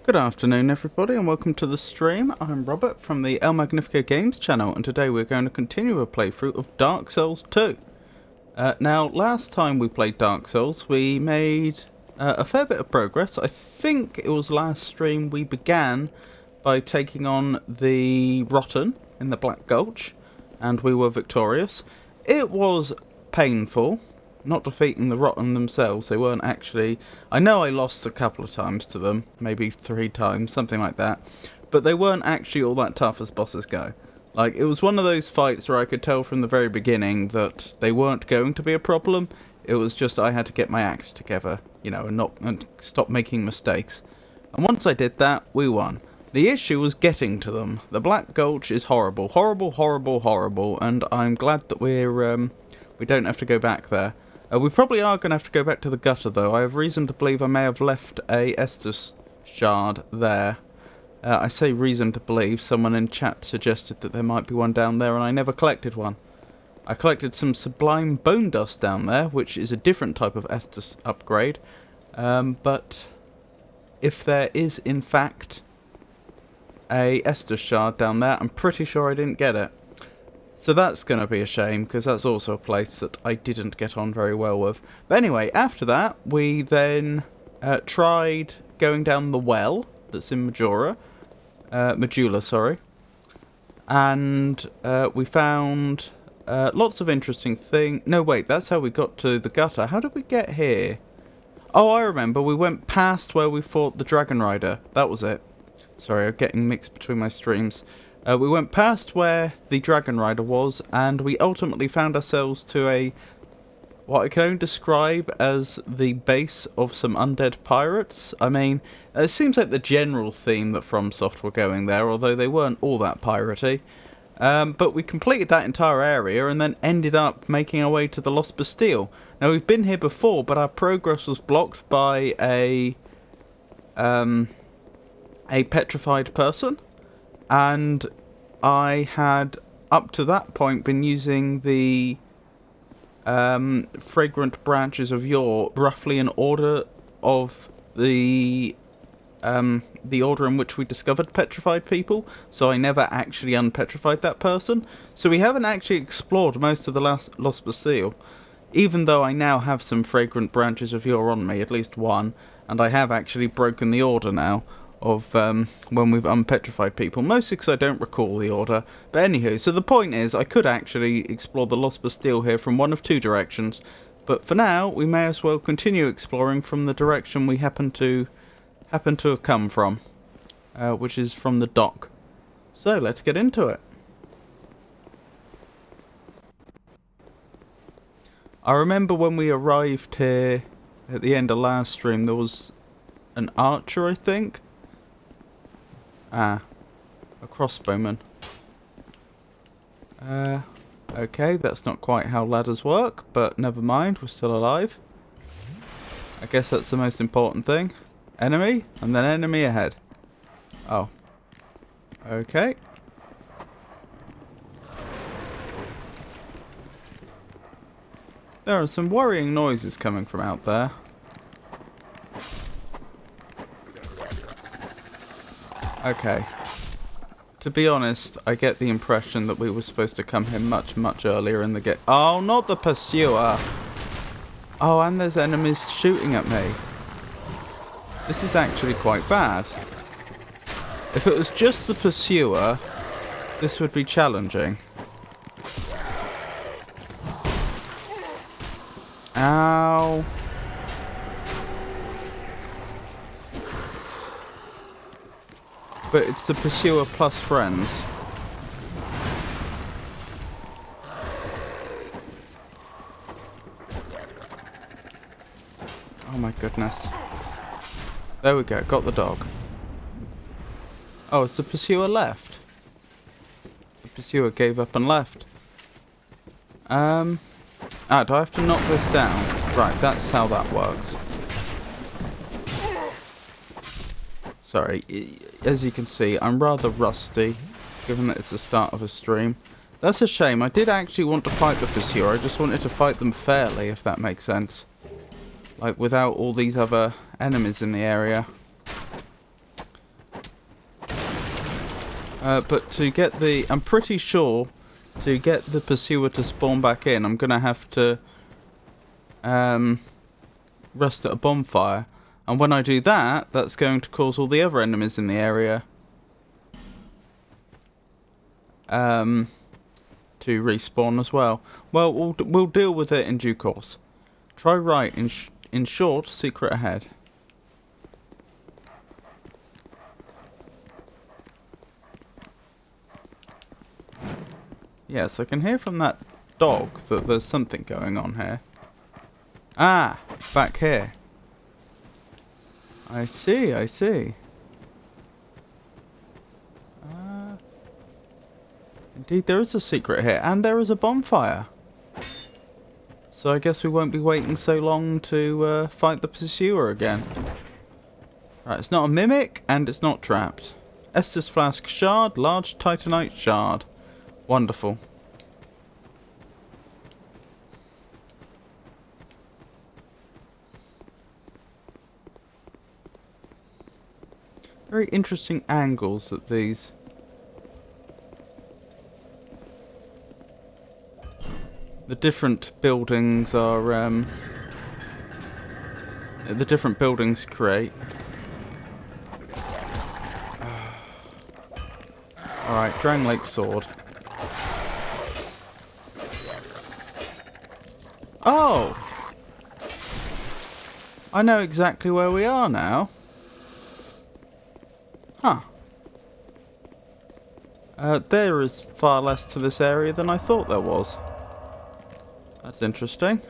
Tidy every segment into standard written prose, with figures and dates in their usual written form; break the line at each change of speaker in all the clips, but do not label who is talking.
Good afternoon everybody and welcome to the stream. I'm Robert from the El Magnifico Games channel and today we're going to continue a playthrough of Dark Souls 2. Now last time we played Dark Souls we made a fair bit of progress. I think it was last stream we began by taking on the Rotten in the Black Gulch and we were victorious. It was painful. Not defeating the Rotten themselves, they weren't actually... I know I lost a couple of times to them, maybe 3 times, something like that, but they weren't actually all that tough as bosses go. Like, it was one of those fights where I could tell from the very beginning that they weren't going to be a problem, it was just I had to get my act together, you know, and stop making mistakes. And once I did that, we won. The issue was getting to them. The Black Gulch is horrible, horrible, horrible, horrible, and I'm glad that we don't have to go back there. We probably are going to have to go back to the gutter, though. I have reason to believe I may have left a Estus shard there. I say reason to believe. Someone in chat suggested that there might be one down there, and I never collected one. I collected some Sublime Bone Dust down there, which is a different type of Estus upgrade. But if there is, in fact, a Estus shard down there, I'm pretty sure I didn't get it. So that's going to be a shame, because that's also a place that I didn't get on very well with. But anyway, after that, we then tried going down the well that's in Majula, sorry. and we found lots of interesting things. No, wait, that's how we got to the gutter. How did we get here? Oh, I remember. We went past where we fought the Dragon Rider. That was it. Sorry, I'm getting mixed between my streams. We went past where the Dragon Rider was, and we ultimately found ourselves to what I can only describe as the base of some undead pirates. I mean, it seems like the general theme that FromSoft were going there, although they weren't all that piratey. But we completed that entire area and then ended up making our way to the Lost Bastille. Now, we've been here before, but our progress was blocked by a petrified person. And I had, up to that point, been using the fragrant branches of yore roughly in order of the order in which we discovered petrified people, so I never actually unpetrified that person. So we haven't actually explored most of the Lost Bastille, even though I now have some fragrant branches of yore on me, at least one, and I have actually broken the order now of when we've unpetrified people, mostly because I don't recall the order. But anywho, so the point is, I could actually explore the Lost Bastille here from one of two directions, but for now, we may as well continue exploring from the direction we happen to have come from, which is from the dock. So let's get into it. I remember when we arrived here at the end of last stream, there was an archer, I think. A crossbowman. Okay, that's not quite how ladders work, but never mind, we're still alive. I guess that's the most important thing. Enemy, and then enemy ahead. Oh. Okay. There are some worrying noises coming from out there. Okay. To be honest, I get the impression that we were supposed to come here much, much earlier in the game. Oh, not the pursuer! Oh, and there's enemies shooting at me. This is actually quite bad. If it was just the pursuer, this would be challenging. Ow. But it's the pursuer plus friends. Oh my goodness. There we go, got the dog. Oh, it's the pursuer left. The pursuer gave up and left. Do I have to knock this down? Right, that's how that works. Sorry, as you can see, I'm rather rusty, given that it's the start of a stream. That's a shame. I did actually want to fight the pursuer, I just wanted to fight them fairly, if that makes sense. Like, without all these other enemies in the area. But to get the... I'm pretty sure to get the pursuer to spawn back in, I'm going to have to rest at a bonfire. And when I do that, that's going to cause all the other enemies in the area to respawn as well. Well, we'll deal with it in due course. Try right, in short, secret ahead. Yes, I can hear from that dog that there's something going on here. Ah, back here. I see, I see. Indeed, there is a secret here, and there is a bonfire. So I guess we won't be waiting so long to fight the pursuer again. Right, it's not a mimic, and it's not trapped. Estus Flask Shard, large Titanite Shard. Wonderful. Very interesting angles that these... The different buildings are... the different buildings create. Alright, Drang Lake Sword. Oh! I know exactly where we are now. Huh. There is far less to this area than I thought there was. That's interesting.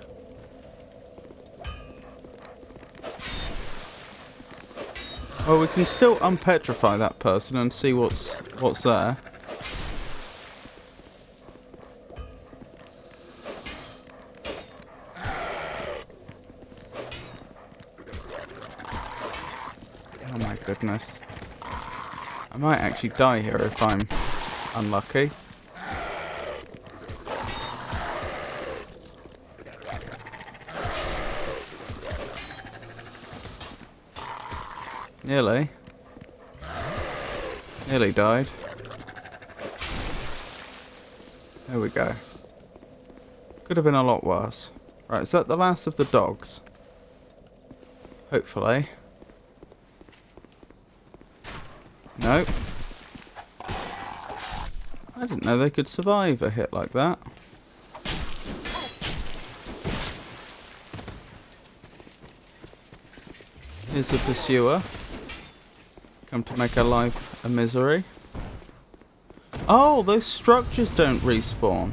Well, we can still unpetrify that person and see what's there. Oh my goodness. I might actually die here if I'm unlucky. Nearly. Nearly died. There we go. Could have been a lot worse. Right, is that the last of the dogs? Hopefully. Nope. I didn't know they could survive a hit like that. Here's the pursuer. Come to make our life a misery. Oh, those structures don't respawn.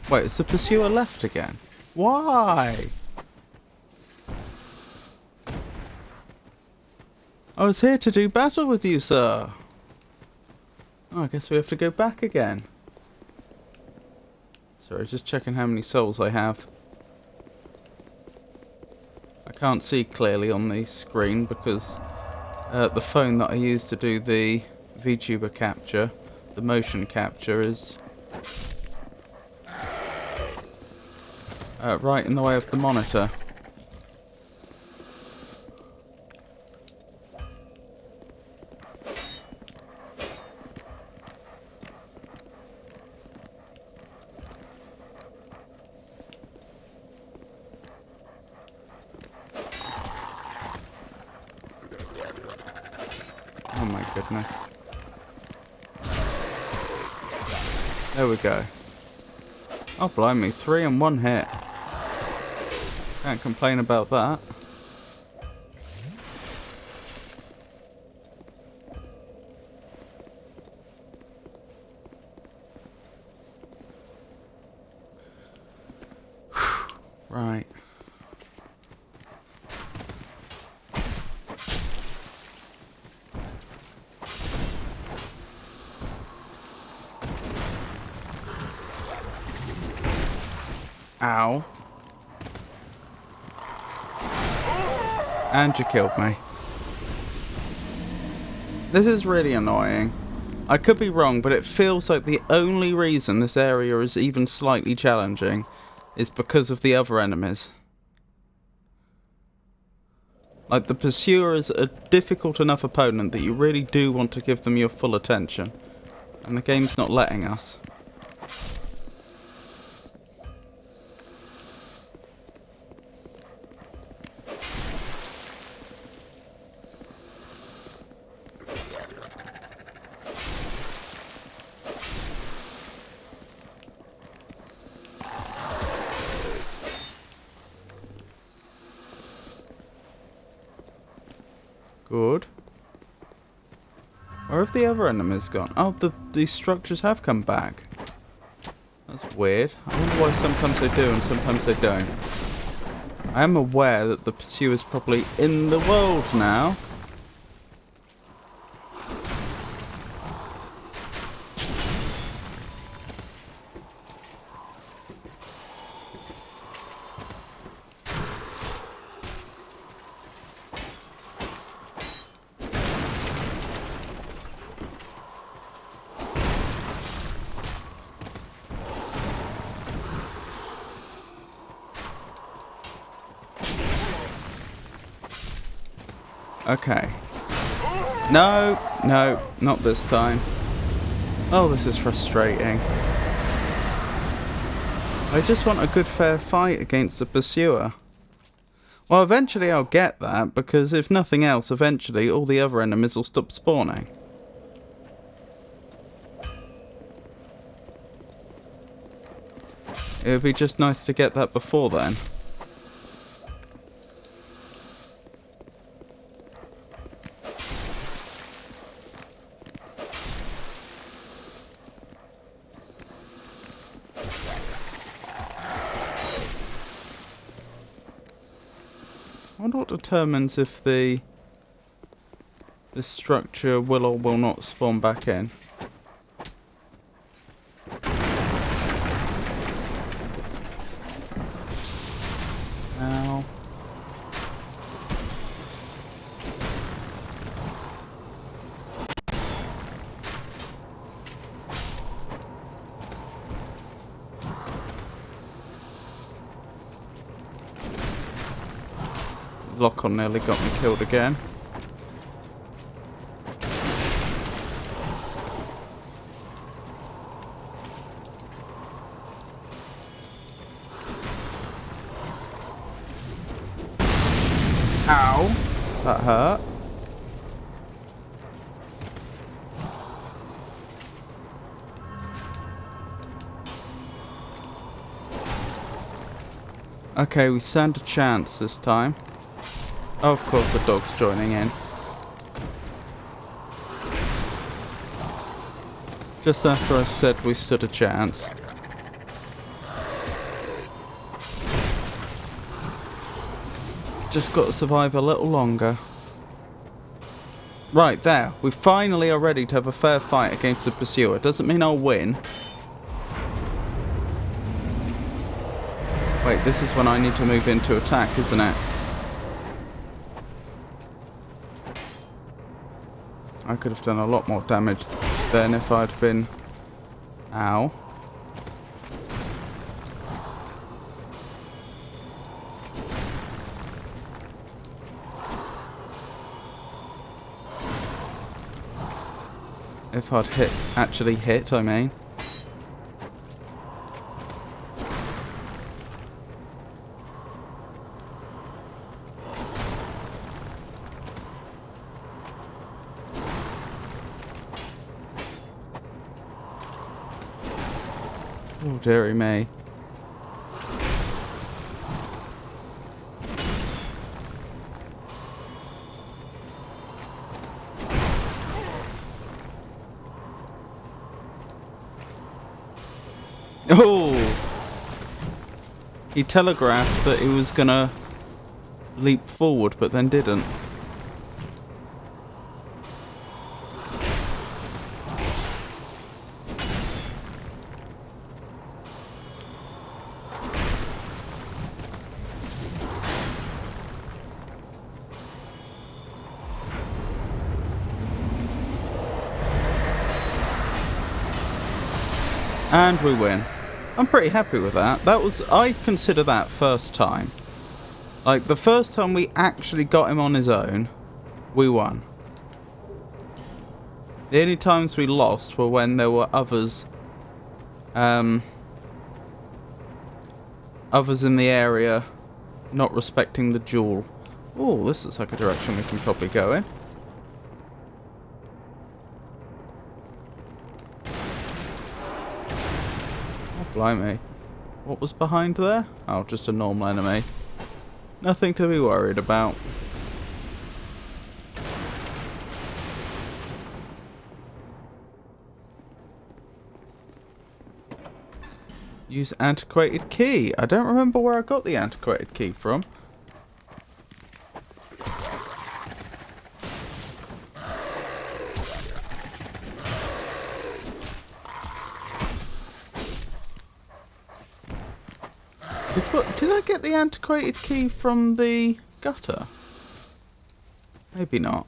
Wait, is the pursuer left again? Why? I was here to do battle with you, sir. Oh, I guess we have to go back again. Sorry, just checking how many souls I have. I can't see clearly on the screen because the phone that I use to do the VTuber capture, the motion capture, is right in the way of the monitor. Oh my goodness. There we go. Oh blimey, 3 in 1 hit. Can't complain about that. Right. Ow. And you killed me. This is really annoying. I could be wrong, but it feels like the only reason this area is even slightly challenging is because of the other enemies. Like, the pursuer is a difficult enough opponent that you really do want to give them your full attention. And the game's not letting us. Good. Where have the other enemies gone? Oh, these structures have come back. That's weird. I wonder why sometimes they do and sometimes they don't. I am aware that the pursuer's probably in the world now. Okay. No, no, not this time. Oh, this is frustrating. I just want a good fair fight against the pursuer. Well, eventually I'll get that, because if nothing else, eventually all the other enemies will stop spawning. It would be just nice to get that before then. I wonder what determines if the structure will or will not spawn back in. Ow. Lock-on nearly got me killed again. Ow! That hurt. Okay, we stand a chance this time. Oh, of course the dog's joining in. Just after I said we stood a chance. Just got to survive a little longer. Right, there. We finally are ready to have a fair fight against the pursuer. Doesn't mean I'll win. Wait, this is when I need to move into attack, isn't it? I could have done a lot more damage then if I'd been... Ow. If I'd actually hit, I mean. Oh, dearie me. Oh! He telegraphed that he was gonna leap forward, but then didn't. And we win. I'm pretty happy with that. That was, I consider that first time. Like, the first time we actually got him on his own, we won. The only times we lost were when there were others, others in the area not respecting the duel. Oh, this looks like a direction we can probably go in. Blimey. What was behind there? Oh, just a normal enemy. Nothing to be worried about. Use antiquated key. I don't remember where I got the antiquated key from. Did I get the antiquated key from the gutter? Maybe not.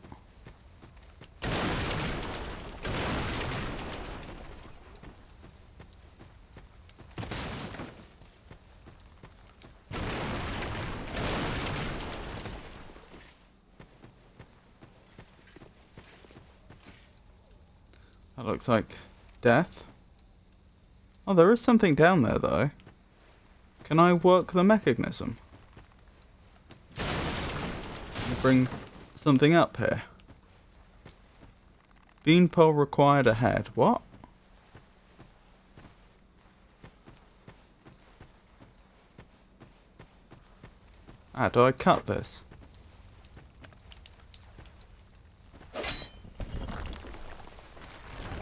That looks like death. Oh, there is something down there though. Can I work the mechanism? Bring something up here. Beanpole required ahead. What? Ah, do I cut this?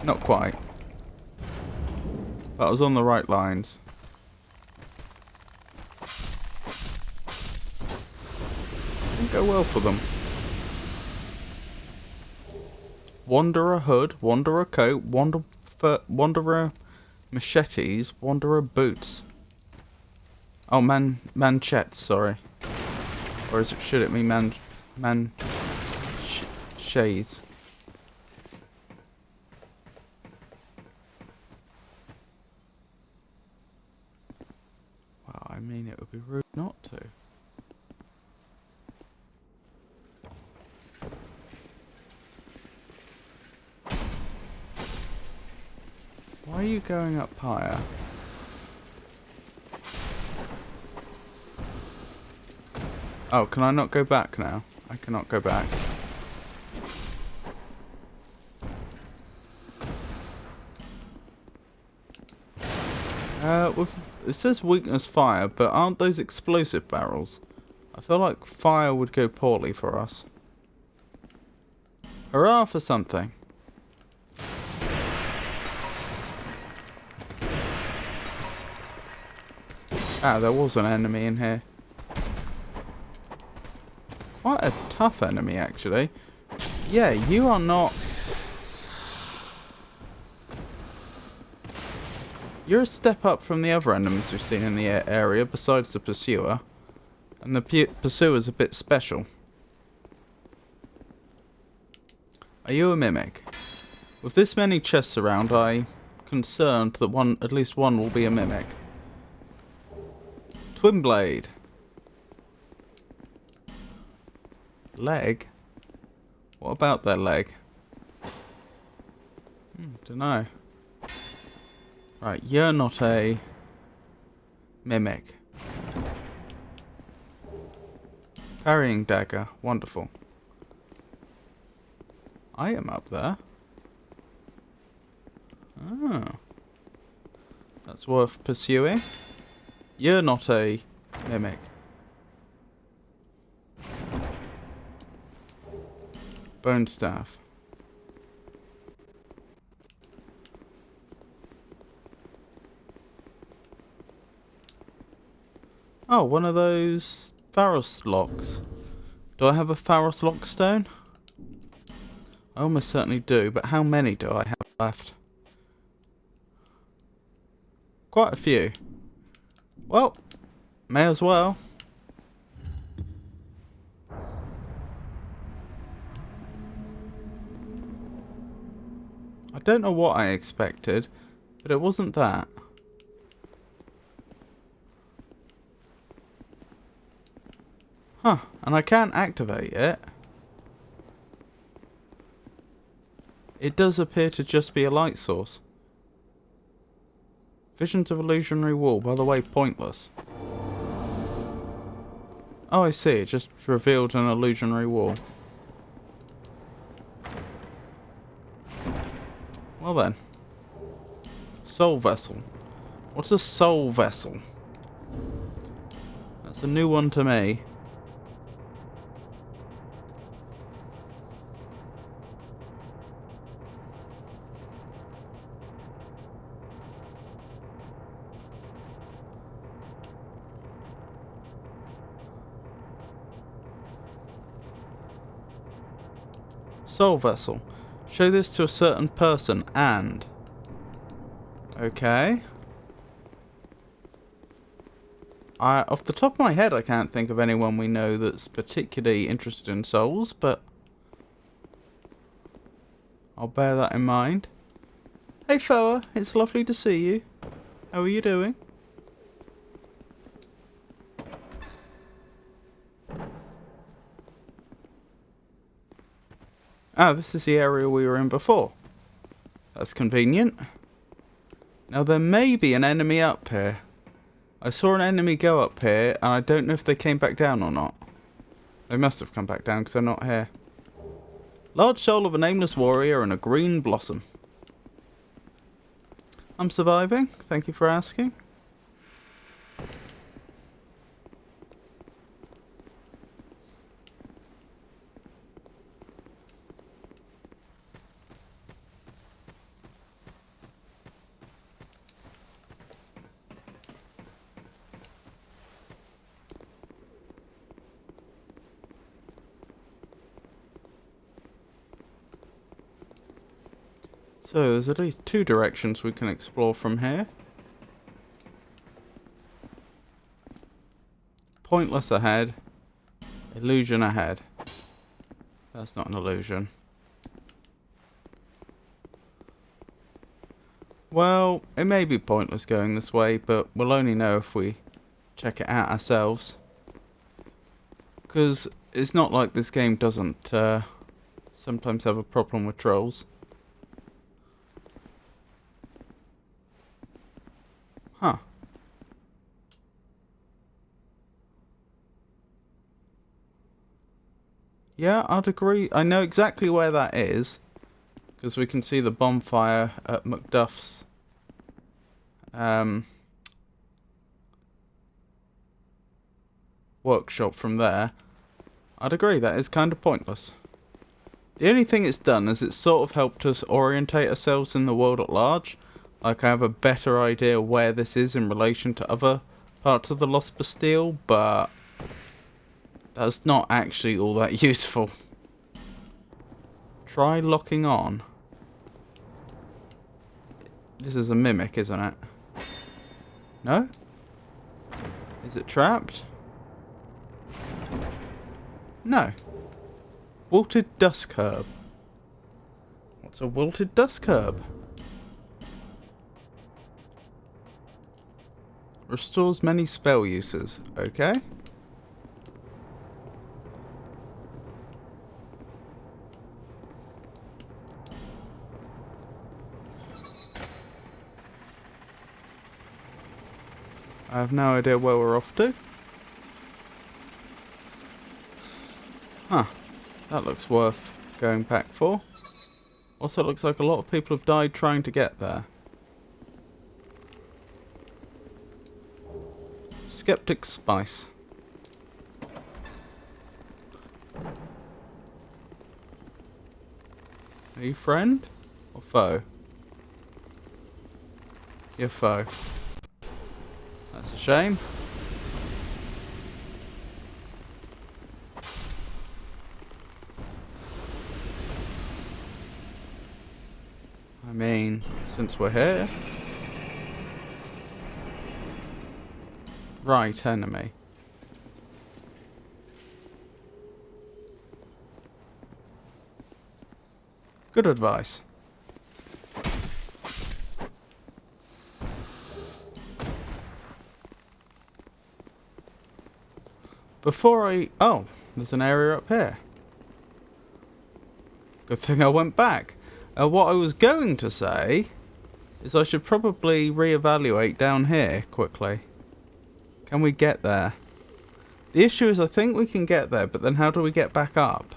Not quite. But I was on the right lines. Didn't go well for them. Wanderer hood, wanderer coat, wanderer machetes, wanderer boots. Oh, manchettes, sorry. Or should it be shades? Well, I mean, it would be rude not to. Why are you going up higher? Oh, can I not go back now? I cannot go back. It says weakness fire, but aren't those explosive barrels? I feel like fire would go poorly for us. Hurrah for something. Ah, there was an enemy in here. Quite a tough enemy, actually. Yeah, you are not... You're a step up from the other enemies we've seen in the area, besides the Pursuer. And the Pursuer's a bit special. Are you a mimic? With this many chests around, I'm concerned that at least one will be a mimic. Twin blade. Leg? What about their leg? Dunno. Right, you're not a mimic. Carrying dagger. Wonderful. I am up there. Oh. That's worth pursuing. You're not a mimic. Bone staff. Oh, one of those Pharos locks. Do I have a Pharos lock stone? I almost certainly do, but how many do I have left? Quite a few. Well, may as well. I don't know what I expected, but it wasn't that. Huh, and I can't activate it. It does appear to just be a light source. Visions of illusionary wall, by the way, pointless. Oh, I see, it just revealed an illusionary wall. Well then. Soul vessel. What's a soul vessel? That's a new one to me. Soul vessel. Show this to a certain person and... Okay. Off the top of my head, I can't think of anyone we know that's particularly interested in souls, but... I'll bear that in mind. Hey Foa, it's lovely to see you. How are you doing? Ah, this is the area we were in before. That's convenient. Now there may be an enemy up here. I saw an enemy go up here, and I don't know if they came back down or not. They must have come back down because they're not here. Large soul of a nameless warrior and a green blossom. I'm surviving. Thank you for asking. So there's at least 2 directions we can explore from here. Pointless ahead. Illusion ahead. That's not an illusion. Well, it may be pointless going this way, but we'll only know if we check it out ourselves. Because it's not like this game doesn't sometimes have a problem with trolls. Huh. Yeah, I'd agree. I know exactly where that is. Because we can see the bonfire at Macduff's workshop from there. I'd agree, that is kind of pointless. The only thing it's done is it's sort of helped us orientate ourselves in the world at large. Like, I have a better idea where this is in relation to other parts of the Lost Bastille, but that's not actually all that useful. Try locking on. This is a mimic, isn't it? No? Is it trapped? No. Wilted dusk herb. What's a wilted dusk herb? Restores many spell uses. Okay. I have no idea where we're off to. Huh. That looks worth going back for. Also, it looks like a lot of people have died trying to get there. Skeptic Spice. Are you friend or foe? You're foe. That's a shame. I mean, since we're here. Right, enemy. Good advice. Before I... Oh, there's an area up here. Good thing I went back. What I was going to say is I should probably reevaluate down here quickly. Can we get there? The issue is I think we can get there, but then how do we get back up?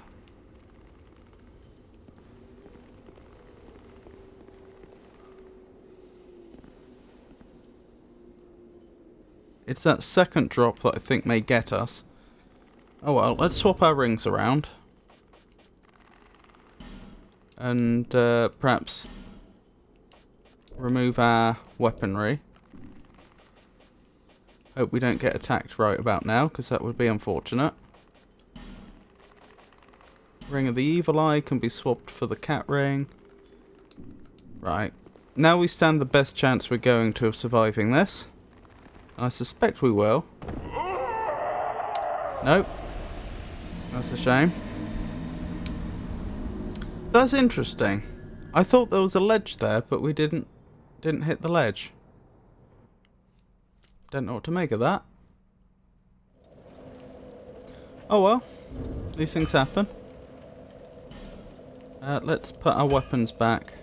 It's that second drop that I think may get us. Oh well, let's swap our rings around. And perhaps remove our weaponry. Hope we don't get attacked right about now, because that would be unfortunate. Ring of the Evil Eye can be swapped for the cat ring. Right. Now we stand the best chance we're going to of surviving this. I suspect we will. Nope. That's a shame. That's interesting. I thought there was a ledge there, but we didn't hit the ledge. Don't know what to make of that. Oh well. These things happen. Let's put our weapons back.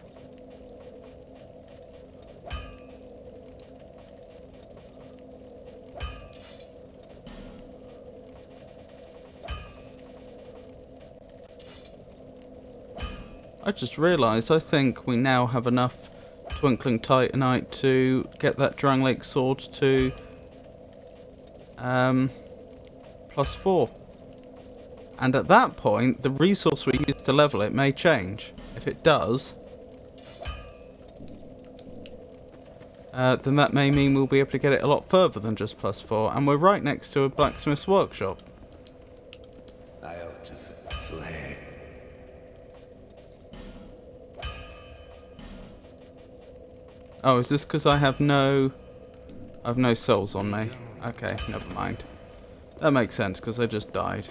I just realised I think we now have enough Twinkling Titanite to get that Drangleic sword to +4. And at that point, the resource we use to level it may change. If it does, then that may mean we'll be able to get it a lot further than just +4. And we're right next to a blacksmith's workshop.
I ought to fled.
Oh, is this because I have no souls on me? Okay, never mind. That makes sense because I just died.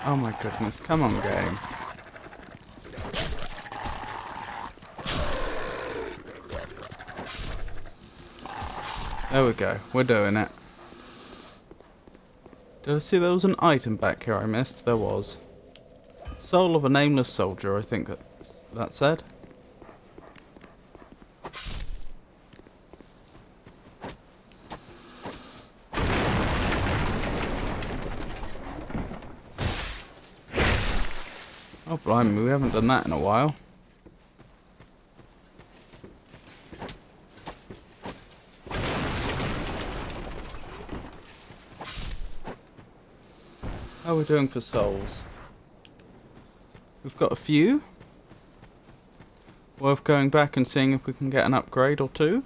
Oh my goodness, come on game. There we go, we're doing it. Did I see there was an item back here I missed? There was. Soul of a nameless soldier, I think that said. Oh blimey, we haven't done that in a while. How are we doing for souls? We've got a few. Worth going back and seeing if we can get an upgrade or two.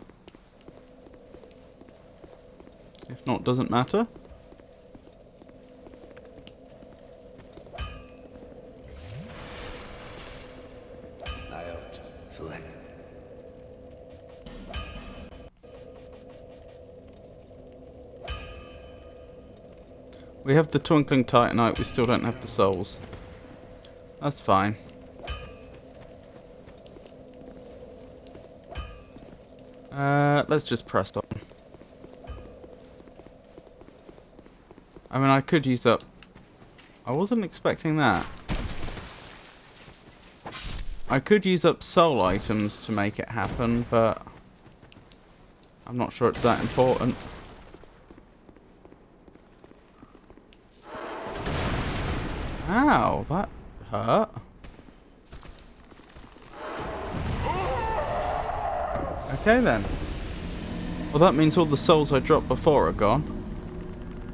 If not, doesn't matter.
Out. Fled.
We have the Twinkling Titanite, we still don't have the souls. That's fine. Let's just press on. I mean, I could use up... I wasn't expecting that. I could use up soul items to make it happen, but... I'm not sure it's that important. Ow, that hurt. Okay then. Well, that means all the souls I dropped before are gone.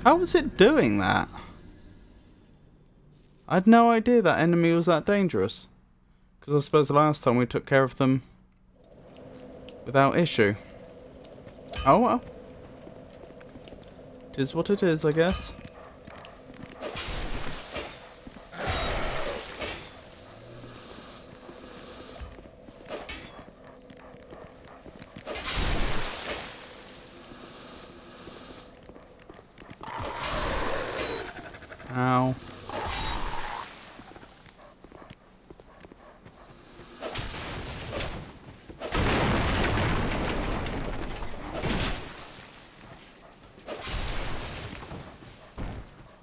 How was it doing that? I had no idea that enemy was that dangerous. Because I suppose last time we took care of them without issue. Oh well. It is what it is, I guess. Ow.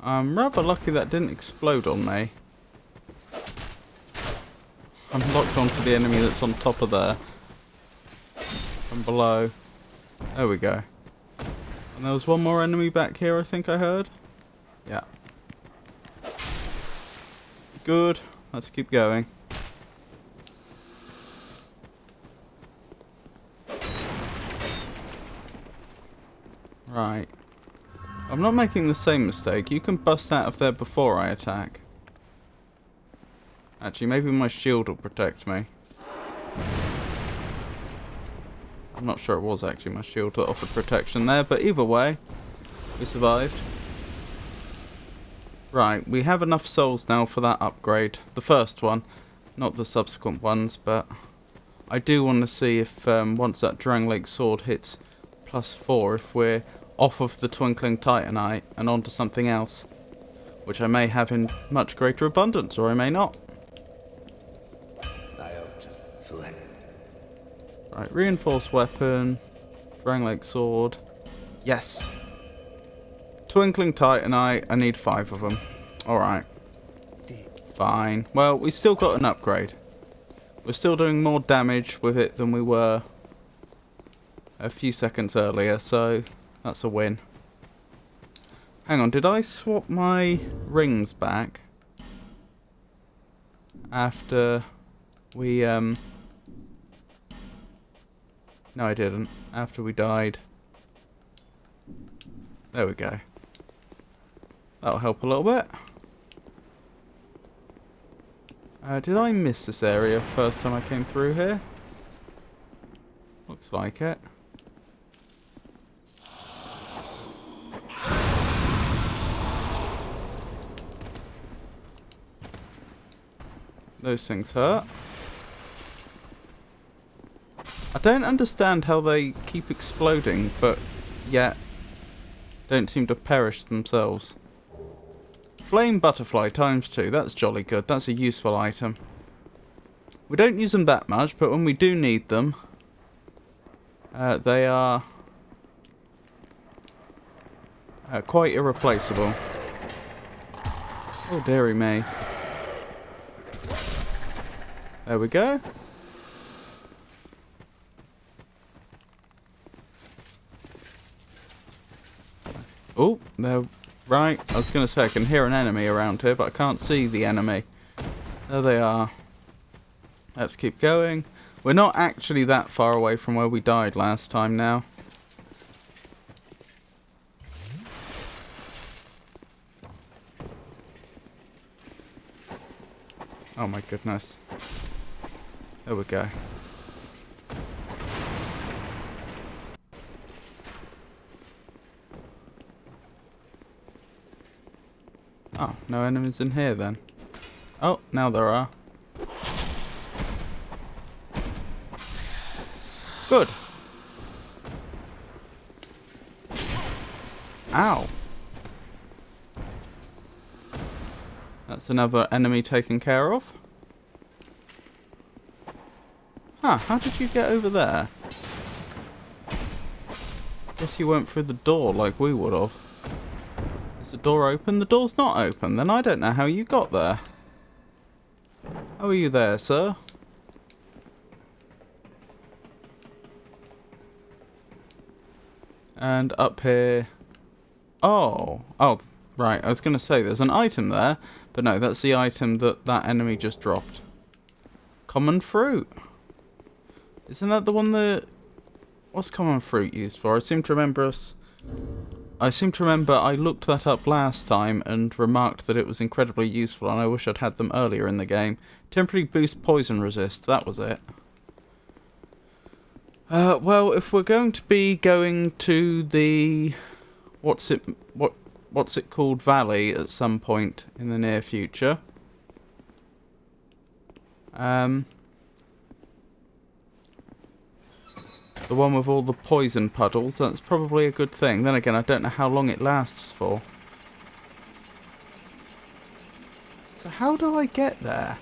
I'm rather lucky that didn't explode on me. I'm locked onto the enemy that's on top of there. From below. There we go. And there was one more enemy back here, I think I heard. Yeah. Good. Let's keep going. Right. I'm not making the same mistake. You can bust out of there before I attack. Actually, maybe my shield will protect me. I'm not sure it was actually my shield that offered protection there, but either way, we survived. Right, we have enough souls now for that upgrade. The first one, not the subsequent ones, but I do want to see if once that Drangleic sword hits +4, if we're off of the Twinkling Titanite and onto something else, which I may have in much greater abundance, or I may not.
Out. Fled.
Right, reinforced weapon, Drangleic sword. Yes. Twinkling Titanite, I need 5 of them. Alright. Fine. Well, we still got an upgrade. We're still doing more damage with it than we were a few seconds earlier, so that's a win. Hang on, did I swap my rings back? After we, No, I didn't. After we died. There we go. That'll help a little bit. Did I miss this area first time I came through here? Looks like it. Those things hurt. I don't understand how they keep exploding, but yet don't seem to perish themselves. Flame butterfly ×2. That's jolly good. That's a useful item. We don't use them that much, but when we do need them, they are quite irreplaceable. Oh, dearie me. There we go. Oh, they're right. I was going to say I can hear an enemy around here, but I can't see the enemy. There they are. Let's keep going. We're not actually that far away from where we died last time now. Oh my goodness. There we go. Oh, no enemies in here then. Oh, now there are. Good. Ow. That's another enemy taken care of. Huh, how did you get over there? Guess you went through the door like we would have. Is the door open? The door's not open. Then I don't know how you got there. How are you there, sir? And up here... Oh, right. I was going to say there's an item there, but no, that's the item that enemy just dropped. Common fruit. Isn't that the one that... What's common fruit used for? I seem to remember I looked that up last time and remarked that it was incredibly useful, and I wish I'd had them earlier in the game. Temporarily boost poison resist. That was it. Well, if we're going to be going to the what's it called valley at some point in the near future, the one with all the poison puddles, that's probably a good thing. Then again, I don't know how long it lasts for. So how do I get there?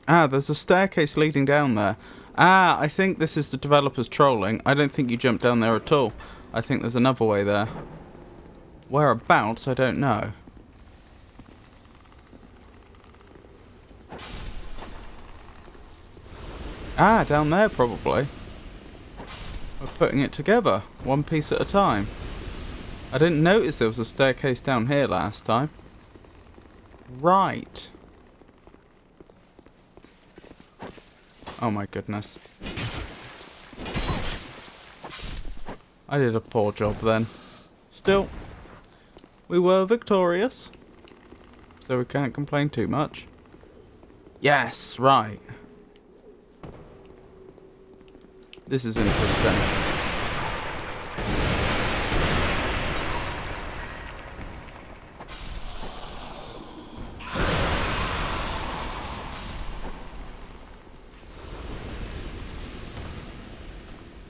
Ah, there's a staircase leading down there. Ah, I think this is the developers trolling. I don't think you jump down there at all. I think there's another way there. Whereabouts, I don't know. Ah, down there probably. We're putting it together, one piece at a time. I didn't notice there was a staircase down here last time. Right. Oh my goodness. I did a poor job then. Still, we were victorious, so we can't complain too much. Yes, right. This is interesting.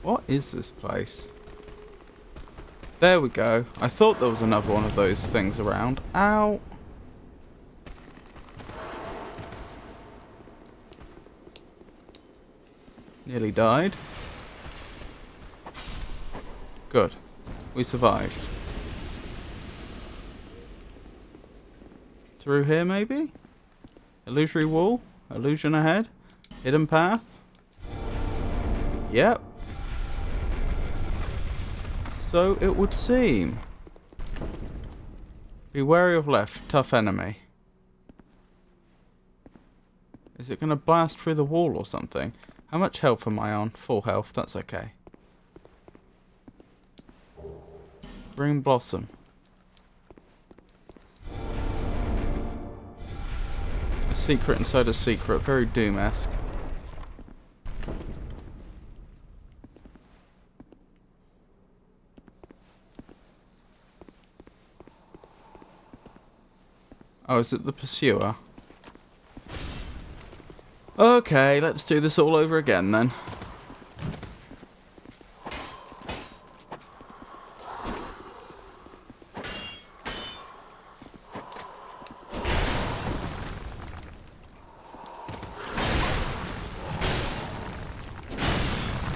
What is this place? There we go. I thought there was another one of those things around. Ow! Nearly died. Good. We survived. Through here, maybe? Illusory wall? Illusion ahead? Hidden path? Yep. So it would seem. Be wary of left. Tough enemy. Is it going to blast through the wall or something? How much health am I on? Full health. That's okay. Green blossom. secret inside a secret. Very Doom-esque. Oh, is it the Pursuer? Okay, let's do this all over again then.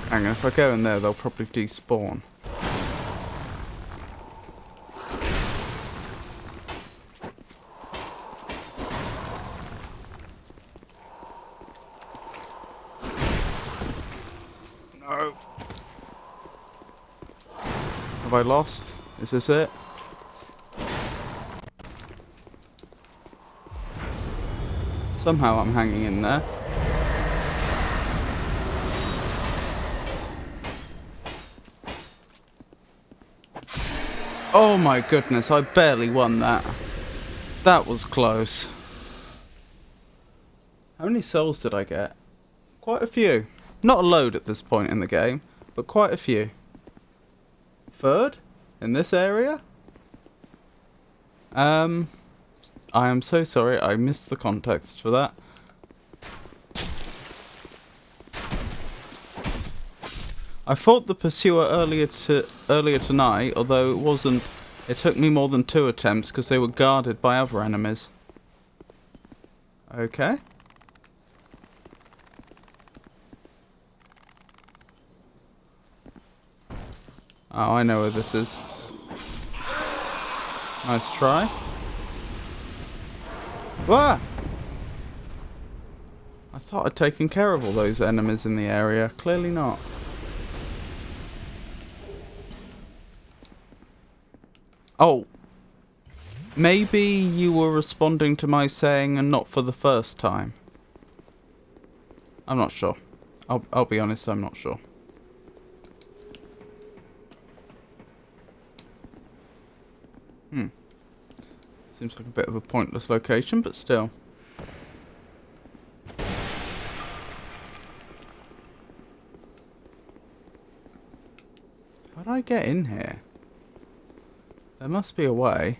Hang on, if I go in there, they'll probably despawn. No. Have I lost? Is this it? Somehow I'm hanging in there. Oh my goodness, I barely won that. That was close. How many souls did I get? Quite a few. Not a load at this point in the game, but quite a few. Third? In this area? I am so sorry, I missed the context for that. I fought the Pursuer earlier tonight, although it wasn't. It took me more than 2 attempts because they were guarded by other enemies. Okay. Oh, I know where this is. Nice try. Wah! I thought I'd taken care of all those enemies in the area. Clearly not. Oh, maybe you were responding to my saying and not for the first time. I'm not sure. I'll be honest, I'm not sure. Seems like a bit of a pointless location, but still. How do I get in here? There must be a way.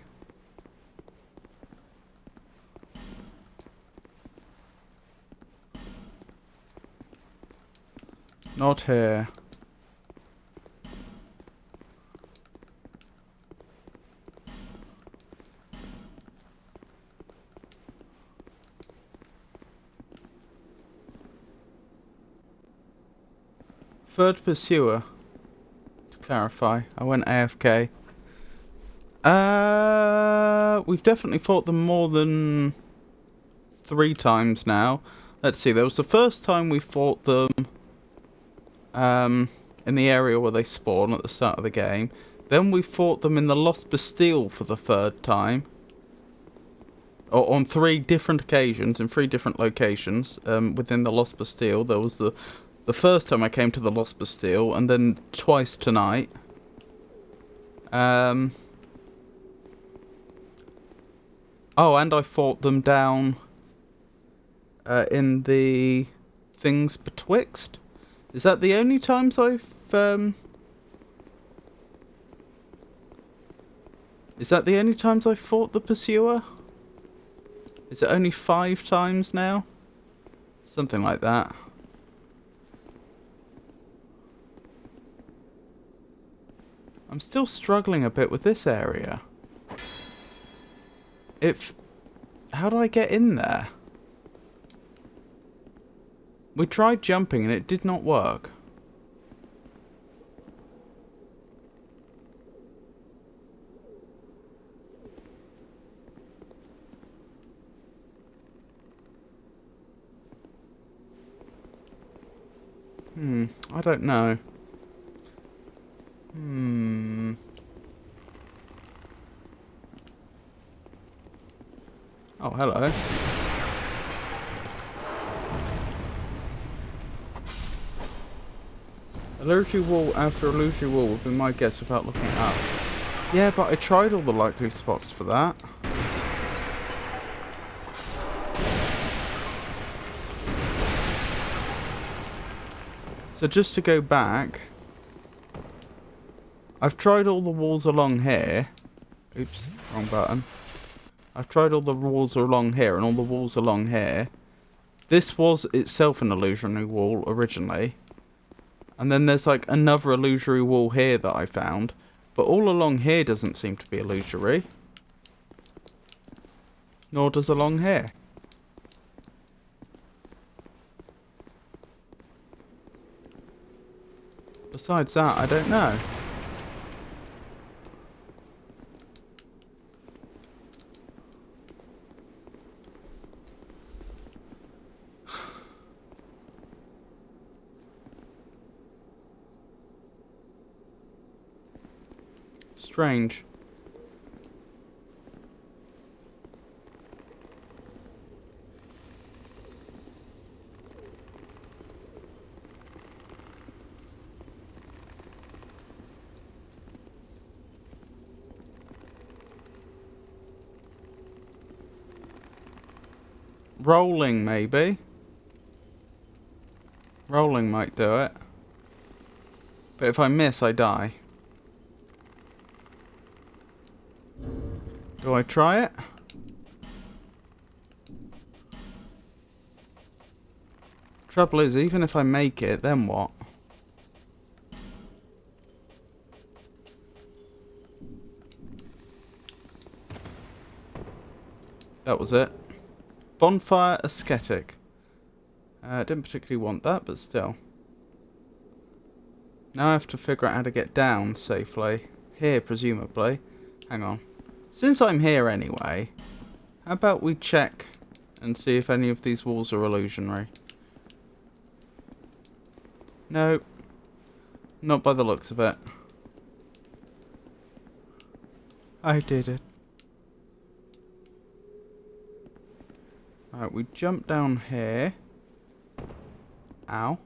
Not here. Third Pursuer. To clarify, I went AFK. We've definitely fought them more than 3 times now. Let's see, there was the first time we fought them in the area where they spawn at the start of the game. Then we fought them in the Lost Bastille for the 3rd time. Or on 3 different occasions, in 3 different locations within the Lost Bastille. There was the first time I came to the Lost Bastille, and then twice tonight. Oh, and I fought them down in the Things Betwixt. Is that the only times I've... Is that the only times I've fought the Pursuer? Is it only 5 times now? Something like that. I'm still struggling a bit with this area. How do I get in there? We tried jumping and it did not work. I don't know. Oh, hello. Illusory wall after illusory wall would be my guess without looking it up. Yeah, but I tried all the likely spots for that. So just to go back, I've tried all the walls along here. Oops, wrong button. I've tried all the walls along here and all the walls along here. This was itself an illusionary wall originally. And then there's like another illusory wall here that I found. But all along here doesn't seem to be illusory. Nor does along here. Besides that, I don't know. Strange. Rolling, maybe. Rolling might do it. But if I miss, I die. Do I try it? Trouble is, even if I make it, then what? That was it. Bonfire Aesthetic. Didn't particularly want that, but still. Now I have to figure out how to get down safely. Here, presumably. Hang on. Since I'm here anyway, how about we check and see if any of these walls are illusionary? Nope. Not by the looks of it. I did it. Alright, we jump down here. Ow.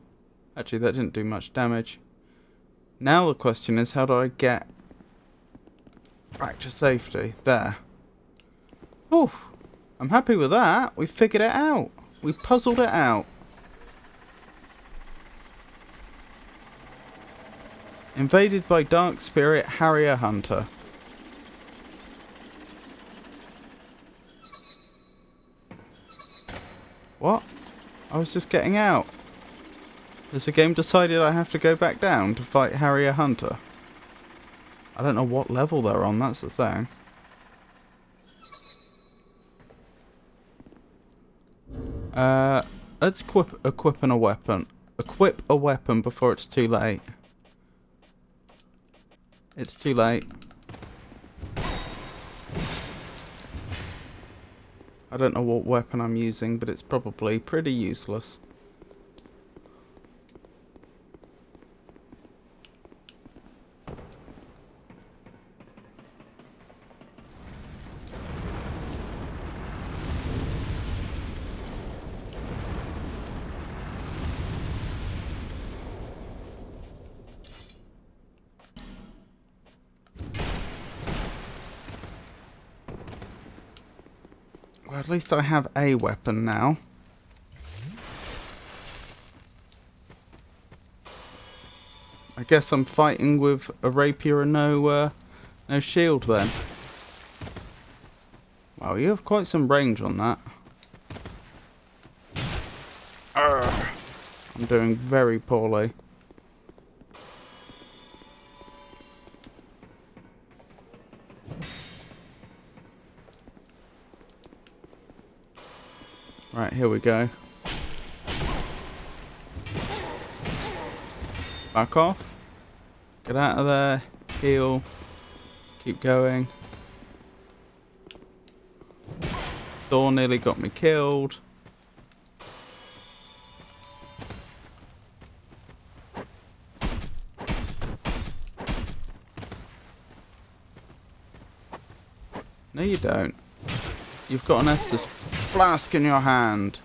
Actually, that didn't do much damage. Now the question is, how do I get back to safety? There. Oof. I'm happy with that. We figured it out. We puzzled it out. Invaded by Dark Spirit Harrier Hunter. What? I was just getting out. Has the game decided I have to go back down to fight Harrier Hunter? I don't know what level they're on, that's the thing. Let's equip a weapon. Equip a weapon before it's too late. It's too late. I don't know what weapon I'm using, but it's probably pretty useless. Well, at least I have a weapon now. I guess I'm fighting with a rapier and no shield then. Wow, you have quite some range on that. Urgh. I'm doing very poorly. Right, here we go. Back off. Get out of there. Heal. Keep going. Thor nearly got me killed. No, you don't. You've got an Estus flask in your hand.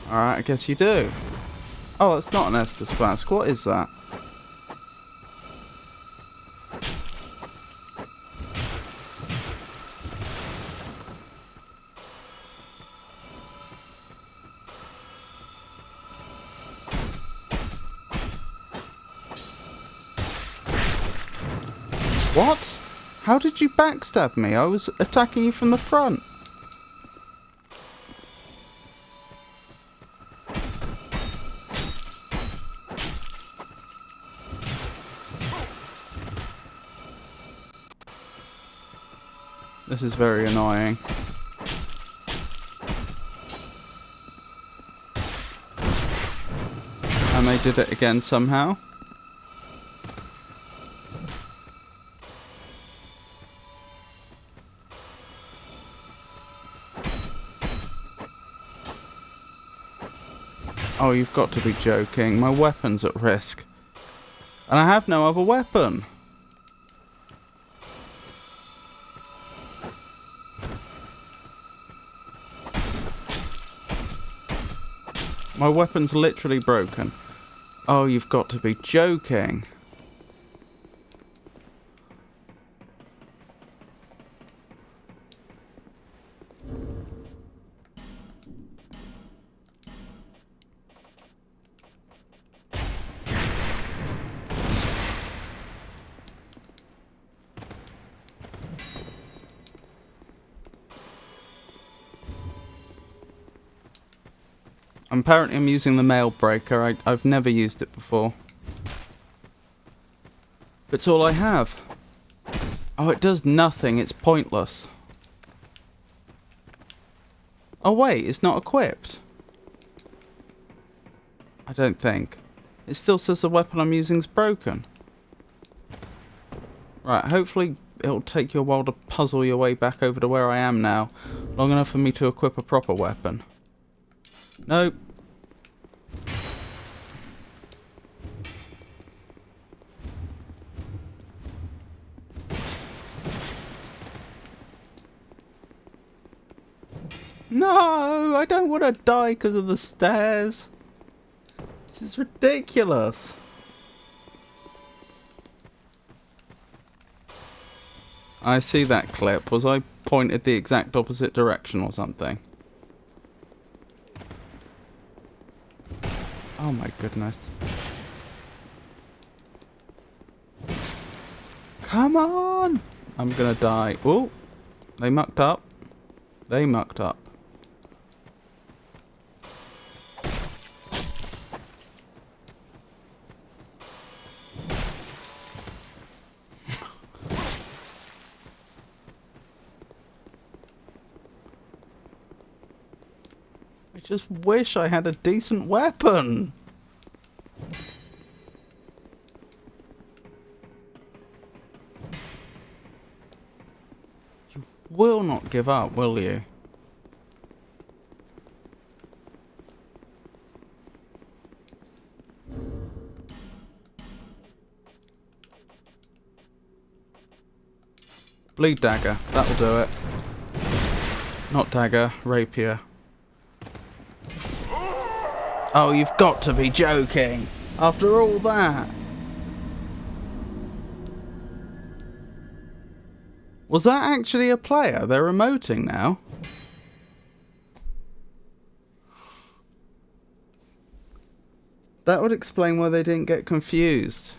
Alright, I guess you do. Oh, that's not an Estus flask. What is that? What? How did you backstab me? I was attacking you from the front. This is very annoying. And they did it again somehow. Oh, you've got to be joking. My weapon's at risk. And I have no other weapon. My weapon's literally broken. Oh, you've got to be joking. Apparently I'm using the mail breaker. I've never used it before. But it's all I have. Oh, it does nothing. It's pointless. Oh wait, it's not equipped. I don't think. It still says the weapon I'm using is broken. Right, hopefully it'll take you a while to puzzle your way back over to where I am now. Long enough for me to equip a proper weapon. Nope. No, I don't want to die because of the stairs. This is ridiculous. I see that clip. Was I pointed the exact opposite direction or something? Oh my goodness. Come on! I'm gonna die. Oh, they mucked up. They mucked up. I just wish I had a decent weapon. You will not give up, will you? Bleed dagger, that'll do it. Not dagger, rapier. Oh, you've got to be joking! After all that! Was that actually a player? They're emoting now. That would explain why they didn't get confused.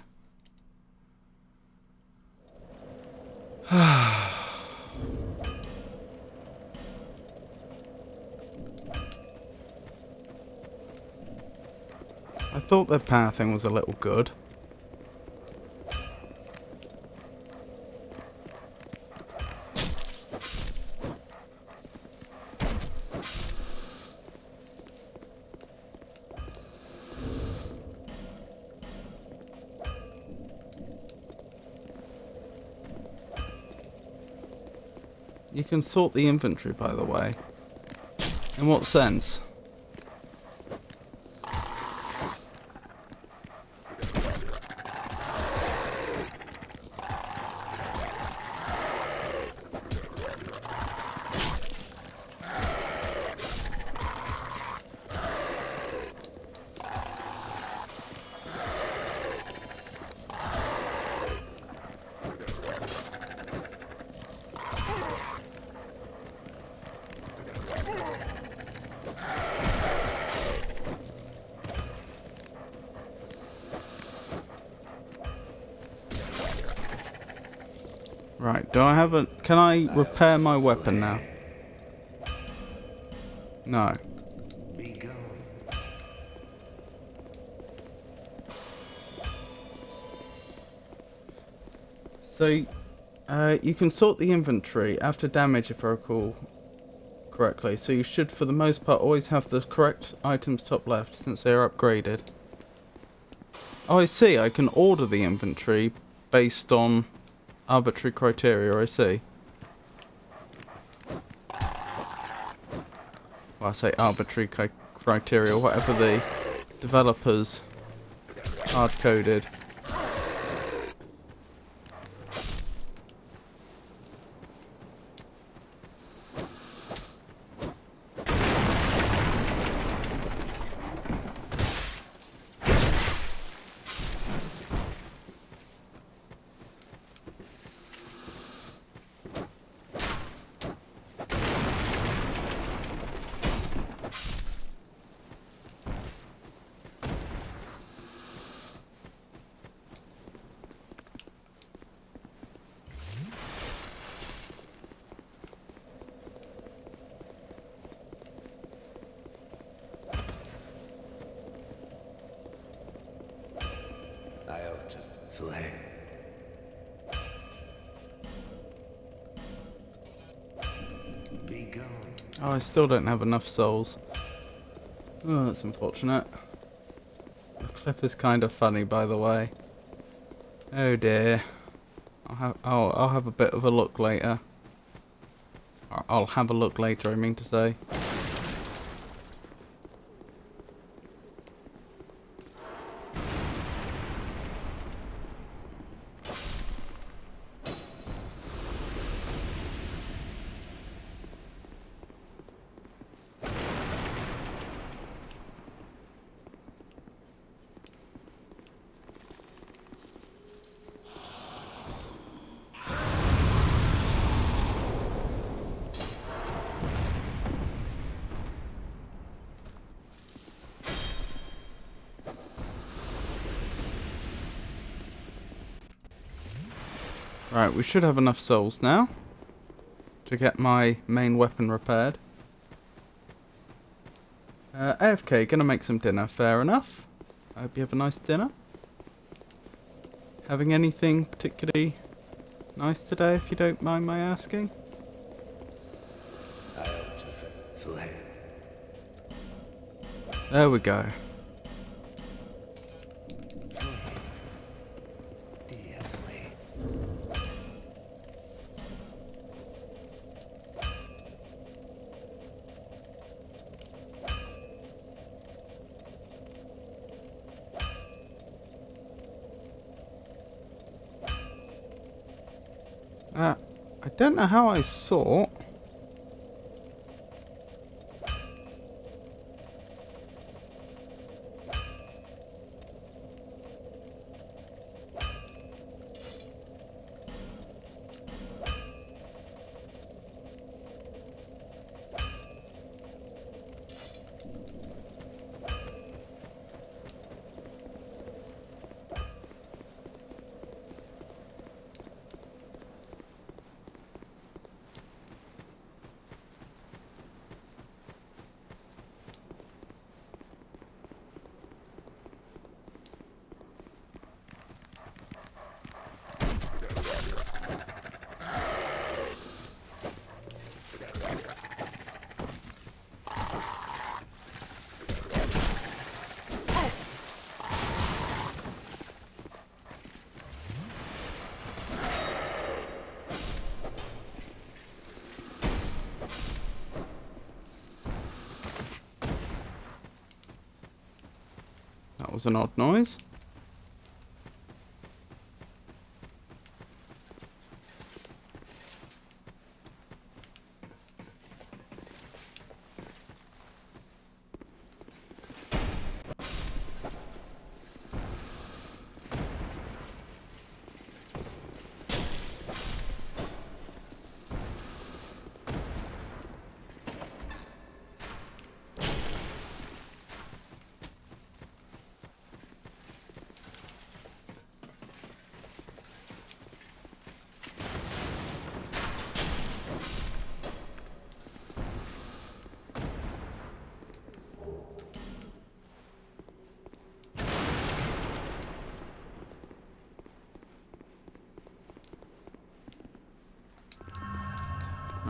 I thought their pathing was a little good. You can sort the inventory, by the way. In what sense? Right, do I have a... Can I repair my weapon now? No.
Be gone.
So, you can sort the inventory after damage if I recall correctly. So you should, for the most part, always have the correct items top left since they are upgraded. Oh, I see. I can order the inventory based on arbitrary criteria, I see. Well, I say arbitrary criteria, whatever the developers hard-coded.
I ought to fled. Be gone.
Oh, I still don't have enough souls. Oh, that's unfortunate. The clip is kind of funny, by the way. Oh dear. I'll have a bit of a look later. I'll have a look later, I mean to say. Right, we should have enough souls now to get my main weapon repaired. AFK, gonna make some dinner, fair enough. I hope you have a nice dinner. Having anything particularly nice today, if you don't mind my asking?
I ought to fled.
There we go.
Dearly.
I don't know how I saw. That was an odd noise.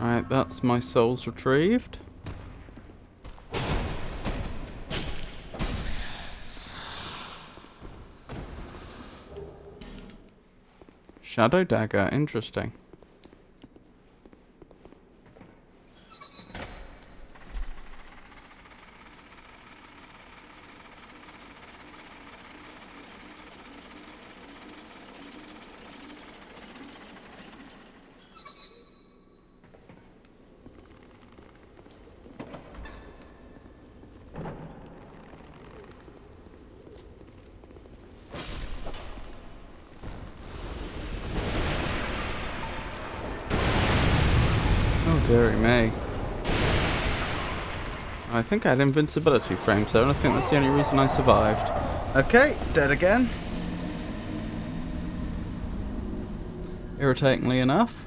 Alright, that's my souls retrieved. Shadow dagger, interesting. Oh dearie me. I think I had invincibility frames though, and I think that's the only reason I survived. Okay, dead again. Irritatingly enough.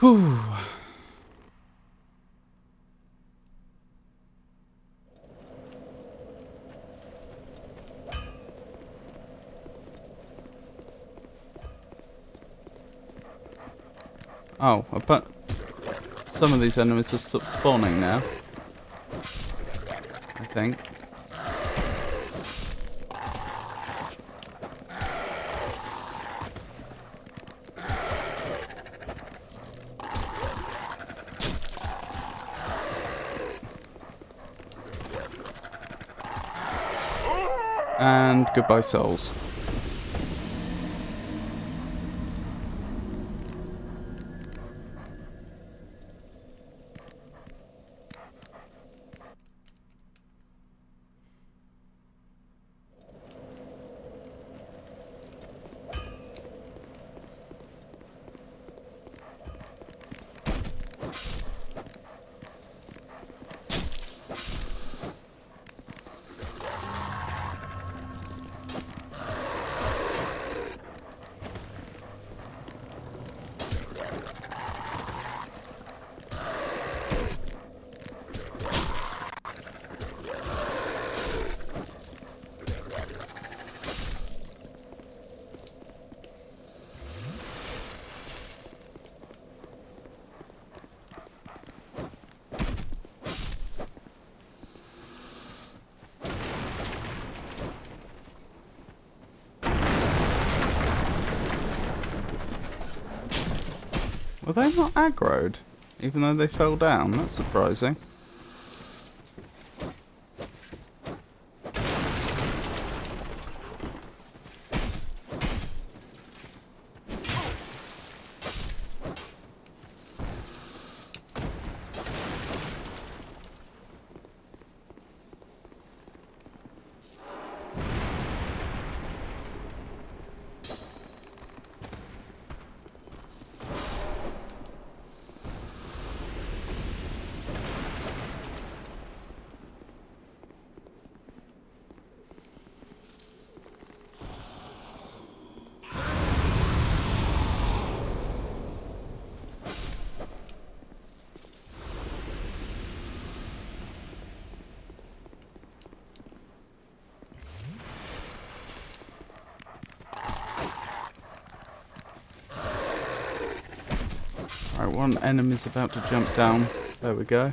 Whew. Oh, but some of these enemies have stopped spawning now. I think. And goodbye souls. Were they not aggroed? Even though they fell down? That's surprising. Alright, one enemy's about to jump down. There we go.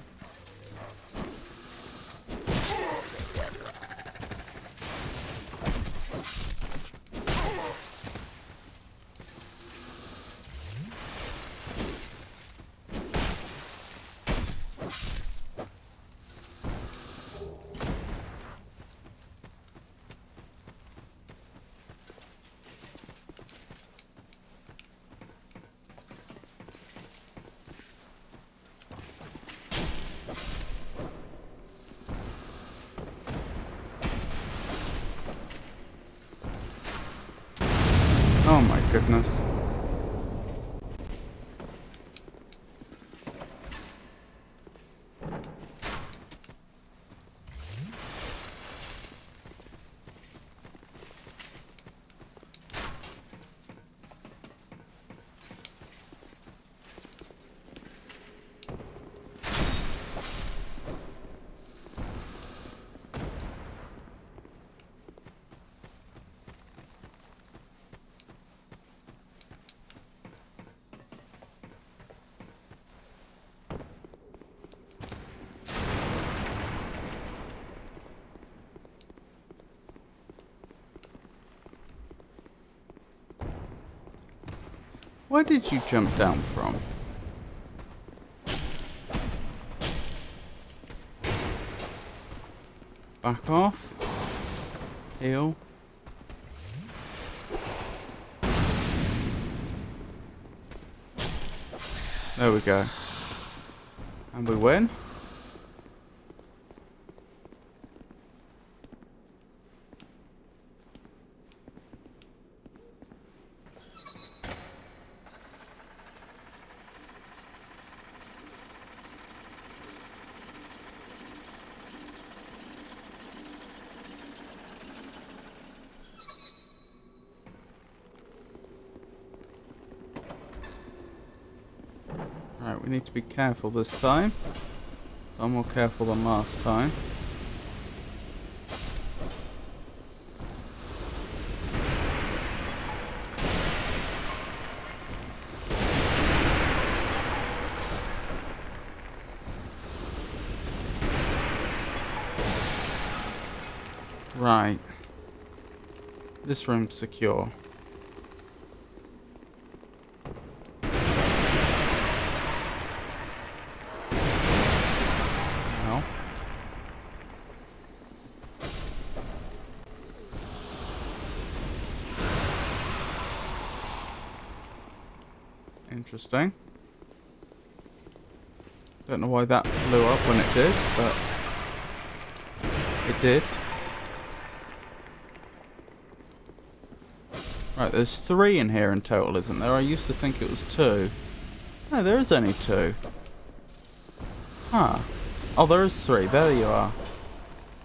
Oh my goodness. Where did you jump down from? Back off. Heal. There we go. And we win. Right, we need to be careful this time. I'm more careful than last time. Right. This room's secure. Well. Interesting. Don't know why that blew up when it did, but it did. Right, there's 3 in here in total, isn't there? I used to think it was 2. No, there is only 2. Huh. Oh, there is 3. There you are.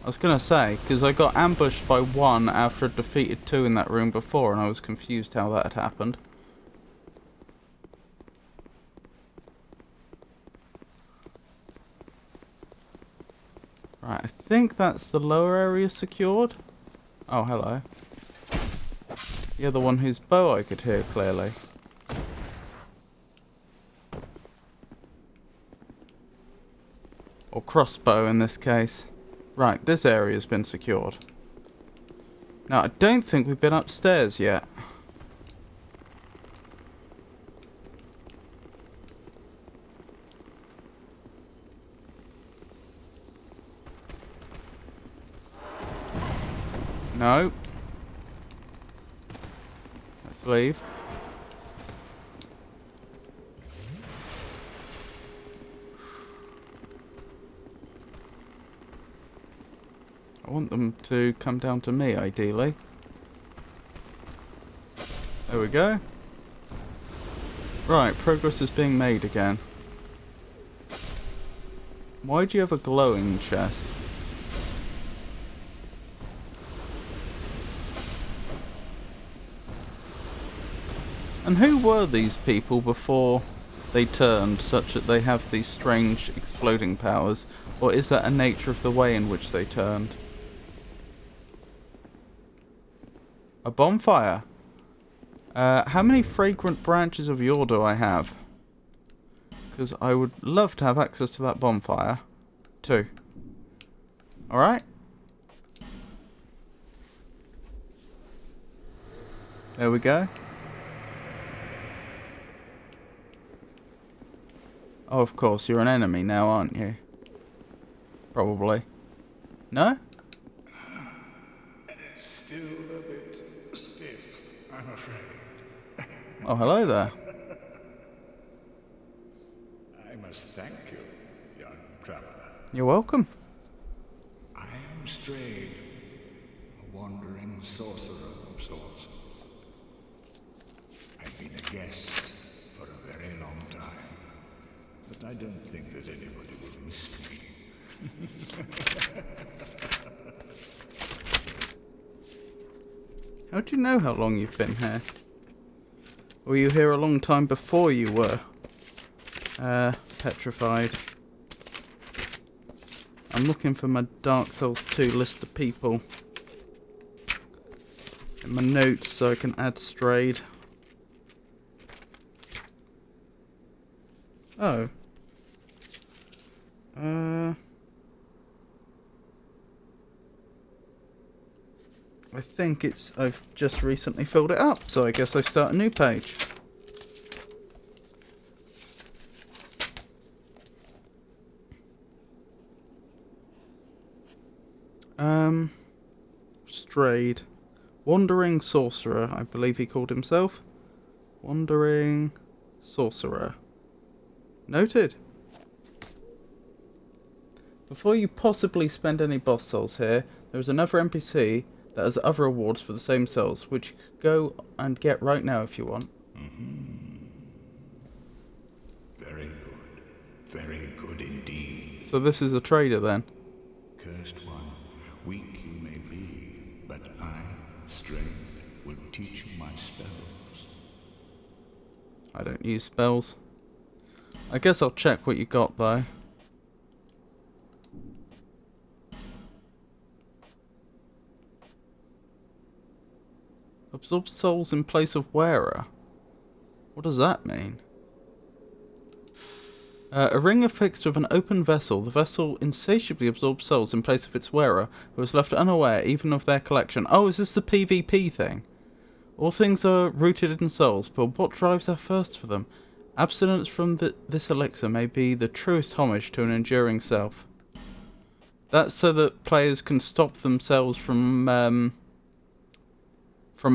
I was gonna say, because I got ambushed by 1 after I defeated 2 in that room before, and I was confused how that had happened. Right, I think that's the lower area secured. Oh, hello. You're the one whose bow I could hear clearly. Or crossbow in this case. Right, this area's been secured. Now, I don't think we've been upstairs yet. No. Let's leave. I want them to come down to me, ideally. There we go. Right, progress is being made again. Why do you have a glowing chest? And who were these people before they turned, such that they have these strange exploding powers? Or is that a nature of the way in which they turned? A bonfire. How many fragrant branches of yore do I have? Because I would love to have access to that bonfire. 2. Alright. There we go. Oh, of course, you're an enemy now, aren't you? Probably. No?
Still a bit stiff, I'm afraid.
Oh, hello there.
I must thank you, young traveler.
You're welcome.
I am Strayed, a wandering sorcerer of sorts. I've been a guest for a very long time, but I don't think that anybody will miss me.
How do you know how long you've been here? Were you here a long time before you were petrified? I'm looking for my Dark Souls 2 list of people in my notes so I can add Strayed. Oh. I think I've just recently filled it up, so I guess I start a new page. Strayed. Wandering Sorcerer, I believe he called himself. Wandering Sorcerer. Noted. Before you possibly spend any boss souls here, there is another NPC that has other rewards for the same souls, which you could go and get right now if you want.
Very good. Very good indeed.
So this is a trader then.
Cursed one, weak you may be, but I, Strength, will teach you my spells.
I don't use spells. I guess I'll check what you got though. Absorb souls in place of wearer. What does that mean? A ring affixed with an open vessel. The vessel insatiably absorbs souls in place of its wearer, who is left unaware even of their collection. Oh, is this the PvP thing? All things are rooted in souls, but what drives our thirst for them? Abstinence from this elixir may be the truest homage to an enduring self. That's so that players can stop themselves from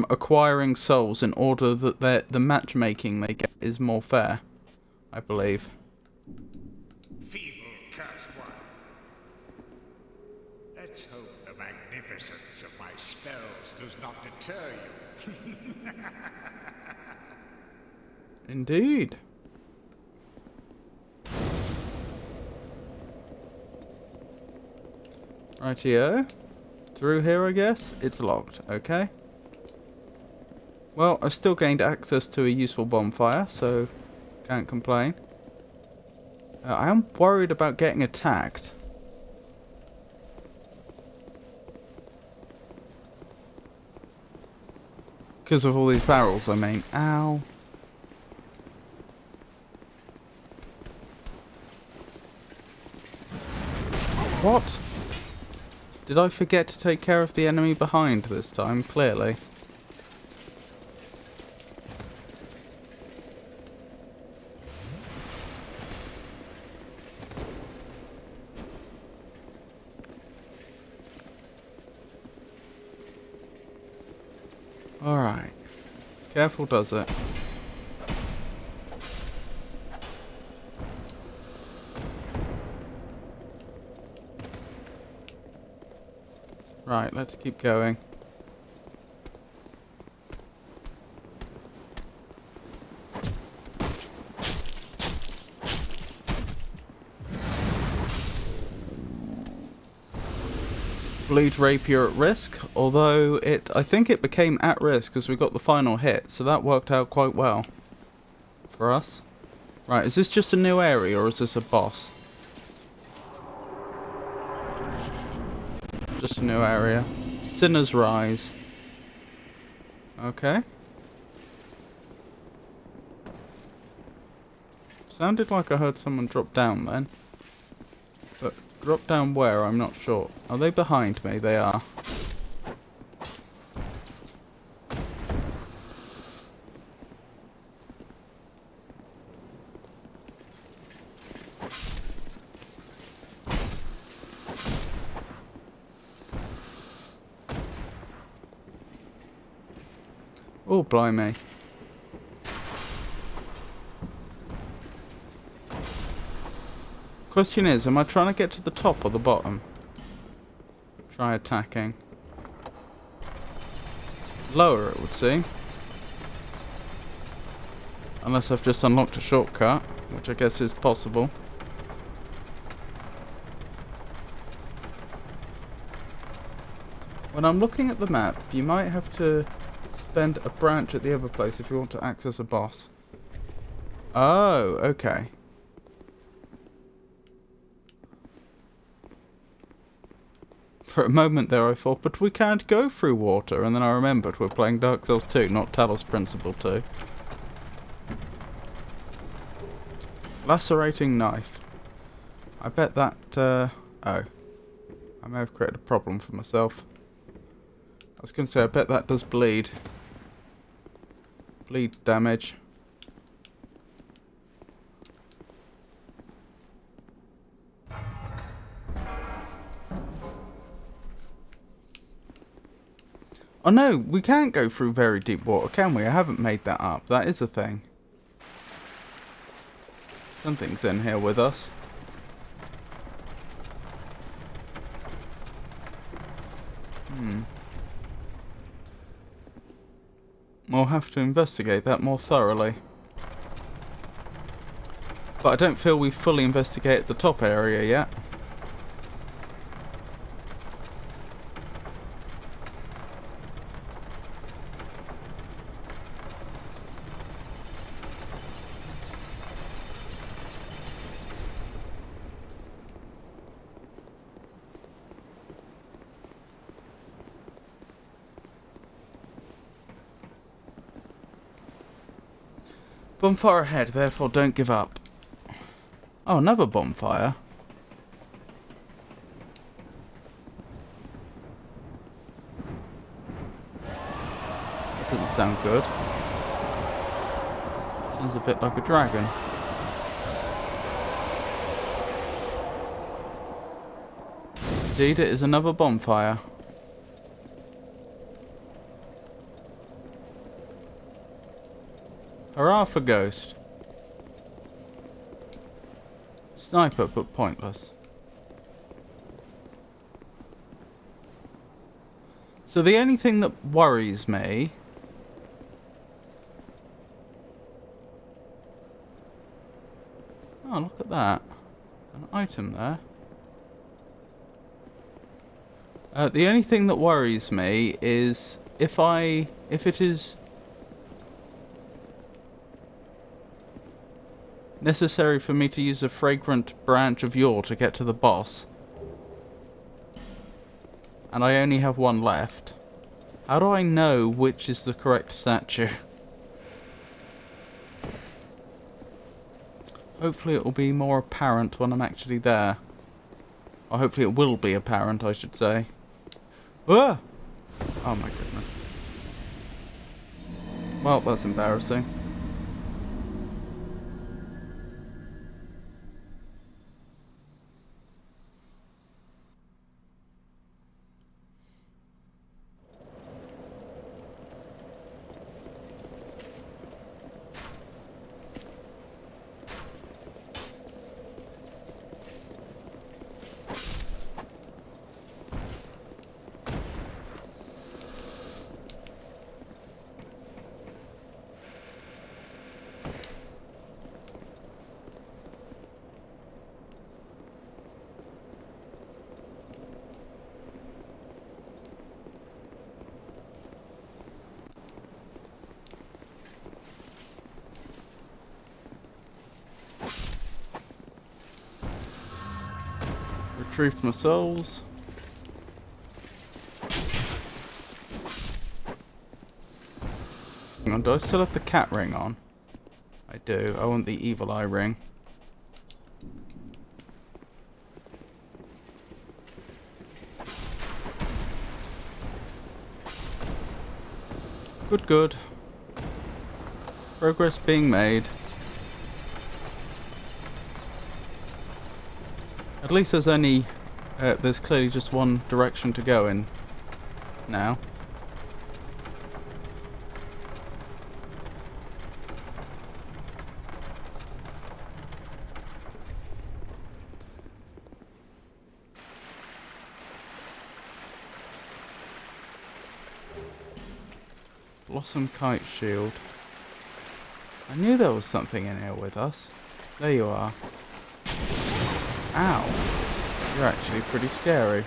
acquiring souls in order that the matchmaking they get is more fair, I believe.
Feeble cursed one. Let's hope the magnificence of my spells does not deter you.
Indeed. Rightio. Through here, I guess. It's locked. Okay. Well, I still gained access to a useful bonfire, so can't complain. I am worried about getting attacked. Because of all these barrels, I mean. Ow. What? Did I forget to take care of the enemy behind this time? Clearly. Alright. Careful does it. Right, let's keep going. Bleed Rapier at risk, although I think it became at risk because we got the final hit, so that worked out quite well for us. Right, is this just a new area or is this a boss? Just a new area. Sinner's Rise. Okay. Sounded like I heard someone drop down then. But drop down where, I'm not sure. Are they behind me? They are. Oh, blimey. Question is, am I trying to get to the top or the bottom? Try attacking. Lower, it would seem. Unless I've just unlocked a shortcut, which I guess is possible. When I'm looking at the map, you might have to spend a branch at the other place if you want to access a boss. Oh, okay. For a moment there I thought, but we can't go through water, and then I remembered we're playing Dark Souls 2, not Talos Principle 2. Lacerating Knife. I bet that, oh. I may have created a problem for myself. I was going to say, I bet that does bleed. Bleed damage. Oh no, we can't go through very deep water, can we? I haven't made that up. That is a thing. Something's in here with us. We'll have to investigate that more thoroughly. But I don't feel we've fully investigated the top area yet. Bonfire ahead, therefore don't give up. Oh, another bonfire. That doesn't sound good. Sounds a bit like a dragon. Indeed, it is another bonfire. Hurrah for Ghost. Sniper, but pointless. So the only thing that worries me... Oh, look at that. An item there. The only thing that worries me is if it is necessary for me to use a fragrant branch of yore to get to the boss, and I only have one left, how do I know which is the correct statue? Hopefully it will be more apparent when I'm actually there. Or hopefully it will be apparent, I should say. Ah! Oh my goodness. Well, that's embarrassing. Retrieved my souls. Hang on, do I still have the cat ring on? I do. I want the evil eye ring. Good, good. Progress being made. At least there's only... there's clearly just one direction to go in now. Blossom Kite Shield. I knew there was something in here with us. There you are. Ow. You're actually pretty scary.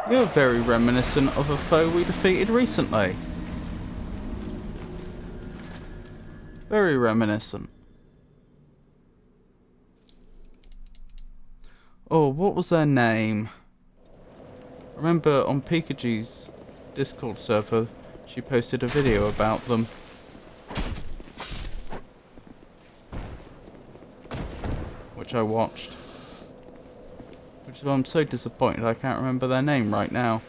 You're very reminiscent of a foe we defeated recently. Very reminiscent. Oh, what was their name? I remember on Pikachu's Discord server, she posted a video about them. Which I watched. Which is why I'm so disappointed I can't remember their name right now.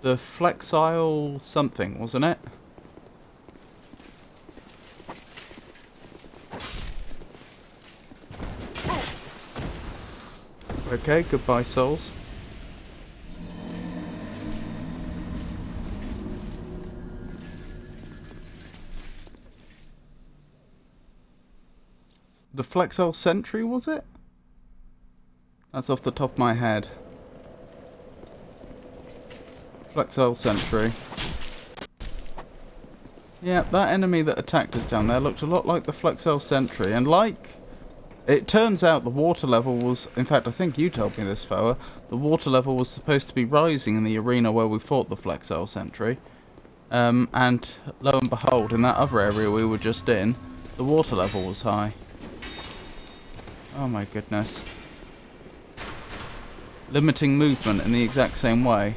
The Flexile something, wasn't it? Okay, goodbye souls. The Flexel Sentry, was it? That's off the top of my head. Flexel Sentry. Yeah, that enemy that attacked us down there looked a lot like the Flexel Sentry, and like... It turns out the water level was... In fact, I think you told me this, Foa. The water level was supposed to be rising in the arena where we fought the Flexel Sentry. And lo and behold, in that other area we were just in, the water level was high. Oh my goodness. Limiting movement in the exact same way.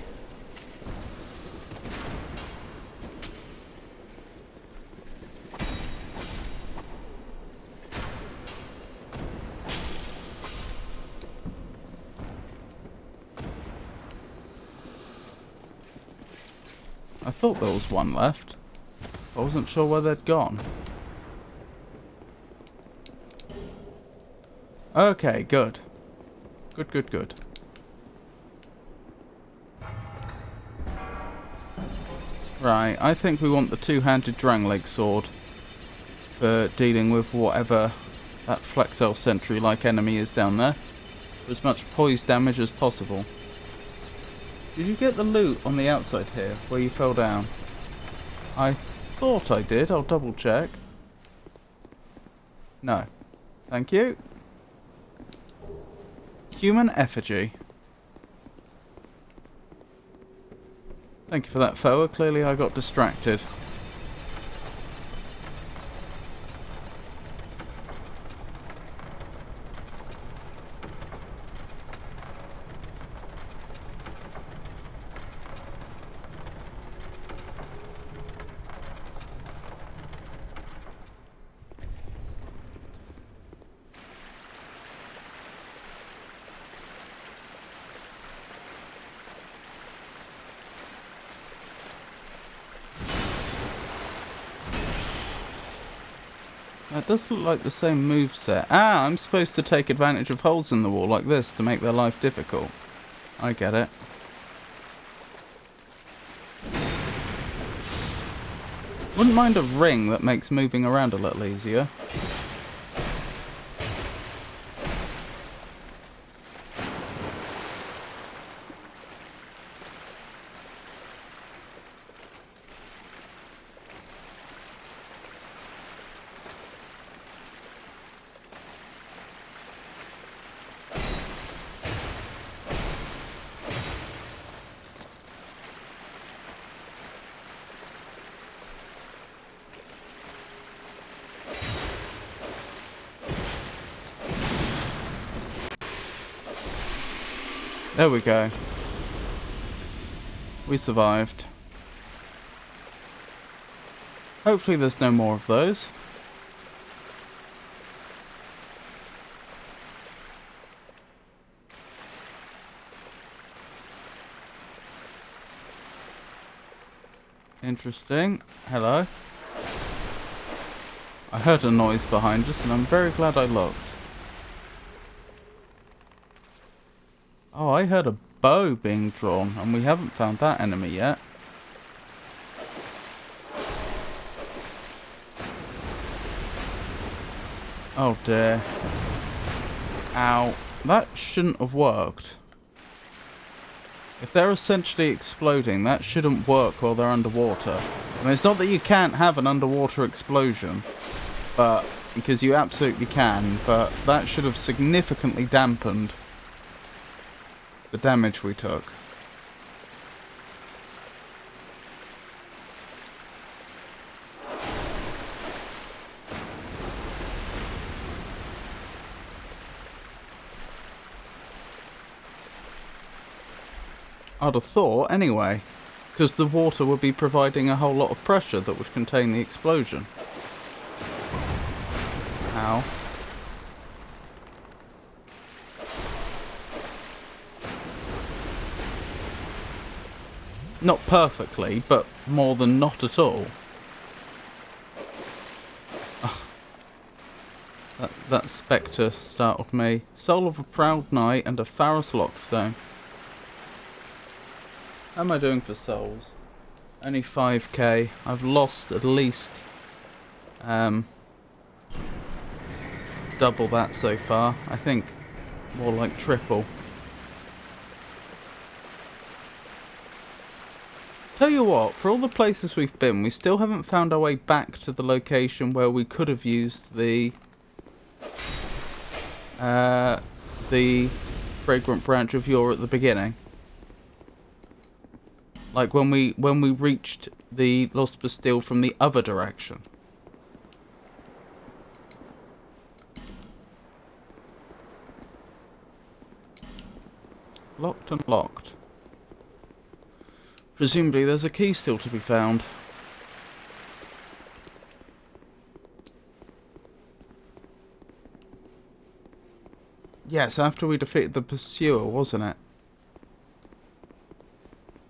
I thought there was one left. I wasn't sure where they'd gone. Okay, good. Good, good, good. Right, I think we want the two-handed Drangleic sword for dealing with whatever that Flexel Sentry-like enemy is down there. For as much poise damage as possible. Did you get the loot on the outside here, where you fell down? I thought I did, I'll double check. No. Thank you. Human effigy. Thank you for that, Foa. Clearly I got distracted. That does look like the same moveset. Ah, I'm supposed to take advantage of holes in the wall like this to make their life difficult. I get it. Wouldn't mind a ring that makes moving around a little easier. There we go. We survived. Hopefully there's no more of those. Interesting. Hello. I heard a noise behind us and I'm very glad I looked. Oh, I heard a bow being drawn, and we haven't found that enemy yet. Oh dear. Ow. That shouldn't have worked. If they're essentially exploding, that shouldn't work while they're underwater. I mean, it's not that you can't have an underwater explosion, but because you absolutely can, but that should have significantly dampened the damage we took. I'd have thought, anyway, because the water would be providing a whole lot of pressure that would contain the explosion. Ow. Not perfectly, but more than not at all. Ugh. That spectre startled me. Soul of a Proud Knight and a Pharos Lockstone. How am I doing for souls? Only 5k. I've lost at least double that so far. I think more like triple. Tell you what, for all the places we've been, we still haven't found our way back to the location where we could have used the fragrant branch of yore at the beginning. Like when we reached the Lost Bastille from the other direction. Locked and locked. Presumably there's a key still to be found. Yes, after we defeated the pursuer, wasn't it?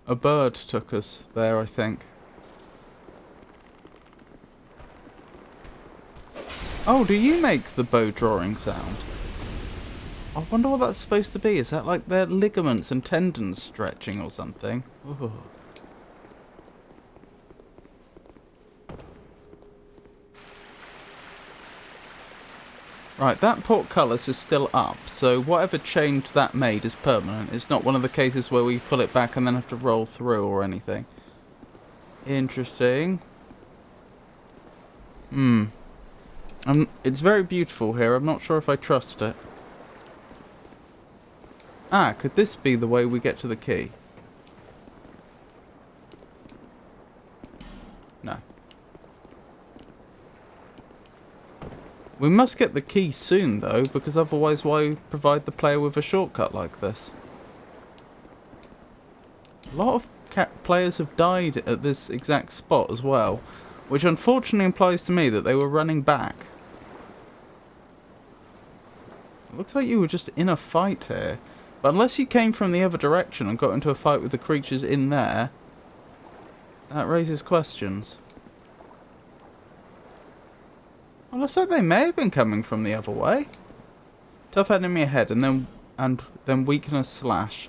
A bird took us there, I think. Oh, do you make the bow drawing sound? I wonder what that's supposed to be. Is that like their ligaments and tendons stretching or something? Ooh. Right, that portcullis is still up, so whatever change that made is permanent. It's not one of the cases where we pull it back and then have to roll through or anything. Interesting. It's very beautiful here. I'm not sure if I trust it. Ah, could this be the way we get to the key? No. We must get the key soon, though, because otherwise why provide the player with a shortcut like this? A lot of players have died at this exact spot as well, which unfortunately implies to me that they were running back. It looks like you were just in a fight here. But unless you came from the other direction and got into a fight with the creatures in there, that raises questions. Well, looks like they may have been coming from the other way. Tough enemy ahead, and then weakness slash.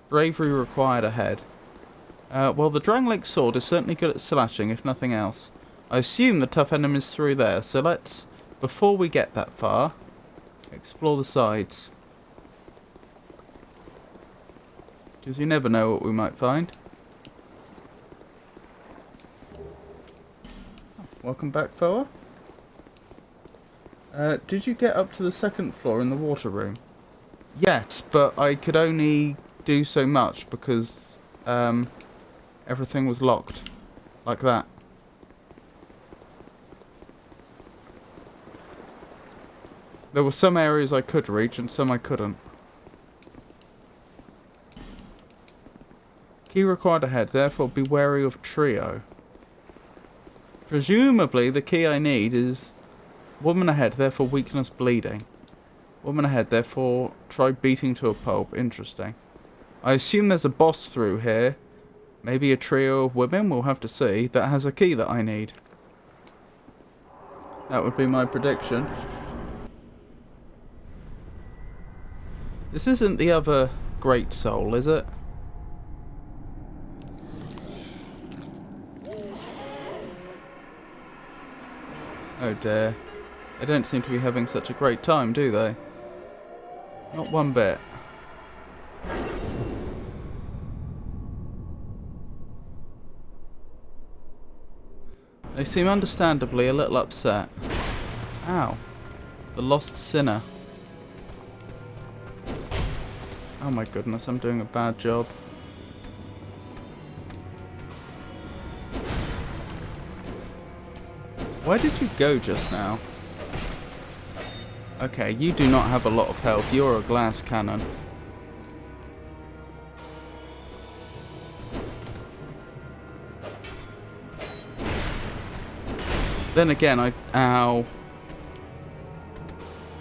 Bravery required ahead. Well, the Drangleic sword is certainly good at slashing, if nothing else. I assume the tough enemy's through there, so let's, before we get that far, explore the sides. Because you never know what we might find. Welcome back, Foa. Did you get up to the second floor in the water room? Yes, but I could only do so much because everything was locked. Like that. There were some areas I could reach and some I couldn't. Key required ahead, therefore be wary of trio. Presumably the key I need is woman ahead, therefore weakness bleeding. Woman ahead, therefore try beating to a pulp. Interesting. I assume there's a boss through here. Maybe a trio of women, we'll have to see, that has a key that I need. That would be my prediction. This isn't the other Great Soul, is it? Oh dear. They don't seem to be having such a great time, do they? Not one bit. They seem understandably a little upset. Ow. The lost sinner. Oh my goodness, I'm doing a bad job. Where did you go just now? Okay, you do not have a lot of health. You're a glass cannon. Then again, Ow.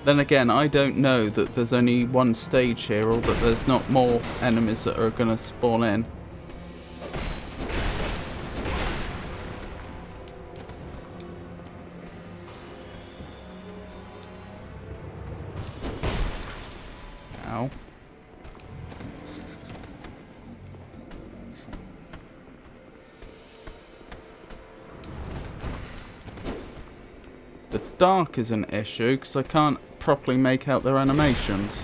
Then again, I don't know that there's only one stage here, or that there's not more enemies that are going to spawn in. the dark is an issue, because I can't properly make out their animations.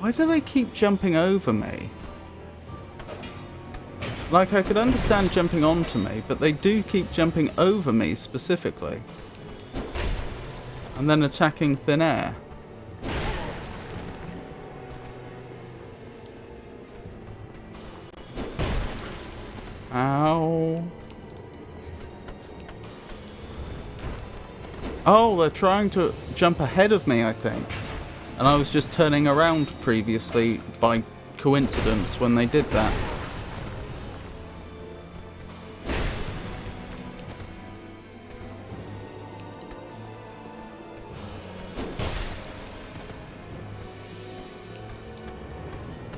Why do they keep jumping over me? Like, I could understand jumping onto me, but they do keep jumping over me specifically. And then attacking thin air. Ow. Oh, they're trying to jump ahead of me, I think. And I was just turning around previously by coincidence when they did that.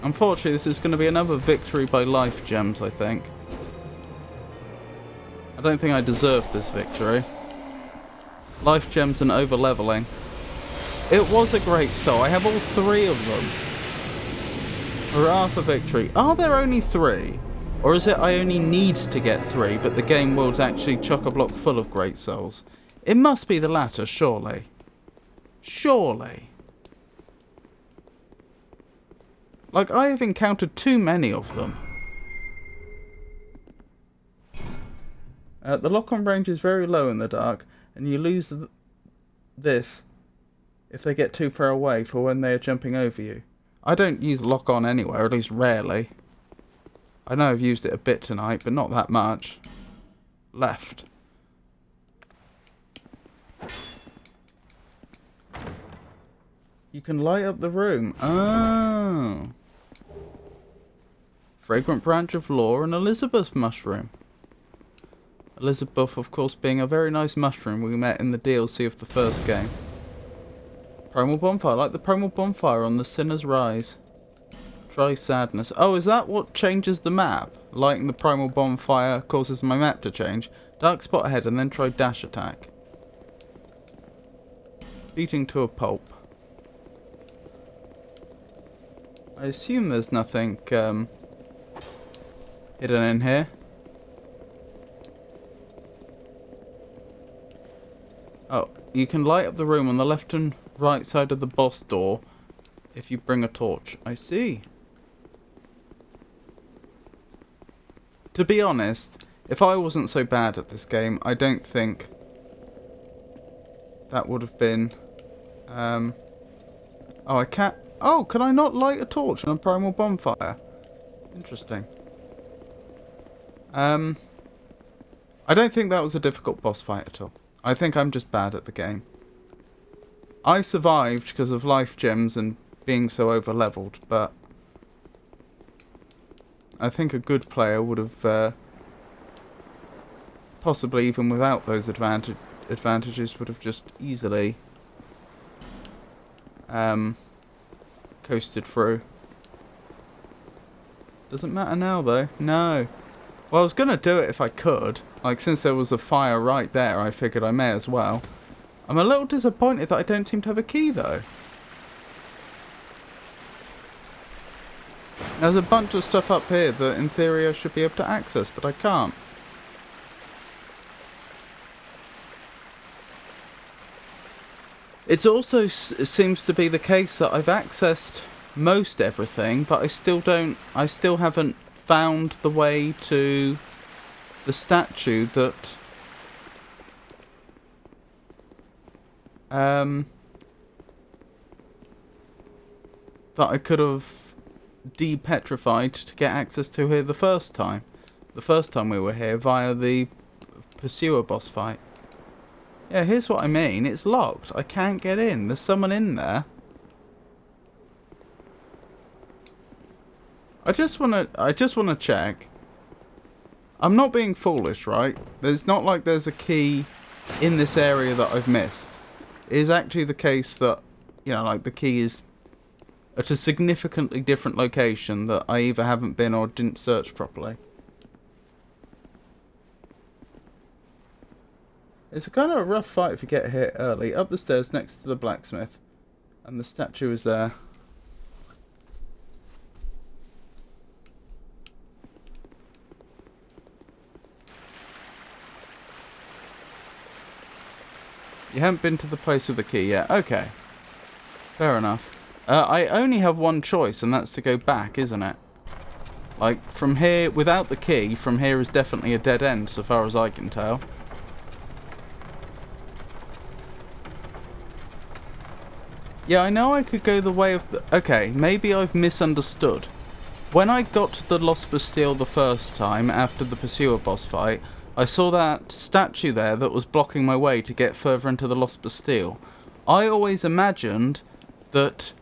Unfortunately, this is going to be another victory by life gems, I think. I don't think I deserve this victory. Life gems and over leveling. It was a great soul. I have all 3 of them. Hurrah for victory. Are there only 3? Or is it I only need to get 3, but the game world's actually chock-a-block full of great souls? It must be the latter, surely. Surely. Like, I have encountered too many of them. The lock-on range is very low in the dark, and you lose this if they get too far away for when they are jumping over you. I don't use lock-on anyway, or at least rarely. I know I've used it a bit tonight, but not that much. Left. You can light up the room. Oh. Fragrant branch of lore and Elizabeth mushroom. Elizabeth, of course, being a very nice mushroom we met in the DLC of the first game. Primal bonfire. I like the primal bonfire on the Sinner's Rise. Try sadness. Oh, is that what changes the map? Lighting the primal bonfire causes my map to change. Dark spot ahead and then try dash attack. Beating to a pulp. I assume there's nothing hidden in here. Oh, you can light up the room on the left and right side of the boss door if you bring a torch. I see. To be honest, if I wasn't so bad at this game, I don't think that would have been... Oh, I can't... Oh, can I not light a torch on a primal bonfire? Interesting. I don't think that was a difficult boss fight at all. I think I'm just bad at the game. I survived because of life gems and being so over leveled, but I think a good player would have possibly even without those advantages would have just easily coasted through. Doesn't matter now though. No. Well, I was going to do it if I could. Like, since there was a fire right there, I figured I may as well. I'm a little disappointed that I don't seem to have a key, though. There's a bunch of stuff up here that, in theory, I should be able to access, but I can't. It also seems to be the case that I've accessed most everything, but I still haven't found the way to the statue that that I could have de-petrified to get access to here the first time. The first time we were here via the Pursuer boss fight. Yeah, here's what I mean. It's locked. I can't get in. There's someone in there. I just wanna check. I'm not being foolish, right? There's not like there's a key in this area that I've missed. It is actually the case that, you know, like the key is at a significantly different location that I either haven't been or didn't search properly. It's kind of a rough fight if you get hit early. Up the stairs next to the blacksmith. And the statue is there. You haven't been to the place with the key yet. Okay. Fair enough. I only have one choice, and that's to go back, isn't it? Like, from here, without the key, from here is definitely a dead end, so far as I can tell. Yeah, I know I could go the way of the... Okay, maybe I've misunderstood. When I got to the Lost Bastille the first time, after the Pursuer boss fight, I saw that statue there that was blocking my way to get further into the Lost Bastille. I always imagined that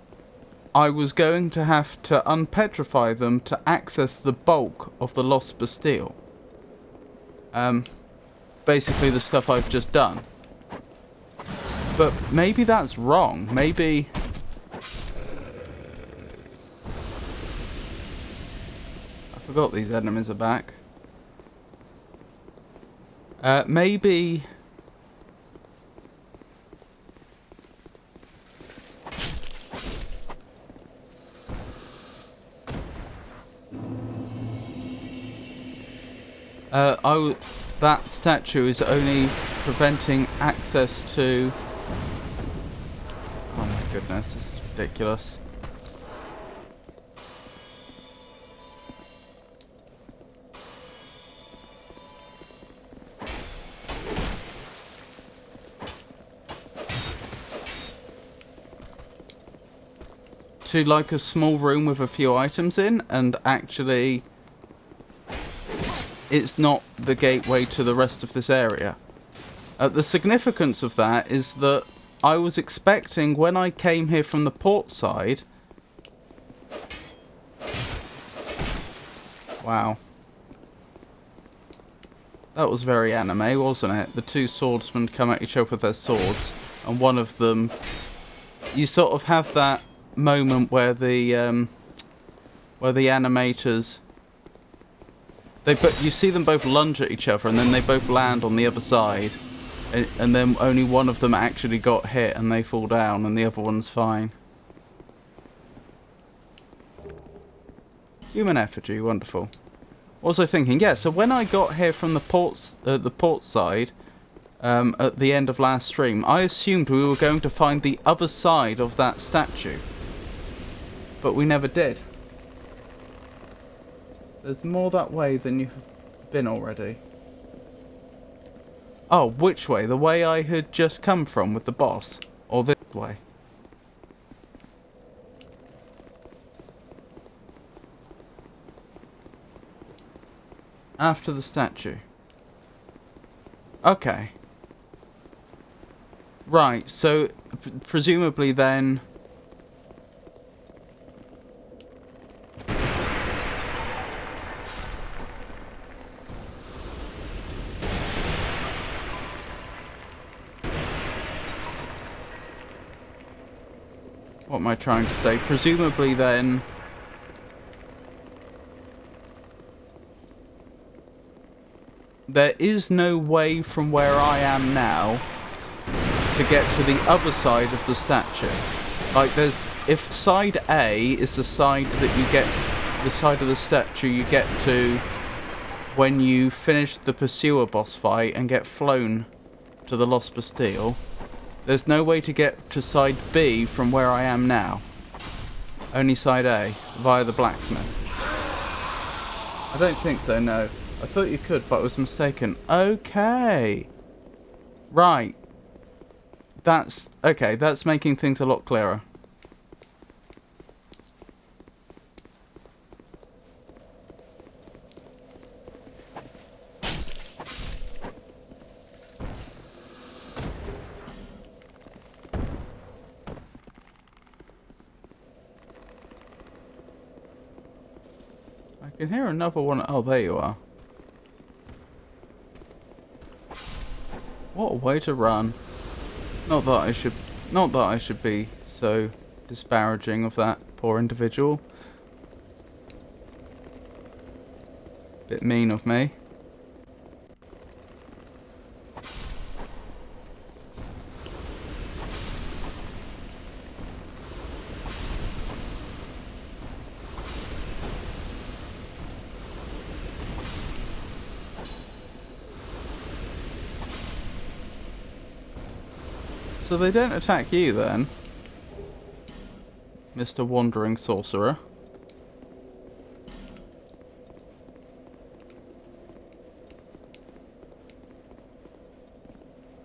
I was going to have to unpetrify them to access the bulk of the Lost Bastille. Basically the stuff I've just done. But maybe that's wrong. Maybe... I forgot these enemies are back. Maybe... that statue is only preventing access to... Oh my goodness, this is ridiculous. To like a small room with a few items in, and actually it's not the gateway to the rest of this area. The significance of that is that I was expecting when I came here from the port side... Wow. That was very anime, wasn't it? The two swordsmen come at each other with their swords, and one of them... You sort of have that moment where the animators... You see them both lunge at each other, and then they both land on the other side. And then only one of them actually got hit, and they fall down, and the other one's fine. Human effigy, wonderful. What was I thinking? Yeah, so when I got here from the port side, at the end of last stream, I assumed we were going to find the other side of that statue. But we never did. There's more that way than you've been already. Oh, which way? The way I had just come from with the boss? Or this way? After the statue. Okay. Right, so presumably then... What am I trying to say? Presumably then... There is no way from where I am now to get to the other side of the statue. Like there's... If side A is the side that you get... The side of the statue you get to when you finish the Pursuer boss fight and get flown to the Lost Bastille... There's no way to get to side B from where I am now. Only side A, via the blacksmith. I don't think so, no. I thought you could, but I was mistaken. Okay. Right. That's... Okay, that's making things a lot clearer. I can hear another one. Oh, there you are. What a way to run. Not that I should be so disparaging of that poor individual. Bit mean of me. So they don't attack you then, Mr. Wandering Sorcerer.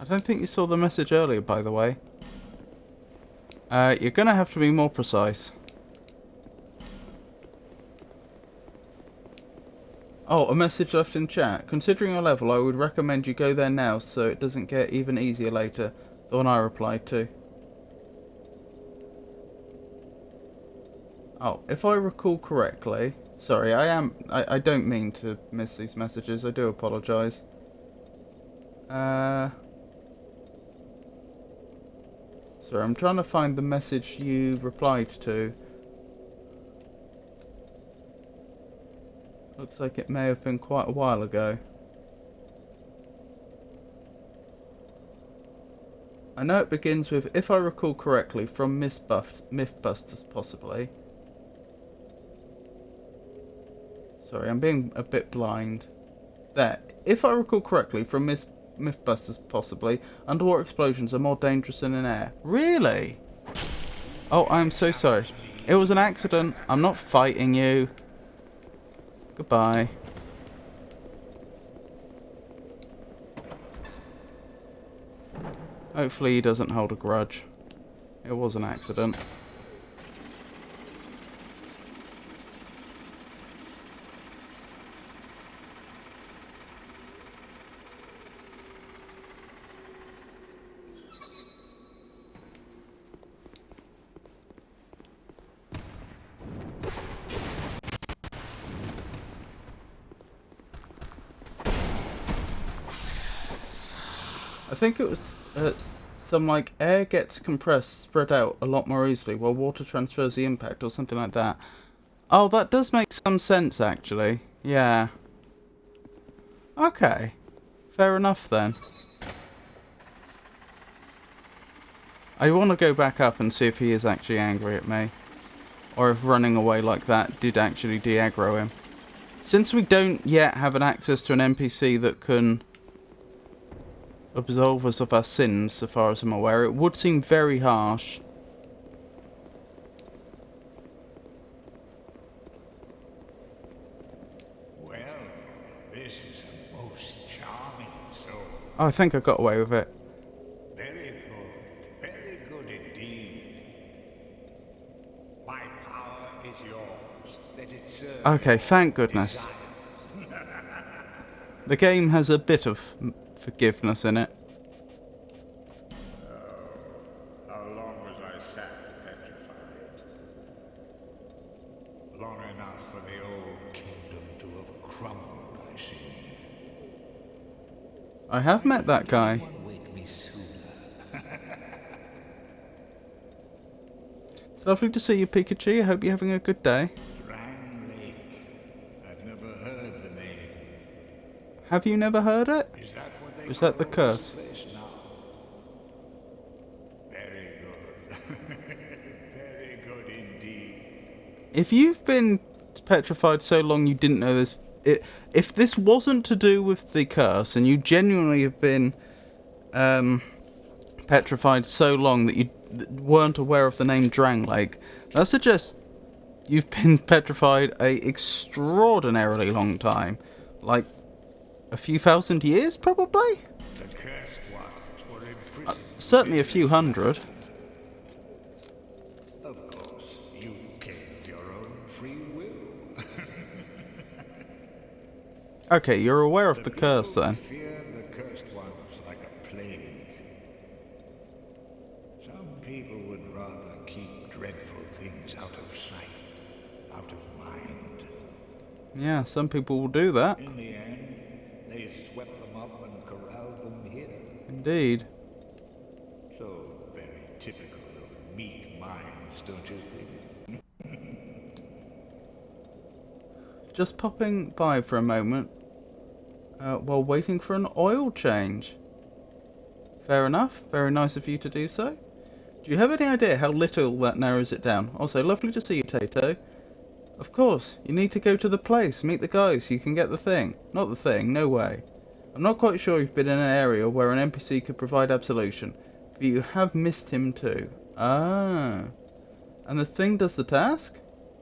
I don't think you saw the message earlier, by the way. You're gonna have to be more precise. Oh, a message left in chat. Considering your level, I would recommend you go there now so it doesn't get even easier later. The one I replied to. Oh, if I recall correctly... Sorry, I don't mean to miss these messages. I do apologise. Sorry, I'm trying to find the message you replied to. Looks like it may have been quite a while ago. I know it begins with, if I recall correctly, from Mythbusters possibly. Sorry, I'm being a bit blind. There. If I recall correctly, from Mythbusters possibly, underwater explosions are more dangerous than in air. Really? Oh, I'm so sorry. It was an accident. I'm not fighting you. Goodbye. Hopefully he doesn't hold a grudge. It was an accident. I think it was some like air gets compressed, spread out a lot more easily while water transfers the impact or something like that. Oh, that does make some sense actually. Yeah. Okay. Fair enough then. I want to go back up and see if he is actually angry at me. Or if running away like that did actually de-aggro him. Since we don't yet have an access to an NPC that can absolve us of our sins, so far as I'm aware, it would seem very harsh.
Well, this is a most charming soul.
Oh, I think I got away with it.
Very good indeed. My power is yours. Let it serve.
Okay, thank goodness. The game has a bit of forgiveness in it.
How long was I sat petrified? Long enough for the old kingdom to have crumbled, I see.
I have met that guy.
Wake me sooner.
It's lovely to see you, Pikachu. I hope you're having a good day.
Drang Lake. I've never heard the name.
Have you never heard it?
Is that what they
Is that the
call
curse?
this place now? Very good. Very good indeed.
If you've been petrified so long you didn't know this... If this wasn't to do with the curse, and you genuinely have been petrified so long that you weren't aware of the name Drang Lake, that suggests you've been petrified a extraordinarily long time. Like, a few thousand years, probably?
The cursed ones were imprisoned.
Certainly a few hundred.
Of course, you came of your own free will.
Okay, you're aware of the curse then.
Fear the cursed ones like a plague. Some people would rather keep dreadful things out of sight, out of mind.
Yeah, some people will do that.
In the end, they swept them up and corralled them here.
Indeed.
So very typical of meek minds, don't you think?
Just popping by for a moment while waiting for an oil change. Fair enough. Very nice of you to do so. Do you have any idea how little that narrows it down? Also, lovely to see you, Tato. Of course, you need to go to the place, meet the guys so you can get the thing. Not the thing, no way. I'm not quite sure you've been in an area where an NPC could provide absolution. but you have missed him too. Ah. And the thing does the task?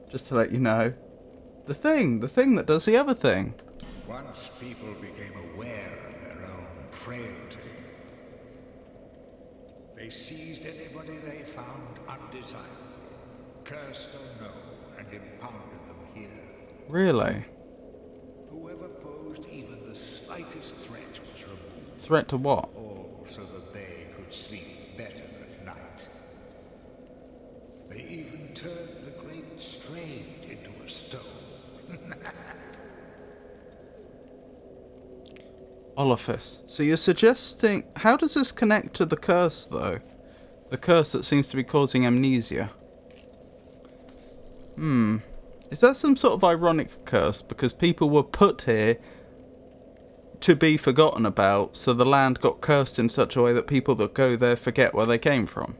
Just to let you know. The thing that does the other thing.
Once people became aware of their own frailty, they seized anybody they found undesirable, cursed or no, and impounded them here.
Really?
Whoever posed even the slightest threat was removed.
Threat to what?
All so that they could sleep better at night. They even turned the great Strayed into a stone.
Oliphus. So you're suggesting... How does this connect to the curse, though? The curse that seems to be causing amnesia. Is that some sort of ironic curse? Because people were put here to be forgotten about, so the land got cursed in such a way that people that go there forget where they came from.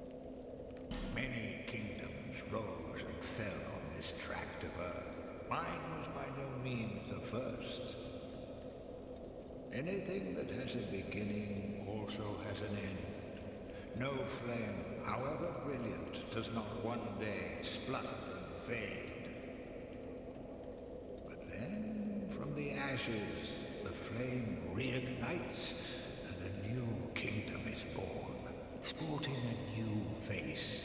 Many kingdoms rose and fell on this tract of earth. Mine was by no means the first. Anything that has a beginning also has an end. No flame, however brilliant, does not one day splutter and fade. But then, from the ashes, the flame reignites, and a new kingdom is born, sporting a new face.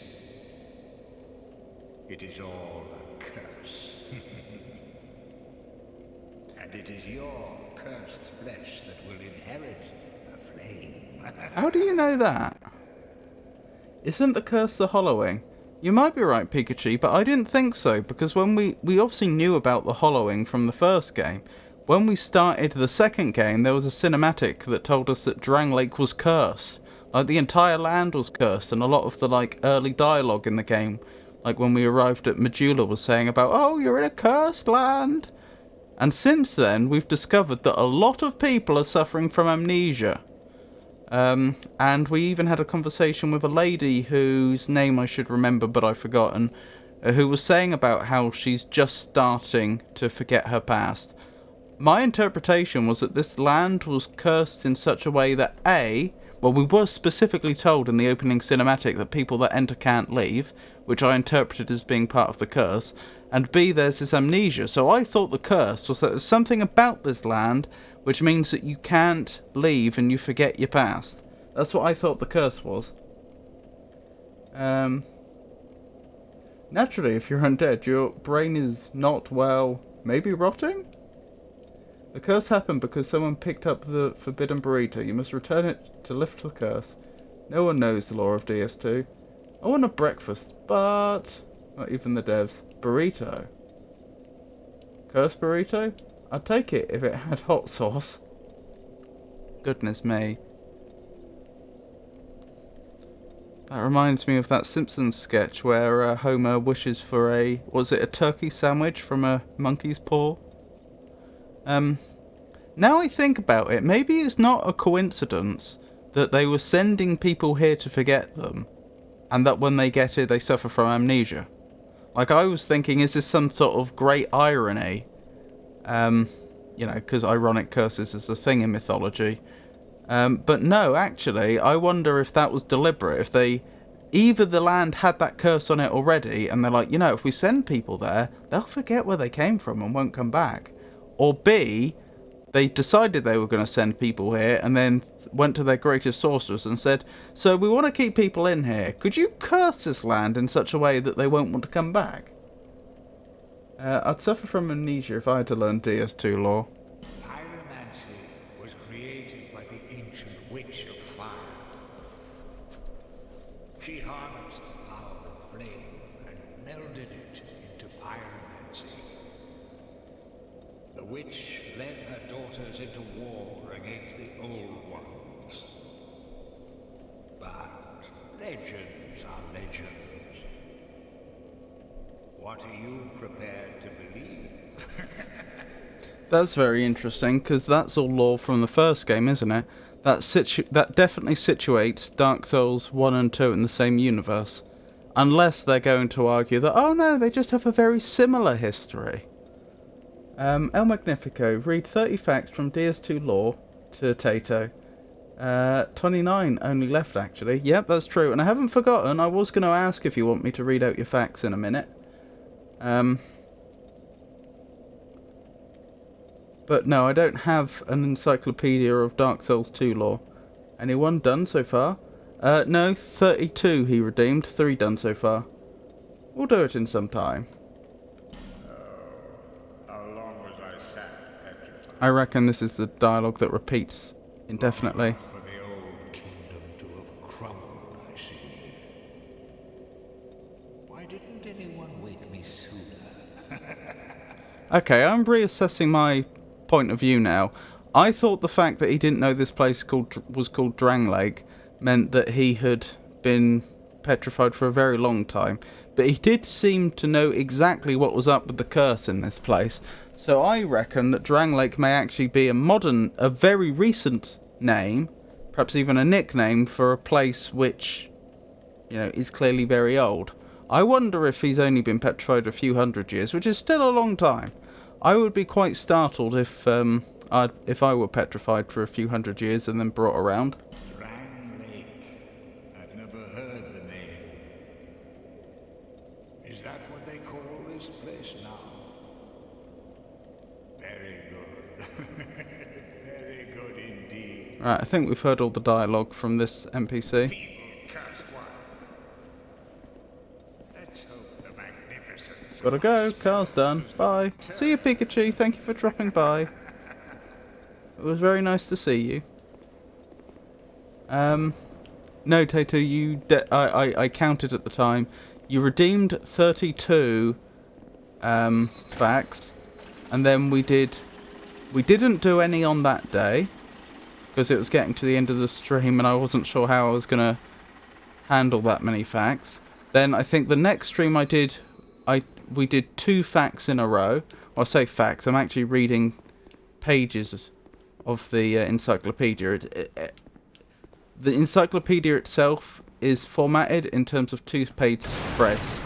It is all a curse. And it is your cursed flesh that will inherit the flame.
How do you know that? Isn't the curse the hollowing? You might be right, Pikachu, but I didn't think so, because when we obviously knew about the hollowing from the first game. When we started the second game, there was a cinematic that told us that Drangleic was cursed. Like, the entire land was cursed, and a lot of the, like, early dialogue in the game, like when we arrived at Majula, was saying about, oh, you're in a cursed land. And since then, we've discovered that a lot of people are suffering from amnesia. And we even had a conversation with a lady whose name I should remember, but I've forgotten, who was saying about how she's just starting to forget her past. My interpretation was that this land was cursed in such a way that well, we were specifically told in the opening cinematic that people that enter can't leave, which I interpreted as being part of the curse, and B, there's this amnesia. So I thought the curse was that there's something about this land which means that you can't leave and you forget your past. That's what I thought the curse was. Naturally, if you're undead, your brain is not, well, maybe rotting? The curse happened because someone picked up the forbidden burrito. You must return it to lift the curse. No one knows the lore of DS2. I want a breakfast, but... not even the devs. Burrito. Curse burrito? I'd take it if it had hot sauce. Goodness me. That reminds me of that Simpsons sketch where Homer wishes for a... was it a turkey sandwich from a monkey's paw? Now I think about it, maybe it's not a coincidence that they were sending people here to forget them, and that when they get here they suffer from amnesia. Like, I was thinking, is this some sort of great irony? You know, because ironic curses is a thing in mythology. But no, actually, I wonder if that was deliberate. If they... either the land had that curse on it already, and they're like, you know, if we send people there, they'll forget where they came from and won't come back. Or B, they decided they were going to send people here, and then went to their greatest sorcerers and said, so we want to keep people in here. Could you curse this land in such a way that they won't want to come back? I'd suffer from amnesia if I had to learn DS2 lore.
Pyromancy was created by the ancient witch of fire. She harnessed the power of flame and melded it into pyromancy. The witch led her daughters into war against the Old Ones. But legends are legends. What are you prepared to believe?
That's very interesting, because that's all lore from the first game, isn't it? That definitely situates Dark Souls 1 and 2 in the same universe. Unless they're going to argue that, oh no, they just have a very similar history. El Magnifico, read 30 facts from DS2 lore to Tato. 29 only left, actually. Yep, that's true. And I haven't forgotten, I was going to ask if you want me to read out your facts in a minute. But no, I don't have an encyclopedia of Dark Souls 2 lore. Anyone done so far? No, 32 he redeemed. 3 done so far. We'll do it in some time.
How long was I sat petrified?
I reckon this is the dialogue that repeats indefinitely.
For the old kingdom to have crumbled, I see. Why didn't anyone wake me sooner?
Okay, I'm reassessing my point of view now. I thought the fact that he didn't know this place was called Drangleic meant that he had been petrified for a very long time. But he did seem to know exactly what was up with the curse in this place. So I reckon that Drangleic may actually be a very recent name, perhaps even a nickname for a place which, you know, is clearly very old. I wonder if he's only been petrified a few hundred years, which is still a long time. I would be quite startled if I were petrified for a few hundred years and then brought around.
Drangleic. I've never heard the name. Is that what they call this place now? Very good. Very good indeed.
Right, I think we've heard all the dialogue from this NPC.
Feeble, cursed one. Let's hope the magnificence.
Gotta go, car's done. Bye. See you, Pikachu. Thank you for dropping by. It was very nice to see you. No, Tato, I counted at the time. You redeemed 32 facts, and then we didn't do any on that day because it was getting to the end of the stream and I wasn't sure how I was gonna handle that many facts. Then I think the next stream we did 2 facts in a row. Well, I say facts, I'm actually reading pages of the encyclopedia. The encyclopedia itself is formatted in terms of 2-page spreads,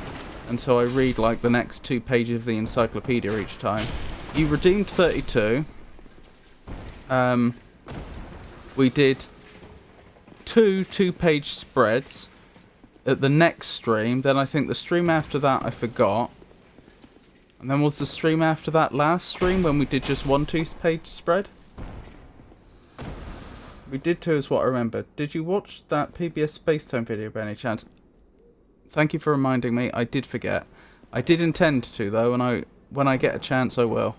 and so I read like the next 2 pages of the encyclopedia each time. You redeemed 32. We did 2 2-page spreads at the next stream. Then I think the stream after that I forgot. And then was the stream after that last stream when we did just 1 2-page spread? We did 2 is what I remember. Did you watch that PBS Spacetime video by any chance? Thank you for reminding me. I did forget. I did intend to though, and when I get a chance I will.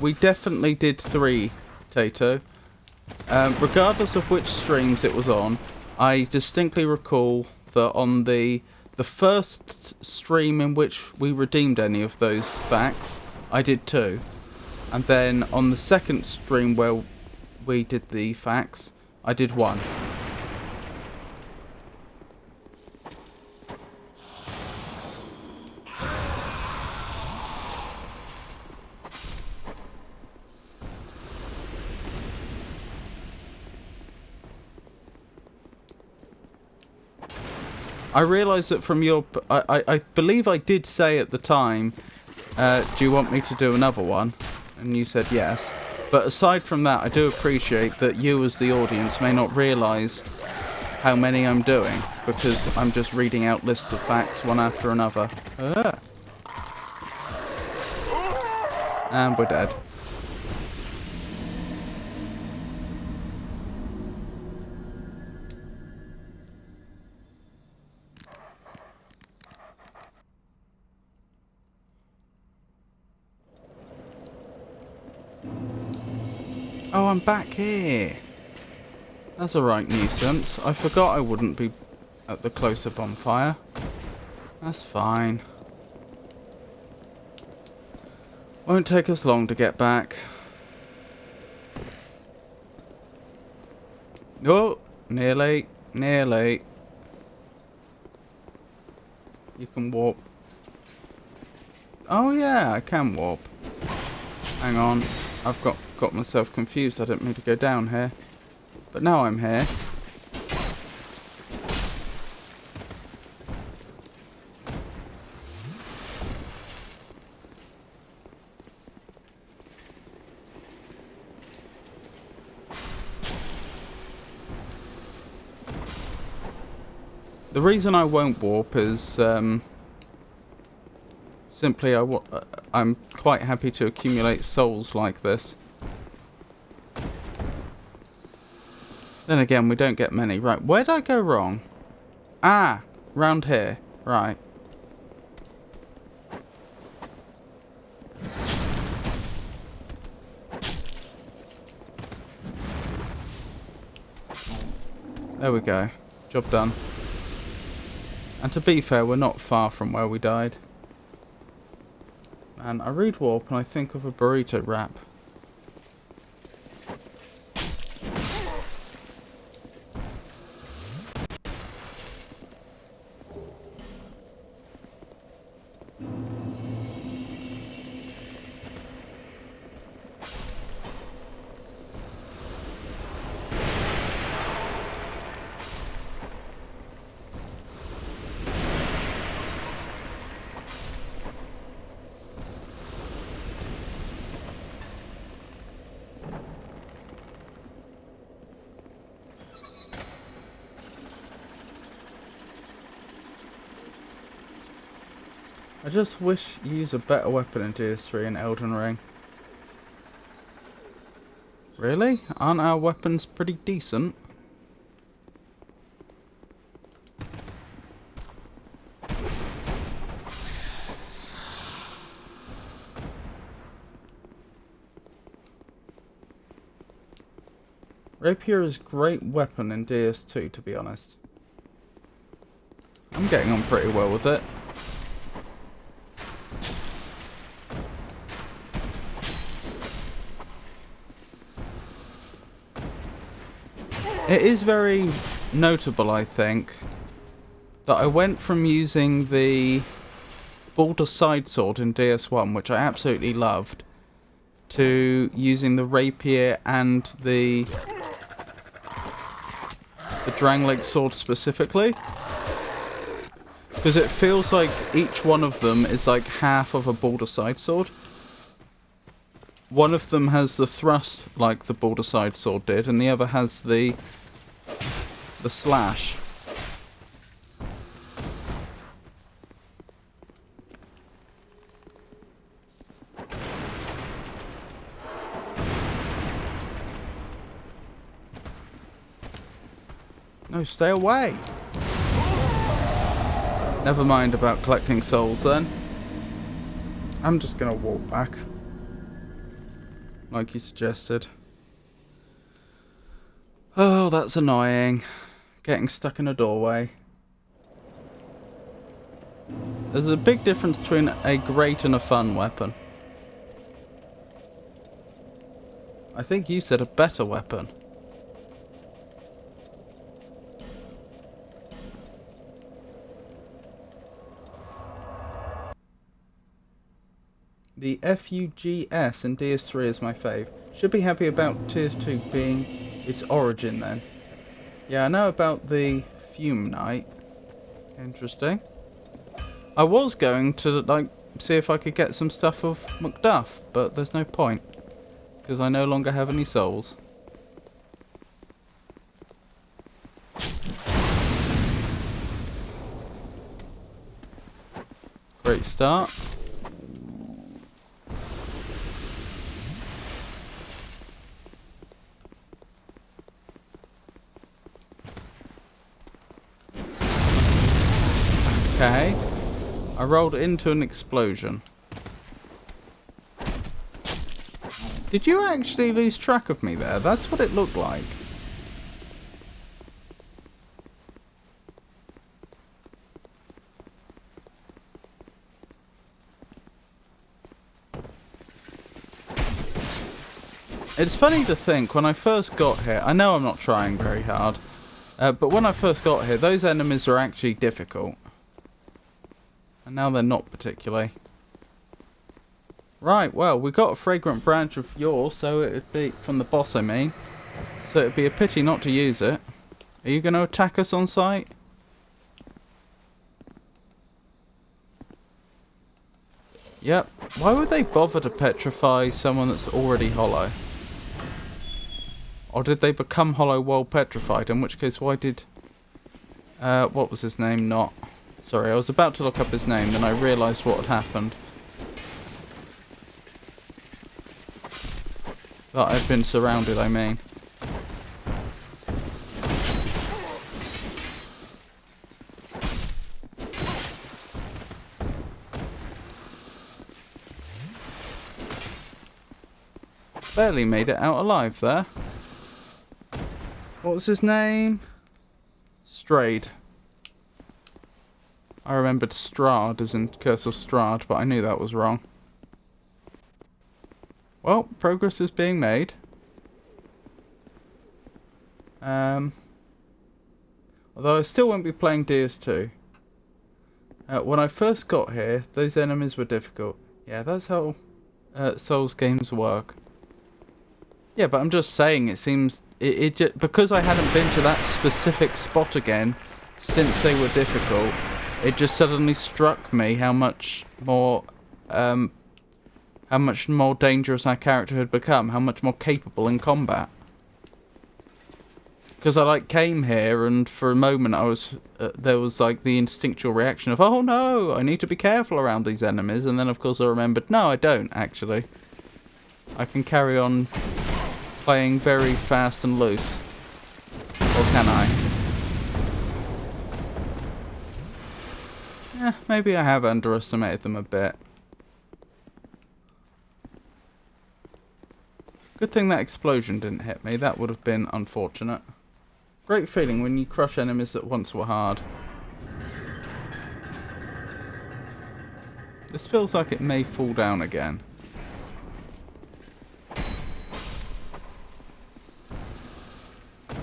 We definitely did 3, Tato. Regardless of which streams it was on, I distinctly recall that on the first stream in which we redeemed any of those facts, I did 2. And then on the second stream where we did the facts, I did 1. I realised that from your... I believe I did say at the time, do you want me to do another one? And you said yes. But aside from that, I do appreciate that you as the audience may not realise how many I'm doing, because I'm just reading out lists of facts one after another. And we're dead. Oh, I'm back here. That's a right nuisance. I forgot I wouldn't be at the closer bonfire. That's fine. Won't take us long to get back. Oh, nearly. Nearly. You can warp. Oh yeah, I can warp. Hang on. I've got myself confused. I didn't mean to go down here. But now I'm here. The reason I won't warp is simply I'm quite happy to accumulate souls like this. Then again, we don't get many. Right, where did I go wrong? Ah, round here. Right. There we go. Job done. And to be fair, we're not far from where we died. And I read warp and I think of a burrito wrap. I just wish you use a better weapon in DS3 and Elden Ring. Really? Aren't our weapons pretty decent? Rapier is a great weapon in DS2, to be honest. I'm getting on pretty well with it. It is very notable, I think, that I went from using the Balder Side Sword in DS1, which I absolutely loved, to using the Rapier and the Drangleic Sword specifically. Because it feels like each one of them is like half of a Balder Side Sword. One of them has the thrust like the Balder Side Sword did, and the other has the slash. No, stay away! Never mind about collecting souls then. I'm just gonna walk back. Like you suggested. Oh, that's annoying. Getting stuck in a doorway. There's a big difference between a great and a fun weapon. I think you said a better weapon. The FUGS in DS3 is my fave. Should be happy about Tier 2 being its origin then. Yeah, I know about the Fume Knight. Interesting. I was going to like see if I could get some stuff of Macduff, but there's no point. Because I no longer have any souls. Great start. Okay, I rolled into an explosion. Did you actually lose track of me there? That's what it looked like. It's funny to think, when I first got here, I know I'm not trying very hard, but when I first got here, those enemies were actually difficult. And now they're not particularly. Right, well, we got a fragrant branch of yore, so it'd be from the boss, I mean. So it'd be a pity not to use it. Are you going to attack us on sight? Yep. Why would they bother to petrify someone that's already hollow? Or did they become hollow while petrified? In which case, why did What was his name? Not. Sorry, I was about to look up his name, then I realised what had happened. That I'd been surrounded, I mean. Barely made it out alive there. What was his name? Strayed. I remembered Strahd as in Curse of Strahd, but I knew that was wrong. Well, progress is being made. Although I still won't be playing DS2. When I first got here, those enemies were difficult. Yeah, that's how Souls games work. Yeah, but I'm just saying, it seems... because I hadn't been to that specific spot again since they were difficult, it just suddenly struck me how much more dangerous our character had become, how much more capable in combat. Because I came here and for a moment I was there was like the instinctual reaction of, oh no, I need to be careful around these enemies, and then of course I remembered, no, I don't actually. I can carry on playing very fast and loose. Or can I? Maybe I have underestimated them a bit. Good thing that explosion didn't hit me. That would have been unfortunate. Great feeling when you crush enemies that once were hard. This feels like it may fall down again.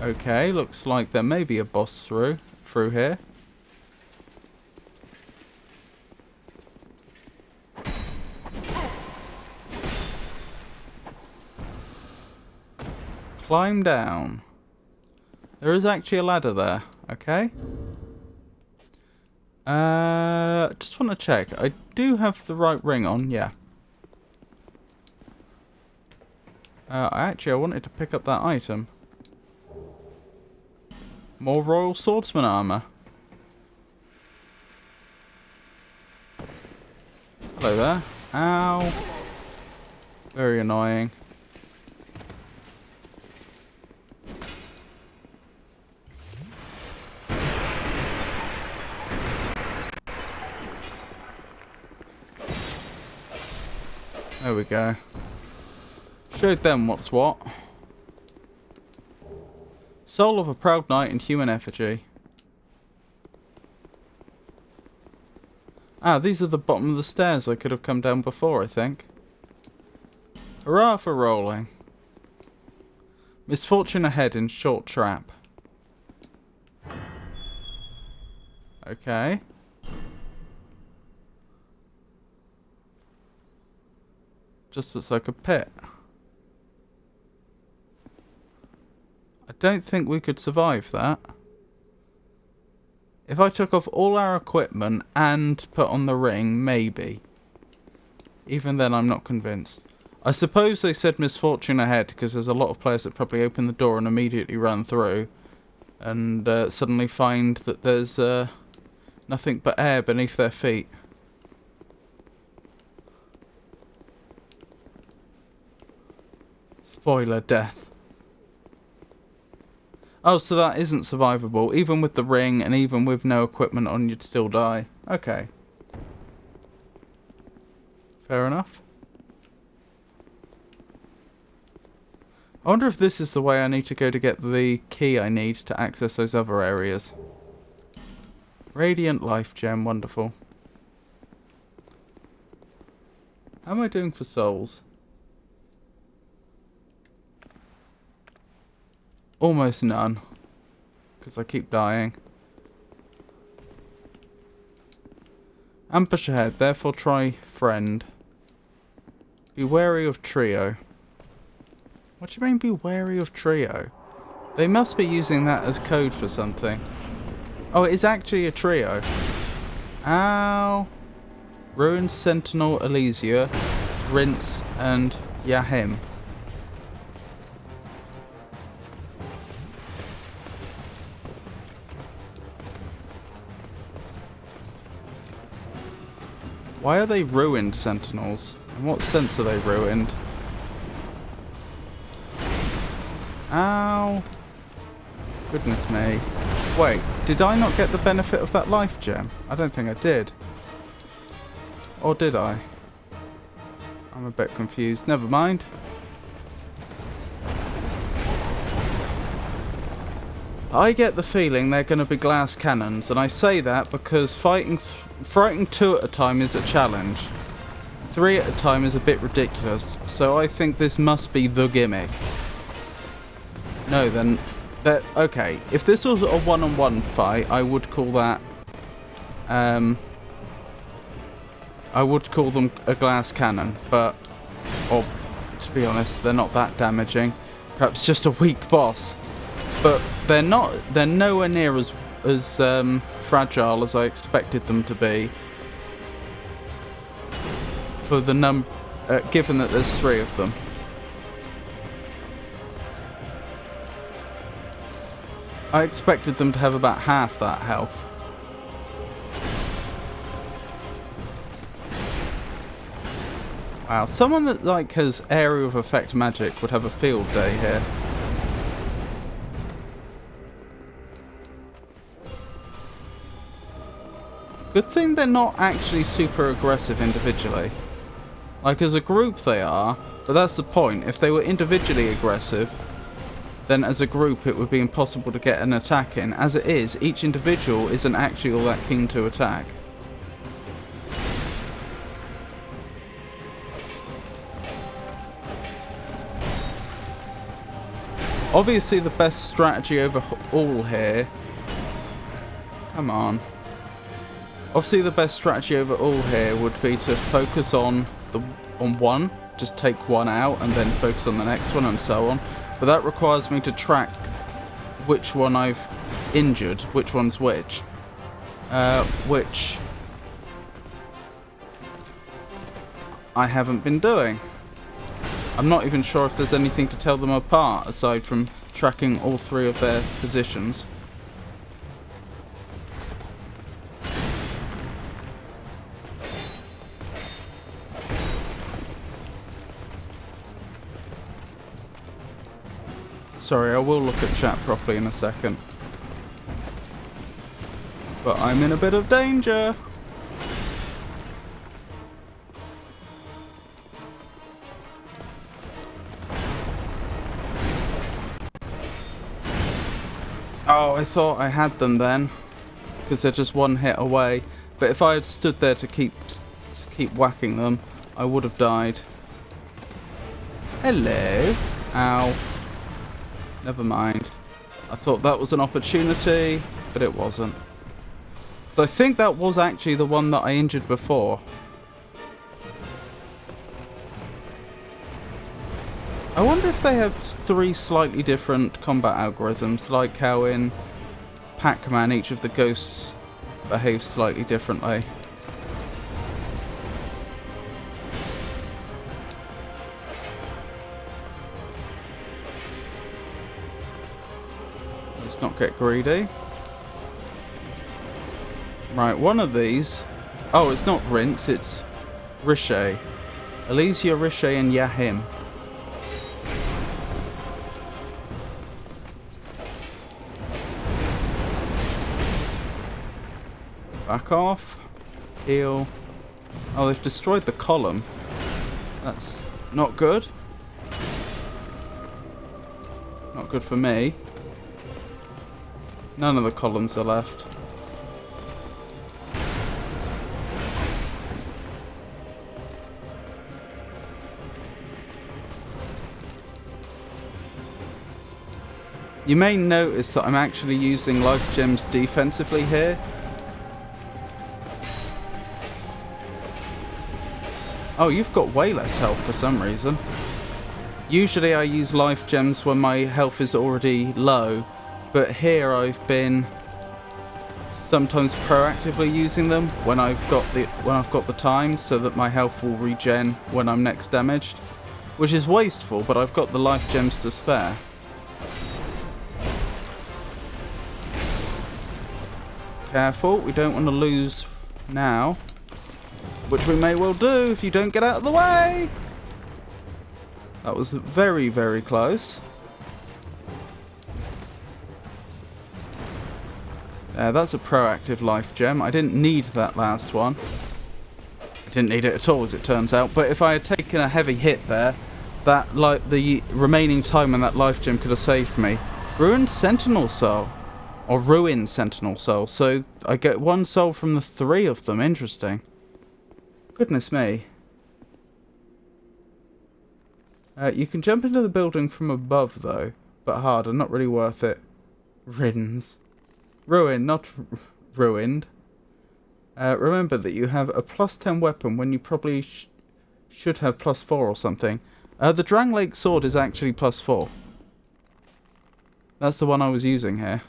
Okay, looks like there may be a boss through here. Climb down. There is actually a ladder there. Okay. Just want to check. I do have the right ring on. Yeah. I wanted to pick up that item. More Royal Swordsman armor. Hello there. Ow. Very annoying. There we go. Showed them what's what. Soul of a proud knight in human effigy. Ah, these are the bottom of the stairs I could have come down before, I think. Hurrah for rolling. Misfortune ahead in short trap. Okay. Just looks like a pit. I don't think we could survive that. If I took off all our equipment and put on the ring, maybe. Even then, I'm not convinced. I suppose they said misfortune ahead because there's a lot of players that probably open the door and immediately run through and suddenly find that there's nothing but air beneath their feet. Spoiler, death. Oh, so that isn't survivable. Even with the ring and even with no equipment on, you'd still die. Okay. Fair enough. I wonder if this is the way I need to go to get the key I need to access those other areas. Radiant Life Gem, wonderful. How am I doing for souls? Almost none. Because I keep dying. Ambush ahead, therefore try friend. Be wary of trio. What do you mean be wary of trio? They must be using that as code for something. Oh, it is actually a trio. Ow. Ruined Sentinel Elysia, Rinse, and Yahim. Why are they ruined sentinels? In what sense are they ruined? Ow. Goodness me. Wait, did I not get the benefit of that life gem? I don't think I did. Or did I? I'm a bit confused. Never mind. I get the feeling they're going to be glass cannons, and I say that because fighting 2 at a time is a challenge. 3 at a time is a bit ridiculous, so I think this must be the gimmick. No, then... okay, if this was a one-on-one fight, I would call that... I would call them a glass cannon, but... or, to be honest, they're not that damaging. Perhaps just a weak boss. But they're nowhere near as fragile as I expected them to be. For the given that there's 3 of them. I expected them to have about half that health. Wow, someone that like has area of effect magic would have a field day here. Good thing they're not actually super aggressive individually. Like as a group they are, but that's the point. If they were individually aggressive, then as a group it would be impossible to get an attack in. As it is, each individual isn't actually all that keen to attack. Obviously the best strategy overall here... Come on. Obviously the best strategy overall here would be to focus on one, just take one out and then focus on the next one and so on. But that requires me to track which one I've injured, which one's which. Which I haven't been doing. I'm not even sure if there's anything to tell them apart aside from tracking all 3 of their positions. Sorry, I will look at chat properly in a second. But I'm in a bit of danger. Oh, I thought I had them then. Because they're just 1 hit away. But if I had stood there to keep whacking them, I would have died. Hello. Ow. Never mind. I thought that was an opportunity, but it wasn't. So I think that was actually the one that I injured before. I wonder if they have 3 slightly different combat algorithms, like how in Pac-Man each of the ghosts behaves slightly differently. Let's not get greedy. Right, one of these... Oh, it's not Rince, it's Riche. Elysia, Riche and Yahim. Back off. Heal. Oh, they've destroyed the column. That's not good. Not good for me. None of the columns are left. You may notice that I'm actually using life gems defensively here. Oh, you've got way less health for some reason. Usually I use life gems when my health is already low, but here I've been sometimes proactively using them when I've got the time, so that my health will regen when I'm next damaged, which is wasteful, but I've got the life gems to spare. Careful, we don't want to lose now. Which we may well do if you don't get out of the way. That was very, very close. That's a proactive life gem. I didn't need that last one. I didn't need it at all, as it turns out. But if I had taken a heavy hit there, the remaining time on that life gem could have saved me. Ruined Sentinel Soul. Or Ruined Sentinel Soul. So I get 1 soul from the 3 of them. Interesting. Goodness me. You can jump into the building from above, though. But harder. Not really worth it. Rins. Ruined, not ruined. Remember that you have a +10 weapon when you probably should have +4 or something. The Drangleic sword is actually +4. That's the one I was using here.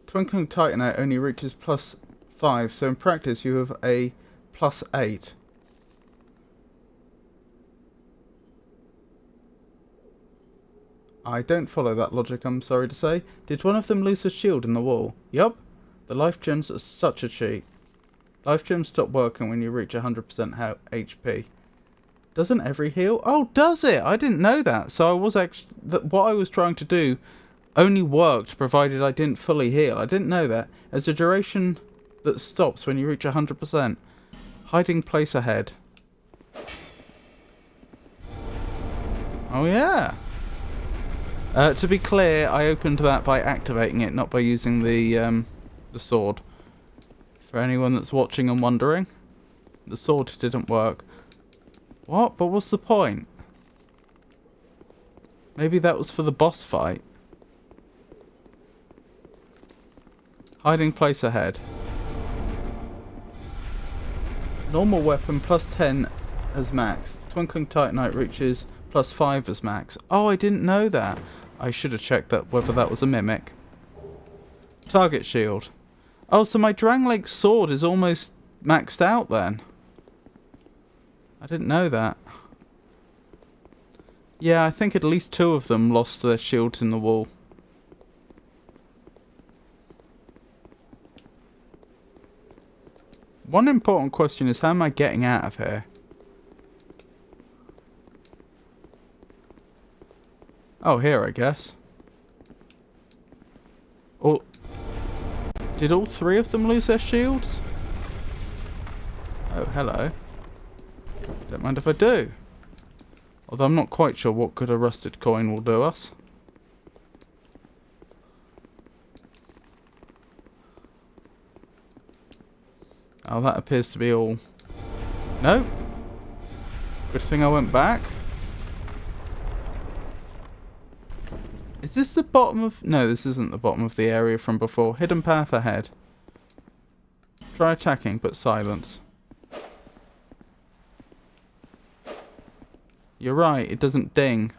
Twinkling Titanite only reaches +5, so in practice you have a +8. I don't follow that logic, I'm sorry to say. Did one of them lose a shield in the wall? Yup. The life gems are such a cheat. Life gems stop working when you reach 100% HP. Doesn't every heal? Oh, does it? I didn't know that. So I was actually... what I was trying to do only worked provided I didn't fully heal. I didn't know that. There's a duration that stops when you reach 100%. Hiding place ahead. Oh, yeah. To be clear, I opened that by activating it, not by using the sword. For anyone that's watching and wondering, the sword didn't work. What? But what's the point? Maybe that was for the boss fight. Hiding place ahead. Normal weapon +10 as max. Twinkling Titanite reaches +5 as max. Oh, I didn't know that. I should have checked that whether that was a mimic. Target shield. Oh, so my Drangleic sword is almost maxed out then. I didn't know that. Yeah, I think at least 2 of them lost their shields in the wall. One important question is, how am I getting out of here? Oh, here, I guess. Oh, did all 3 of them lose their shields? Oh, hello. Don't mind if I do. Although I'm not quite sure what good a rusted coin will do us. Oh, that appears to be all... No. Good thing I went back. Is this the bottom of... No, this isn't the bottom of the area from before. Hidden path ahead. Try attacking, but silence. You're right, it doesn't ding.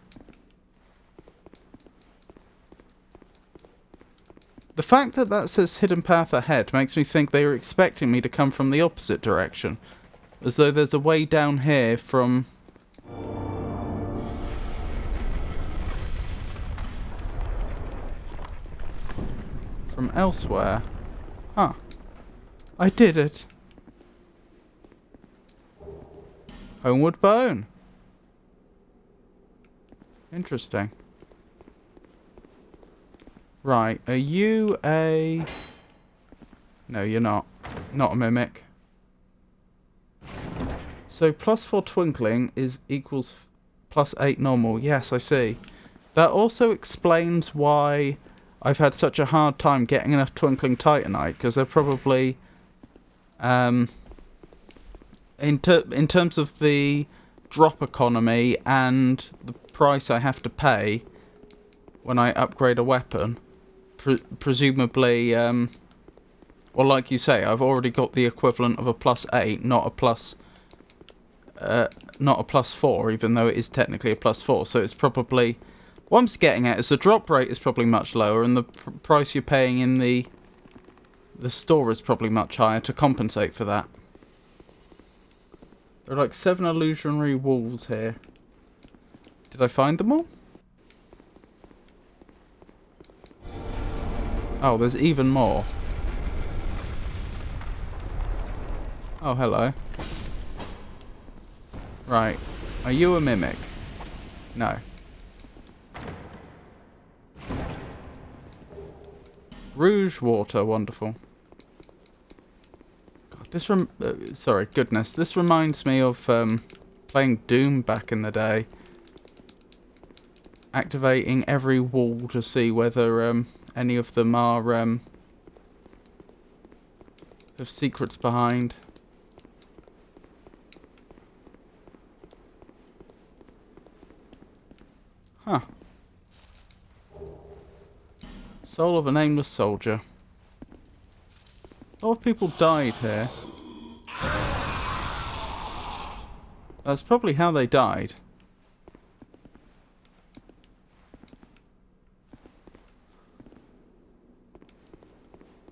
The fact that that says hidden path ahead makes me think they were expecting me to come from the opposite direction. As though there's a way down here from... from elsewhere. Huh. I did it. Homeward Bone. Interesting. Right, are you a... No, you're not. Not a mimic. So +4 twinkling is equals +8 normal. Yes, I see. That also explains why I've had such a hard time getting enough twinkling titanite, because they're probably... in terms of the drop economy and the price I have to pay when I upgrade a weapon, presumably, well, like you say, I've already got the equivalent of a +8, not a +4, even though it is technically a +4. So it's probably, what I'm getting at is the drop rate is probably much lower, and the price you're paying in the store is probably much higher to compensate for that. There are like 7 illusionary walls here. Did I find them all? Oh, there's even more. Oh, hello. Right. Are you a mimic? No. Rouge water, wonderful. God, this sorry, goodness. This reminds me of playing Doom back in the day. Activating every wall to see whether any of them are have secrets behind. Huh. Soul of a nameless soldier. A lot of people died here. That's probably how they died.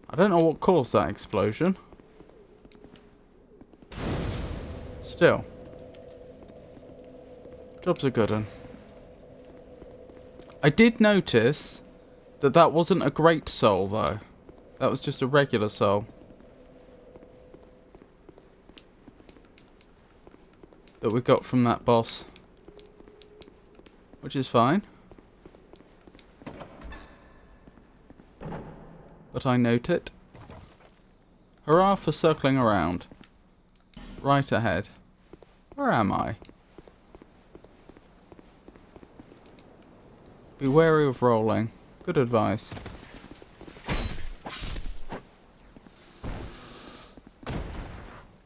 I don't know what caused that explosion. Still. Job's a good one. I did notice that that wasn't a great soul, though. That was just a regular soul. That we got from that boss. Which is fine. But I note it. Hurrah for circling around. Right ahead. Where am I? Be wary of rolling. Good advice.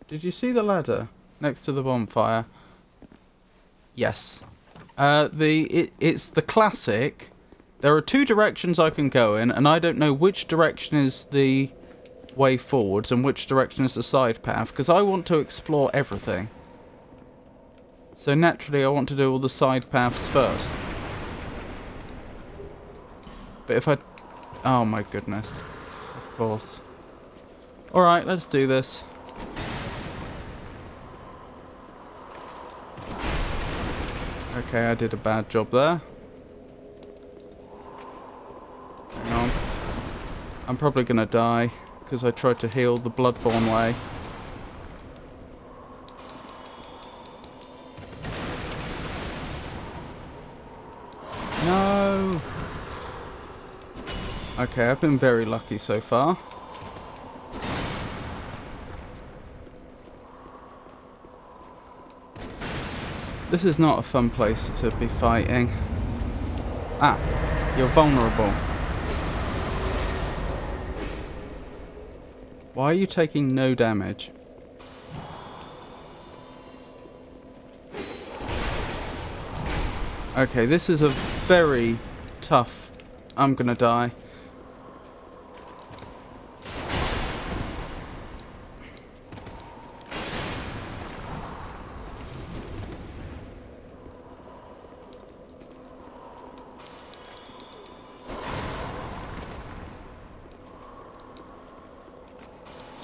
Did you see the ladder next to the bonfire? Yes. It's the classic. There are two directions I can go in, and I don't know which direction is the way forwards and which direction is the side path, because I want to explore everything. So naturally I want to do all the side paths first. But if I... Oh my goodness. Of course. Alright, let's do this. Okay, I did a bad job there. Hang on. I'm probably gonna die, because I tried to heal the Bloodborne way. No! Okay, I've been very lucky so far. This is not a fun place to be fighting. Ah, you're vulnerable. Why are you taking no damage? Okay, this is a very tough... I'm gonna die.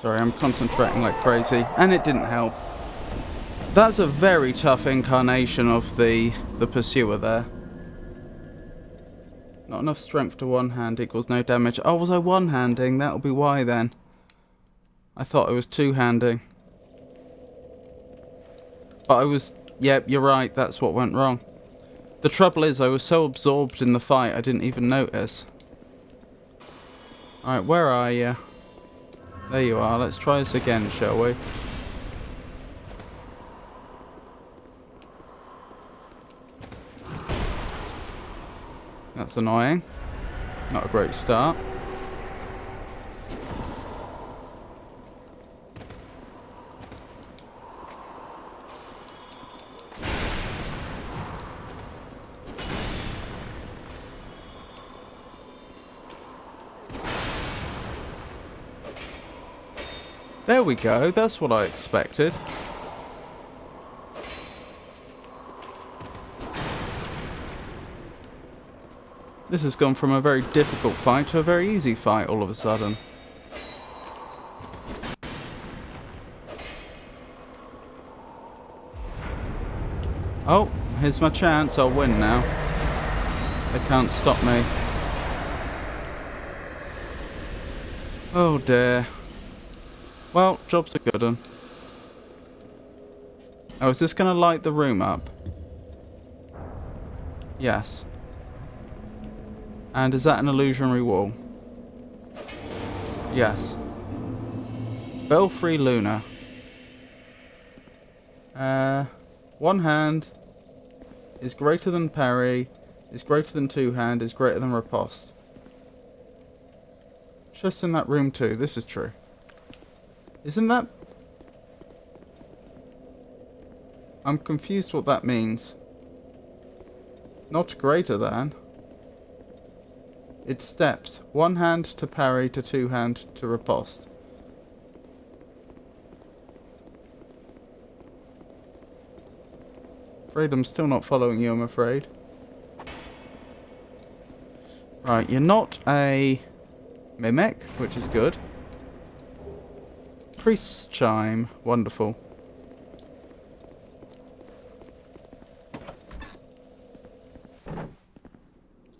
Sorry, I'm concentrating like crazy, and it didn't help. That's a very tough incarnation of the pursuer there. Not enough strength to one-hand equals no damage. Oh, was I one-handing? That'll be why then. I thought I was two-handing. But I was... Yep, you're right, that's what went wrong. The trouble is, I was so absorbed in the fight, I didn't even notice. Alright, where are you? There you are. Let's try this again, shall we? That's annoying. Not a great start. There we go, that's what I expected. This has gone from a very difficult fight to a very easy fight all of a sudden. Oh, here's my chance, I'll win now. They can't stop me. Oh dear. Well, job's a good one. Oh, is this going to light the room up? Yes. And is that an illusionary wall? Yes. Belfry Luna. One hand is greater than parry, is greater than two hand, is greater than riposte. Just in that room too, this is true. Isn't that... I'm confused what that means. Not greater than. It's steps. One hand to parry to two hand to riposte. Afraid I'm still not following you, I'm afraid. Right, you're not a mimic, which is good. Priest's chime, wonderful.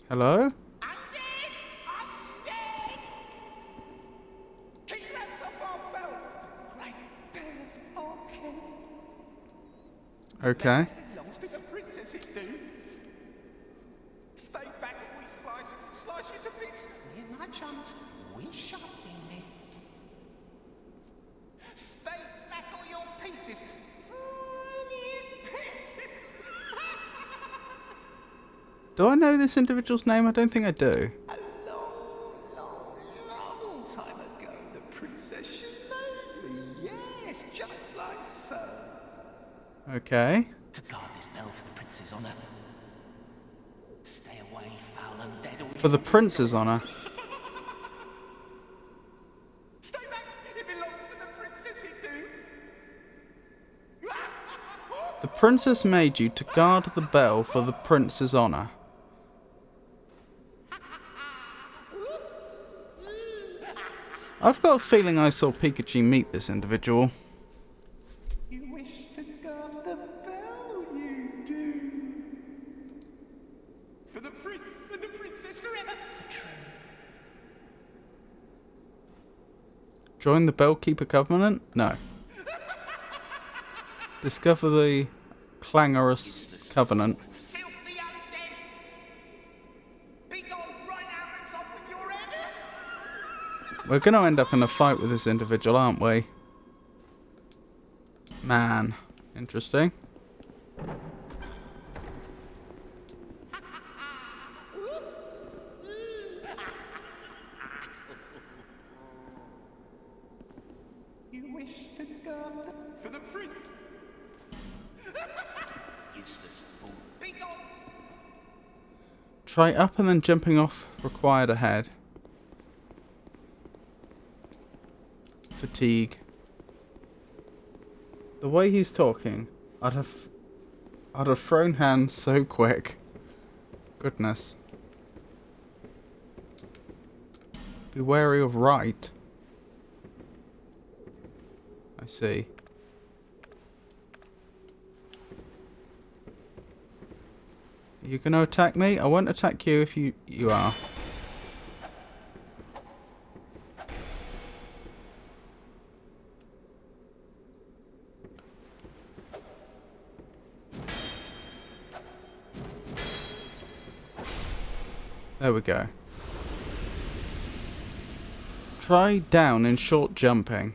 Hello? Okay.
Belongs to the princess, it do. Stay back and we slice you to bits. We're my chums. We shan't be left. Stay back all your pieces. Tiniest pieces.
Do I know this individual's name? I don't think I do.
A long time ago, the princess she made me. Yes, just like so.
Okay.
To guard this bell for the prince's honour. Stay away, foul undead. Or
For the prince's honour.
stay back. It belongs to the princess, it do.
The princess made you to guard the bell for the prince's honour. I've got a feeling I saw Pikachu meet this individual.
You wish to guard the bell, you do. For the prince and the princess forever. For true.
Join the Bellkeeper Covenant? No. Discover the Clangorous Covenant.
Filthy undead. Be gone right now, rinse off with your head.
We're going to end up in a fight with this individual, aren't we? Man. Interesting.
You wish to guard the... For the prince. Useless fool. Be gone.
Try up and then jumping off required ahead. Fatigue. The way he's talking, I'd have thrown hands so quick. Goodness. Be wary of right. I see. Are you gonna attack me? I won't attack you if you are. There we go. Try down in short jumping.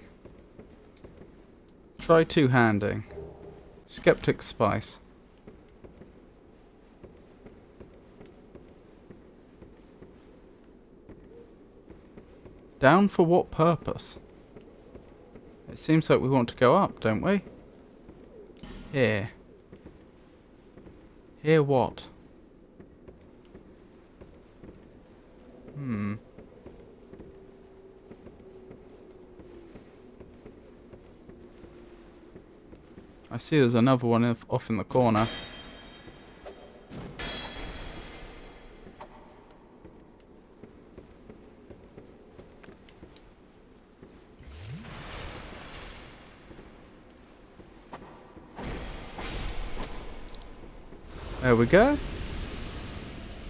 Try two-handing. Skeptic Spice. Down for what purpose? It seems like we want to go up, don't we? Here. Here what? I see there's another one off in the corner. There we go.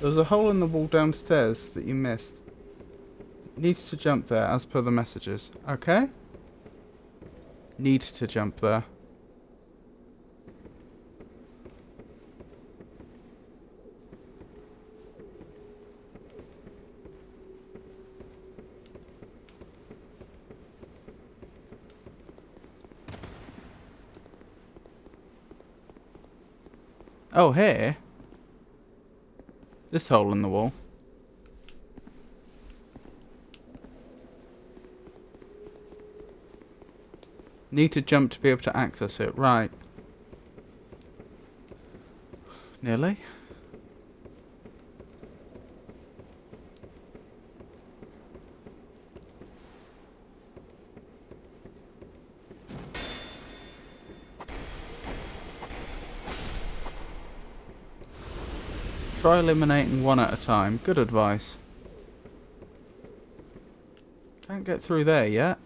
There's a hole in the wall downstairs that you missed. Needs to jump there as per the messages. Okay? Need to jump there. Oh, here? This hole in the wall. Need to jump to be able to access it. Right. Nearly. Try eliminating one at a time. Good advice. Can't get through there yet.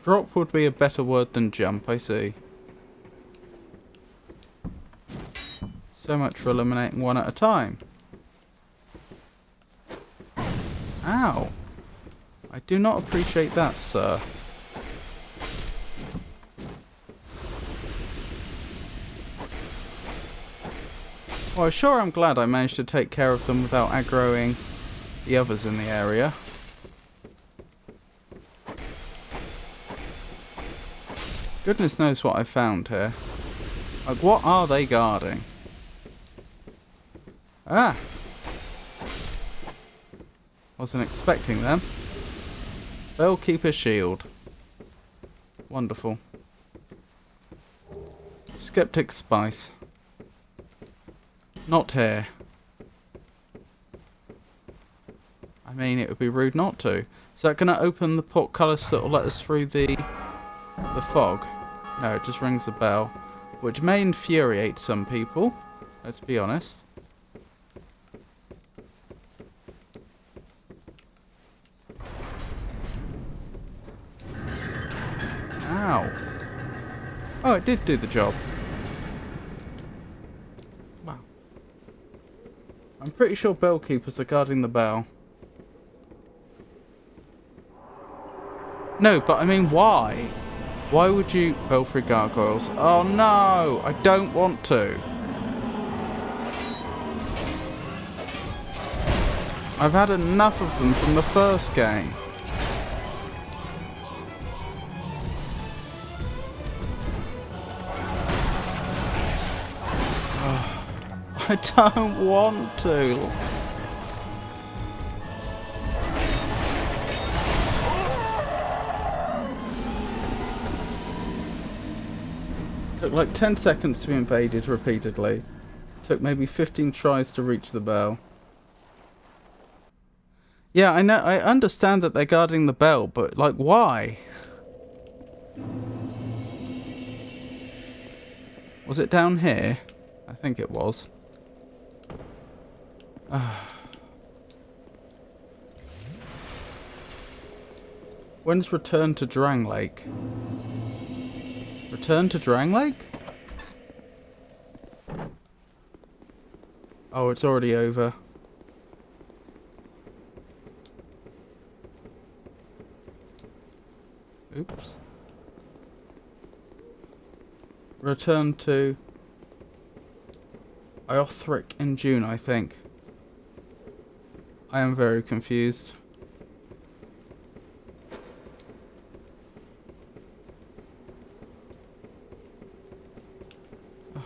Drop would be a better word than jump, I see. So much for eliminating one at a time. Ow. I do not appreciate that, sir. Well, sure, I'm glad I managed to take care of them without aggroing the others in the area. Goodness knows what I found here. Like, what are they guarding? Ah! Wasn't expecting them. Bellkeeper shield. Wonderful. Skeptic spice. Not here. I mean, it would be rude not to. Is that going to open the portcullis that will let us through the fog? No, it just rings a bell. Which may infuriate some people. Let's be honest. Ow. Oh, it did do the job. Wow. I'm pretty sure bellkeepers are guarding the bell. No, but I mean, why? Why would you... Belfry gargoyles. Oh no! I don't want to. I've had enough of them from the first game. I don't want to. Took like 10 seconds to be invaded repeatedly. Took maybe 15 tries to reach the bell. Yeah, I know. I understand that they're guarding the bell, but like, why? Was it down here? I think it was. When's Return to Drang Lake? Return to Drang Lake? Oh, it's already over. Oops. Return to Iothric in June, I think. I am very confused.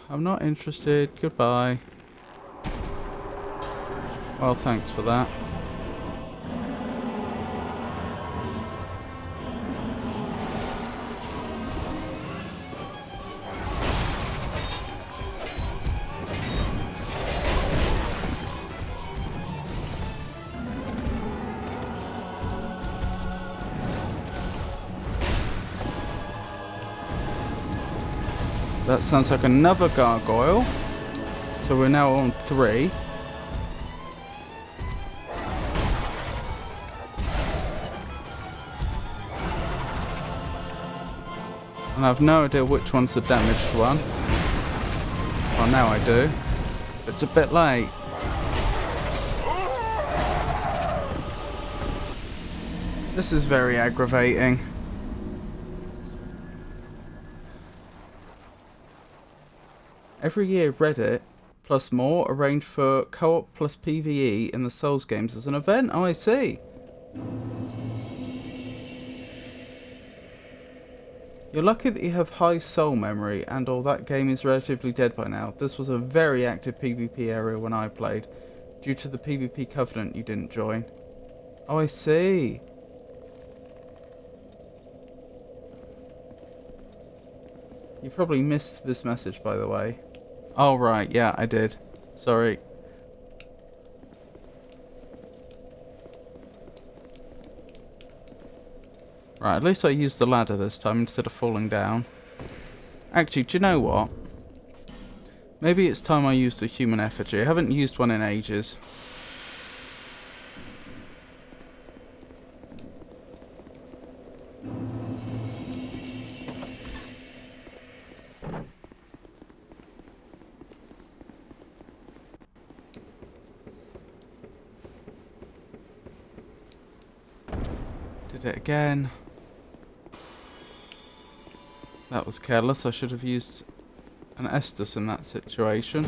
I'm not interested. Goodbye. Well, thanks for that. That sounds like another gargoyle. So we're now on 3. And I have no idea which one's the damaged one. Well, now I do. It's a bit late. This is very aggravating. Every year Reddit plus more arrange for co-op plus PvE in the Souls games as an event. Oh, I see. You're lucky that you have high soul memory and all that game is relatively dead by now. This was a very active PvP area when I played, due to the PvP Covenant you didn't join. Oh, I see. You probably missed this message, by the way. Oh, right, yeah, I did. Sorry. Right, at least I used the ladder this time instead of falling down. Actually, do you know what? Maybe it's time I used a human effigy. I haven't used one in ages. Did it again. That was careless. I should have used an Estus in that situation.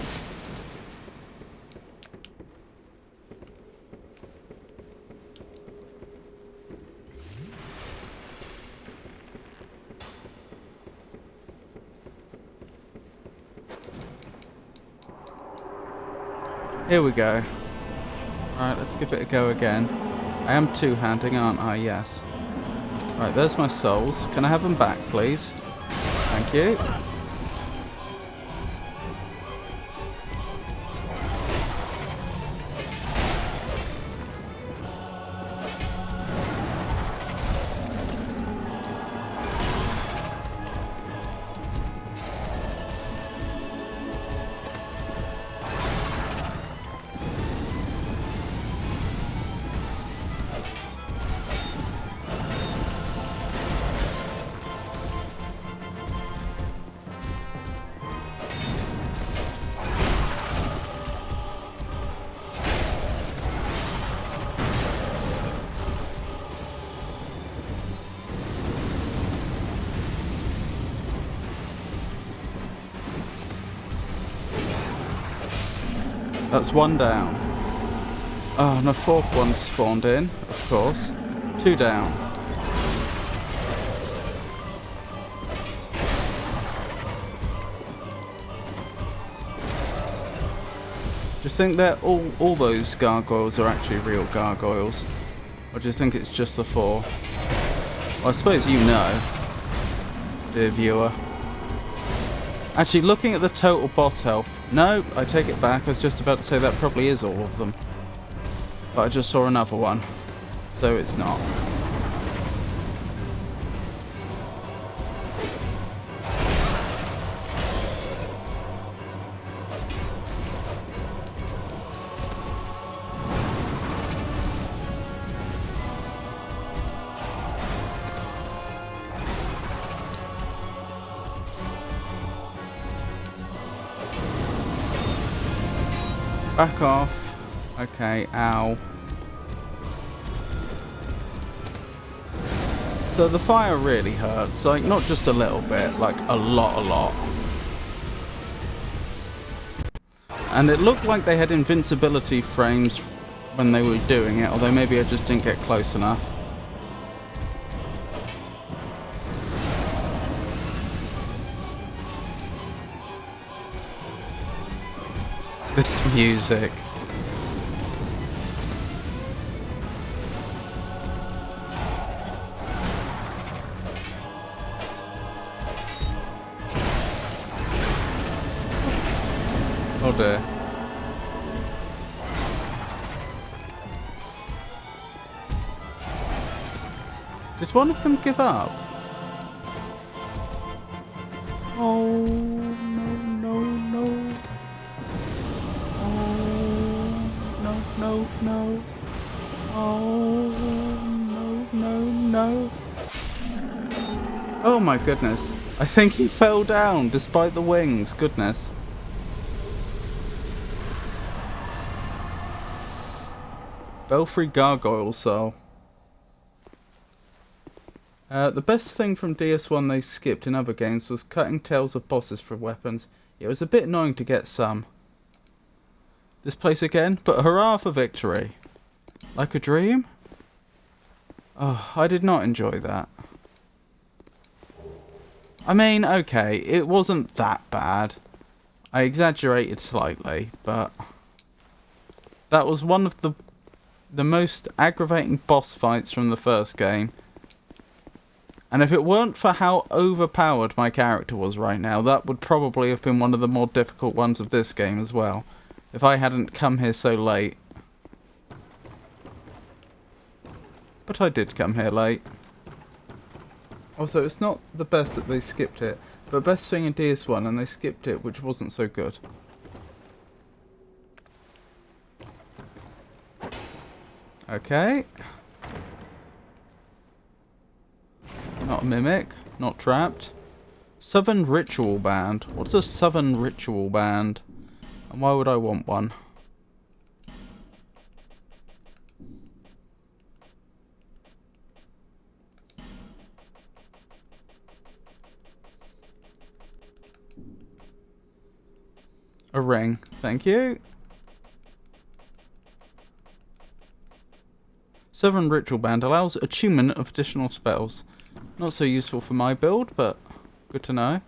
Here we go. Alright, let's give it a go again. I am two-handing, aren't I? Yes. Right, there's my souls. Can I have them back, please? Thank you. That's one down. Oh, and a fourth one spawned in, of course. Two down. Do you think that all those gargoyles are actually real gargoyles? Or do you think it's just the four? Well, I suppose you know, dear viewer. Actually, looking at the total boss health, no, I take it back. I was just about to say that probably is all of them. But I just saw another one, so it's not. Back off. Okay, ow. So the fire really hurts, like not just a little bit, like a lot. And it looked like they had invincibility frames when they were doing it, although maybe I just didn't get close enough. This music. Oh dear. Did one of them give up? Oh no. No. Oh, no. Oh my goodness. I think he fell down despite the wings. Goodness. Belfry Gargoyle Soul. The best thing from DS1 they skipped in other games was cutting tails of bosses for weapons. It was a bit annoying to get some. This place again, but hurrah for victory. Like a dream? Oh, I did not enjoy that. I mean, okay, it wasn't that bad. I exaggerated slightly, but that was one of the most aggravating boss fights from the first game. And if it weren't for how overpowered my character was right now, that would probably have been one of the more difficult ones of this game as well. If I hadn't come here so late. But I did come here late. Also, it's not the best that they skipped it, but best thing in DS1, and they skipped it, which wasn't so good. Okay. Not a mimic, not trapped. Southern Ritual Band. What's a Southern Ritual Band? And why would I want one? A ring. Thank you. Southern Ritual Band allows attunement of additional spells. Not so useful for my build, but good to know.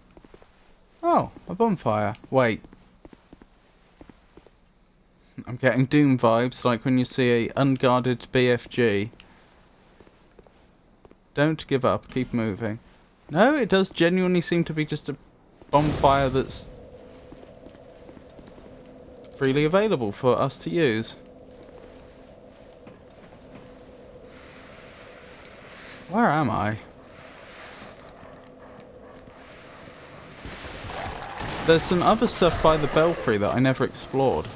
Oh, a bonfire. Wait. I'm getting Doom vibes, like when you see a unguarded BFG. Don't give up, keep moving. No, it does genuinely seem to be just a bonfire that's freely available for us to use. Where am I? There's some other stuff by the belfry that I never explored.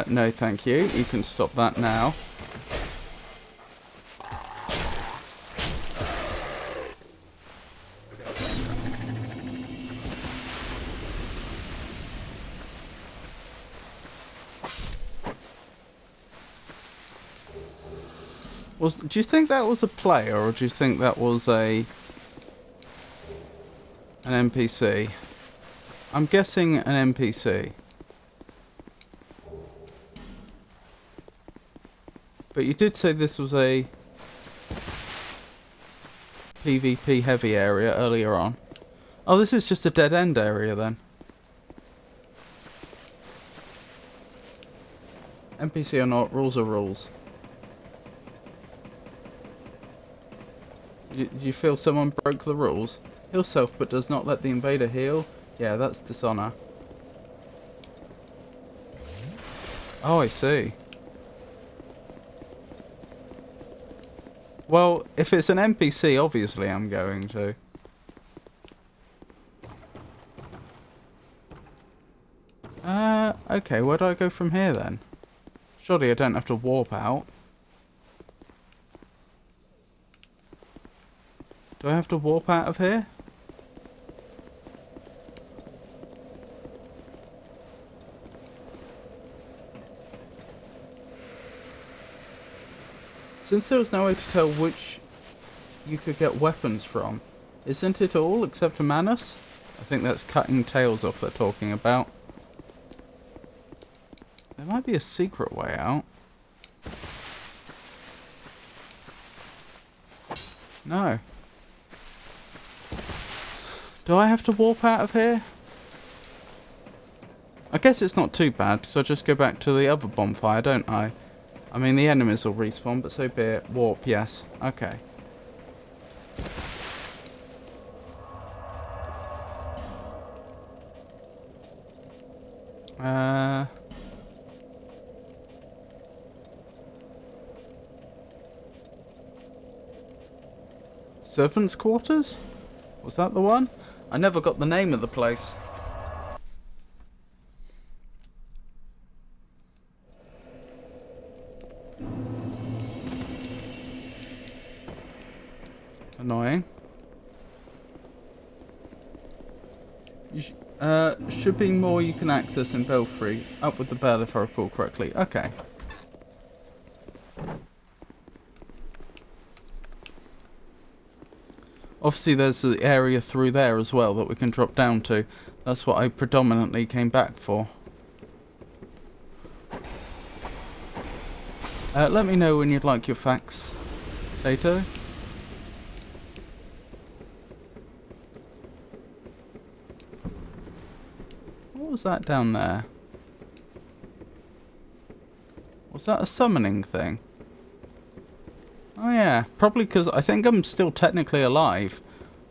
No thank you. You can stop that now. Do you think that was a player, or do you think that was an NPC? I'm guessing an NPC. But you did say this was a PvP heavy area earlier on. Oh, this is just a dead end area then. NPC or not, rules are rules. Do you feel someone broke the rules? Heal self but does not let the invader heal? Yeah, that's dishonor. Oh, I see. Well, if it's an NPC, obviously I'm going to. Okay, where do I go from here then? Surely I don't have to warp out. Do I have to warp out of here? Since there was no way to tell which you could get weapons from, isn't it all except for Manus? I think that's cutting tails off they're talking about. There might be a secret way out. No. Do I have to warp out of here? I guess it's not too bad, because I just go back to the other bonfire, don't I? I mean, the enemies will respawn, but so be it. Warp, yes. Okay. Servants' quarters? Was that the one? I never got the name of the place. Annoying. Should be more you can access in Belfry. Up with the bell if I recall correctly. Okay. Obviously there's the area through there as well that we can drop down to. That's what I predominantly came back for. Let me know when you'd like your facts, Tato. What was that down there? Was that a summoning thing? Oh yeah, probably because I think I'm still technically alive.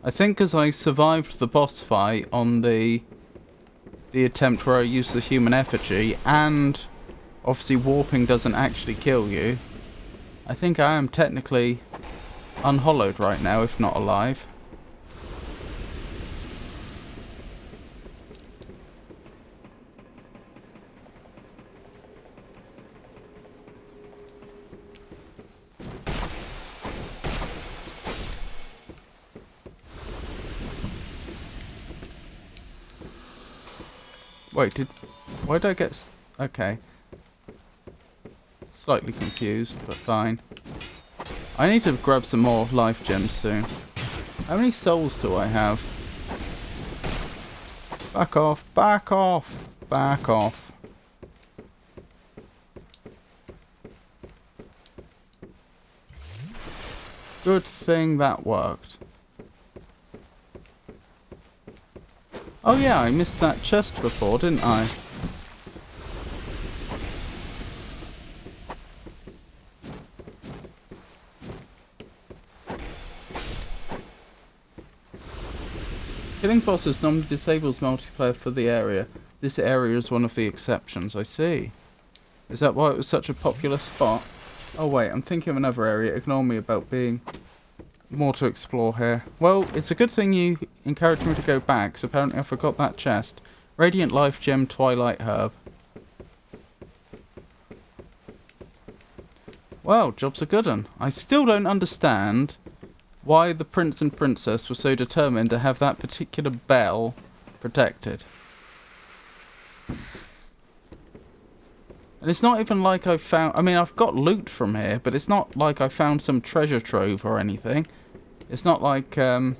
I think because I survived the boss fight on the attempt where I used the human effigy, and obviously warping doesn't actually kill you. I think I am technically unhollowed right now, if not alive. Wait, why did I get... Okay. Slightly confused, but fine. I need to grab some more life gems soon. How many souls do I have? Back off, back off, back off. Good thing that worked. Oh yeah, I missed that chest before, didn't I? Killing bosses normally disables multiplayer for the area. This area is one of the exceptions, I see. Is that why it was such a popular spot? Oh wait, I'm thinking of another area. Ignore me about being more to explore here. Well, it's a good thing you encouraged me to go back, so apparently I forgot that chest. Radiant Life Gem Twilight Herb. Well, job's a good one. I still don't understand why the prince and princess were so determined to have that particular bell protected. And it's not even like I found... I mean, I've got loot from here, but it's not like I found some treasure trove or anything. It's not like I've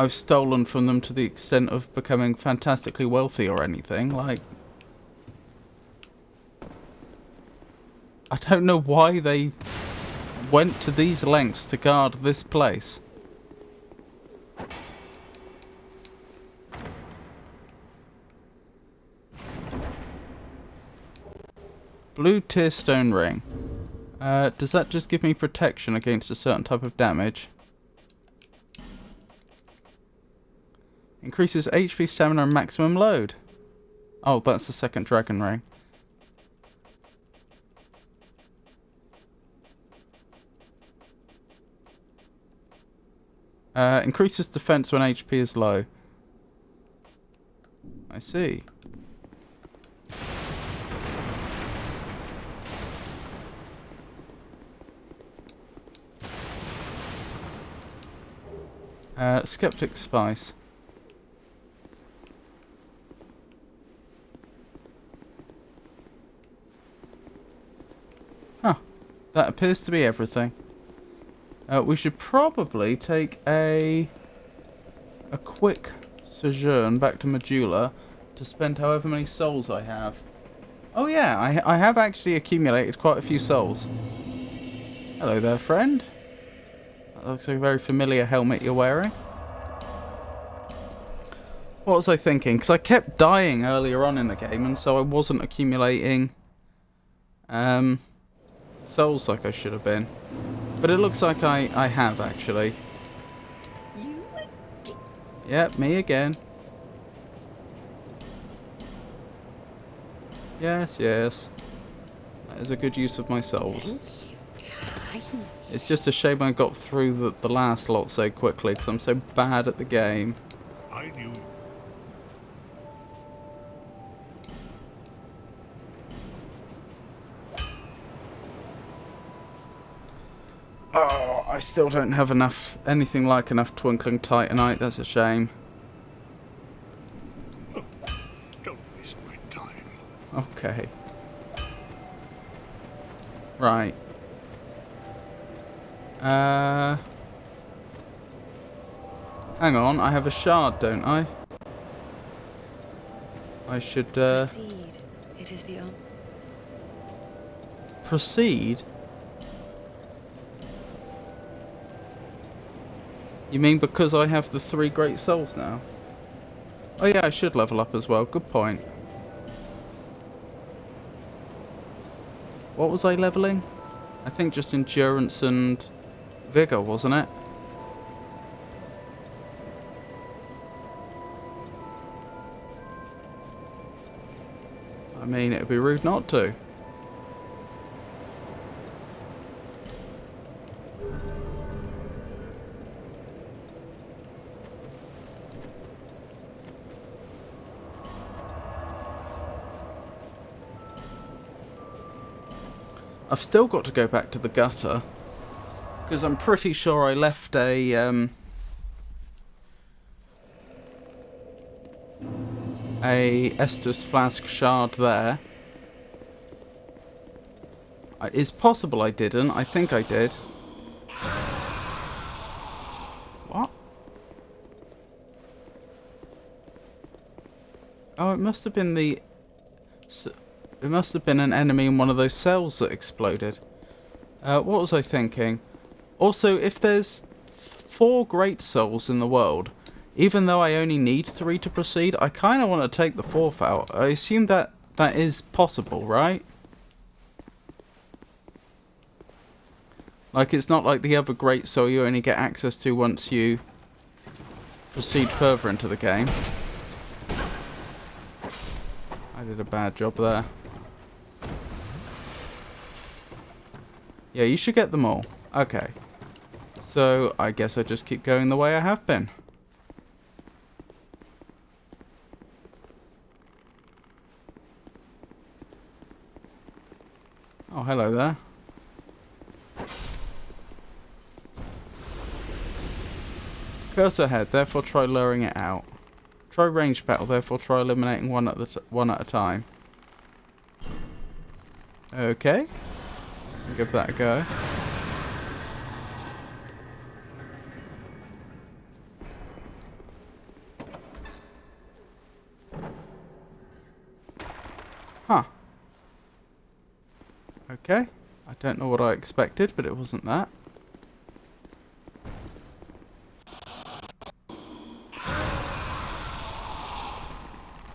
stolen from them to the extent of becoming fantastically wealthy or anything. Like, I don't know why they went to these lengths to guard this place. Blue Tear Stone Ring. Does that just give me protection against a certain type of damage? Increases HP, stamina, and maximum load. Oh, that's the second dragon ring. Increases defense when HP is low. I see. Skeptic Spice. Huh. That appears to be everything. We should probably take a quick sojourn back to Majula to spend however many souls I have. Oh yeah, I have actually accumulated quite a few souls. Hello there, friend. That looks like a very familiar helmet you're wearing. What was I thinking? Because I kept dying earlier on in the game, and so I wasn't accumulating souls like I should have been. But it looks like I have, actually. Yep, me again. Yes, yes. That is a good use of my souls. It's just a shame I got through the last lot so quickly, because I'm so bad at the game.
I knew.
Oh, I still don't have anything like enough Twinkling Titanite. That's a shame. Okay. Right. Hang on, I have a shard, don't I? I should,
Proceed. It is the only.
proceed? You mean because I have the 3 great souls now? Oh yeah, I should level up as well. Good point. What was I leveling? I think just endurance and vigor, wasn't it? I mean, it would be rude not to. I've still got to go back to the gutter, because I'm pretty sure I left a Estus flask shard there. It's possible I didn't. I think I did. What? Oh, it must have been the... It must have been an enemy in one of those cells that exploded. What was I thinking? Also, if there's 4 great souls in the world, even though I only need 3 to proceed, I kind of want to take the 4th out. I assume that that is possible, right? Like, it's not like the other great soul you only get access to once you proceed further into the game. I did a bad job there. Yeah, you should get them all. Okay. So, I guess I just keep going the way I have been. Oh, hello there. Cursor ahead, therefore try luring it out. Try ranged battle, therefore try eliminating one at a time. Okay. I'll give that a go. Huh. Okay. I don't know what I expected, but it wasn't that.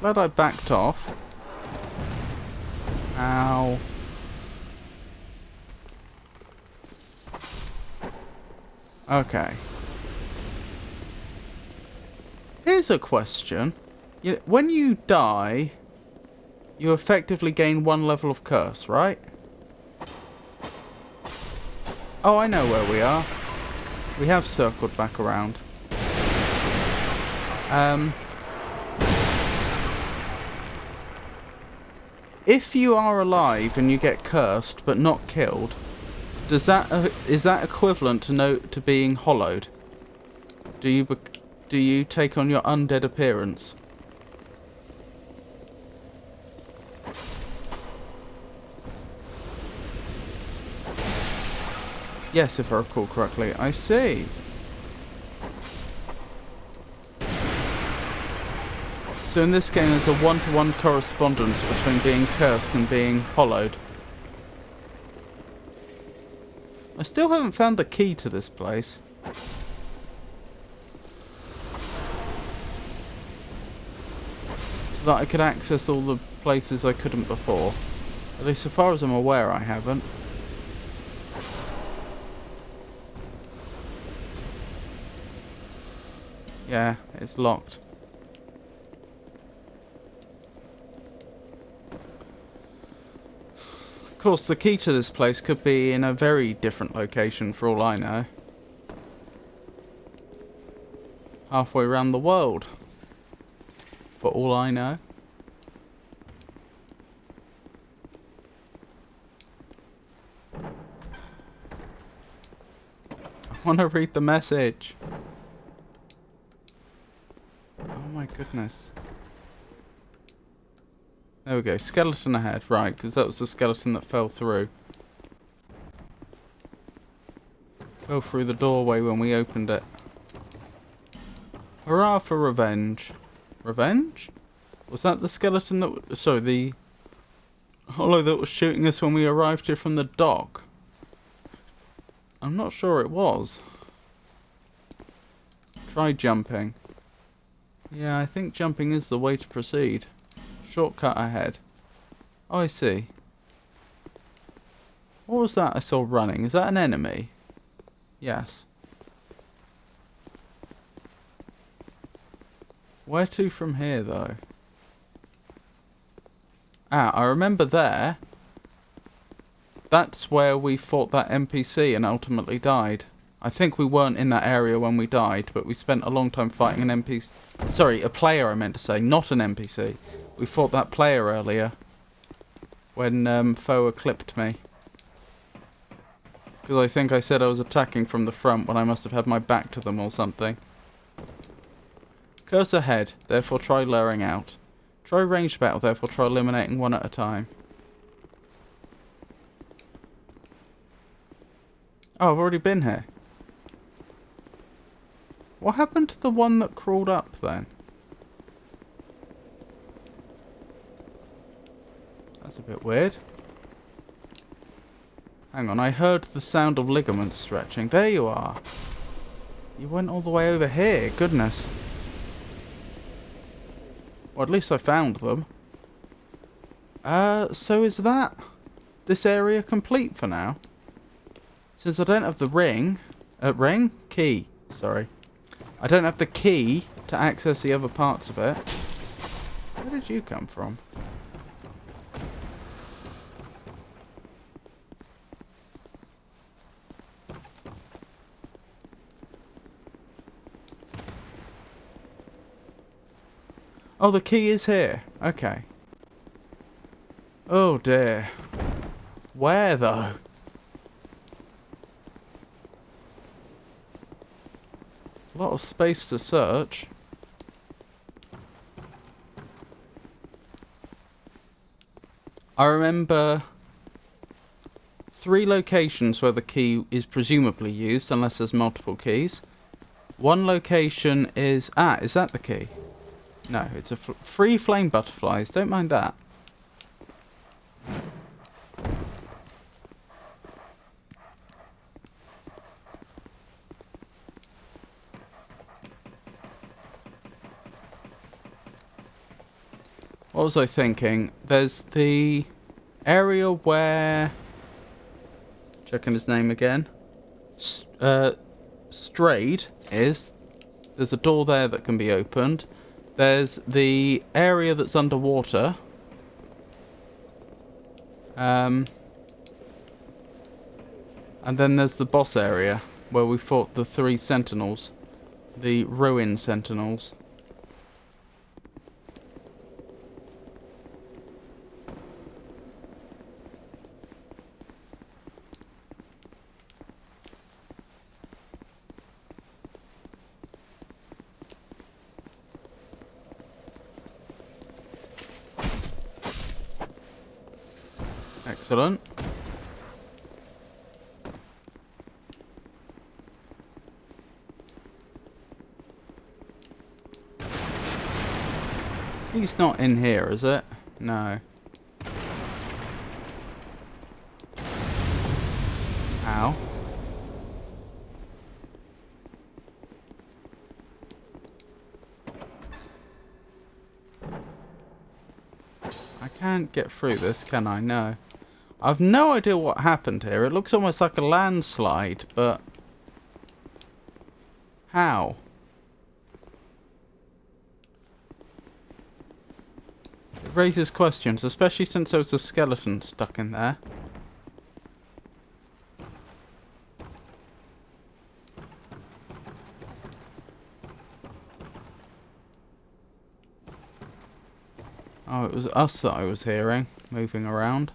Glad I backed off. Ow. Okay. Here's a question. When you die, you effectively gain 1 level of curse, right? Oh, I know where we are. We have circled back around. If you are alive and you get cursed but not killed, is that equivalent to being hollowed? Do you take on your undead appearance? Yes, if I recall correctly. I see. So in this game there's a 1-to-1 correspondence between being cursed and being hollowed. I still haven't found the key to this place. So that I could access all the places I couldn't before. At least so far as I'm aware I haven't. Yeah, it's locked. Of course, the key to this place could be in a very different location for all I know. Halfway around the world. For all I know. I want to read the message. Oh my goodness. There we go. Skeleton ahead. Right, because that was the skeleton that fell through. Fell through the doorway when we opened it. Hurrah for revenge. Revenge? Was that the skeleton that... Sorry, the hollow that was shooting us when we arrived here from the dock? I'm not sure it was. Try jumping. Yeah, I think jumping is the way to proceed. Shortcut ahead. Oh, I see. What was that I saw running? Is that an enemy? Yes. Where to from here, though? Ah, I remember there. That's where we fought that NPC and ultimately died. I think we weren't in that area when we died, but we spent a long time fighting an NPC. Sorry, a player I meant to say, not an NPC. We fought that player earlier. When Foa clipped me. Because I think I said I was attacking from the front when I must have had my back to them or something. Curse ahead, therefore try luring out. Try ranged battle, therefore try eliminating one at a time. Oh, I've already been here. What happened to the one that crawled up then? That's a bit weird. Hang on, I heard the sound of ligaments stretching. There you are. You went all the way over here. Goodness. Well, at least I found them. So is that this area complete for now? Since I don't have the ring... Key. Sorry. I don't have the key to access the other parts of it. Where did you come from? Oh, the key is here. Okay. Oh dear. Where though? A lot of space to search. I remember 3 locations where the key is presumably used, unless there's multiple keys. One location is... Ah, is that the key? No, it's a free flame butterflies. Don't mind that. What was I thinking? There's the area where... Checking his name again. Strayed is. There's a door there that can be opened. There's the area that's underwater. And then there's the boss area where we fought the 3 sentinels. The ruin sentinels. Excellent. He's not in here, is it? No. Ow. I can't get through this, can I? No. I've no idea what happened here. It looks almost like a landslide, but... How? It raises questions, especially since there was a skeleton stuck in there. Oh, it was us that I was hearing, moving around.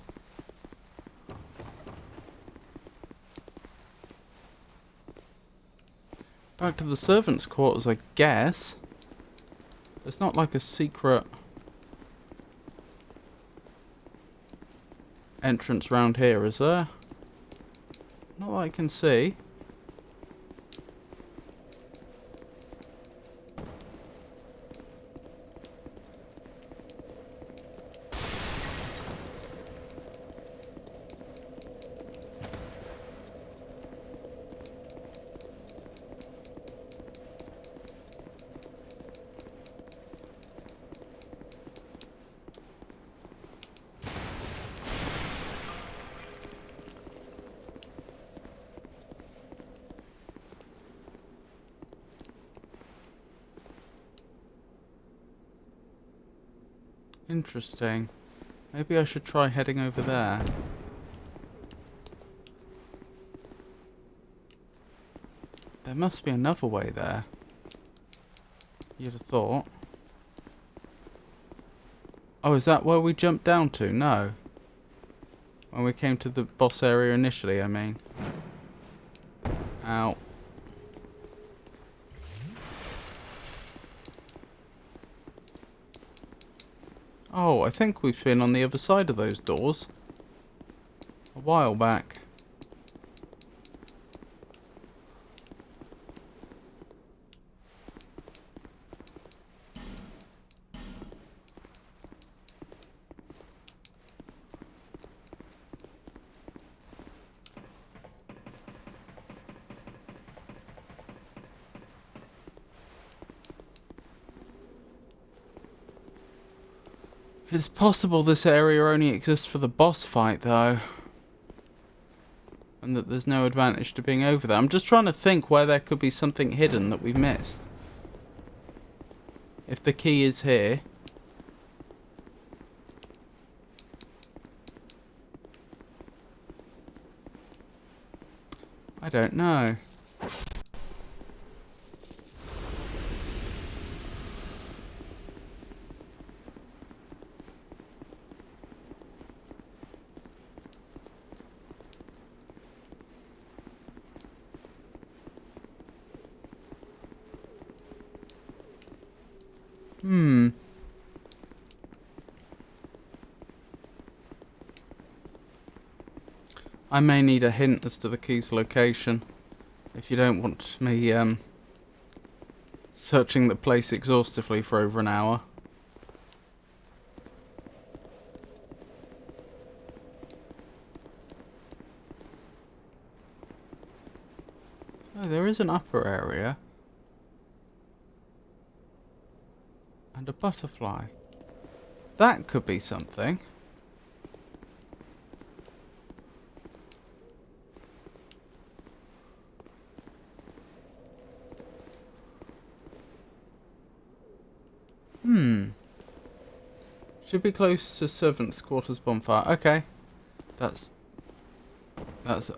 Back to the servants' quarters, I guess. There's not like a secret... entrance round here, is there? Not that I can see. Interesting. Maybe I should try heading over there. There must be another way there. You'd have thought. Oh, is that where we jumped down to? No. When we came to the boss area initially, I mean. Ow. Oh, I think we've been on the other side of those doors. A while back. It's possible this area only exists for the boss fight, though. And that there's no advantage to being over there. I'm just trying to think where there could be something hidden that we've missed. If the key is here. I don't know. I may need a hint as to the key's location. If you don't want me searching the place exhaustively for over an hour. Oh, there is an upper area. And a butterfly. That could be something. Should be close to Servants' Quarters bonfire. Okay. That's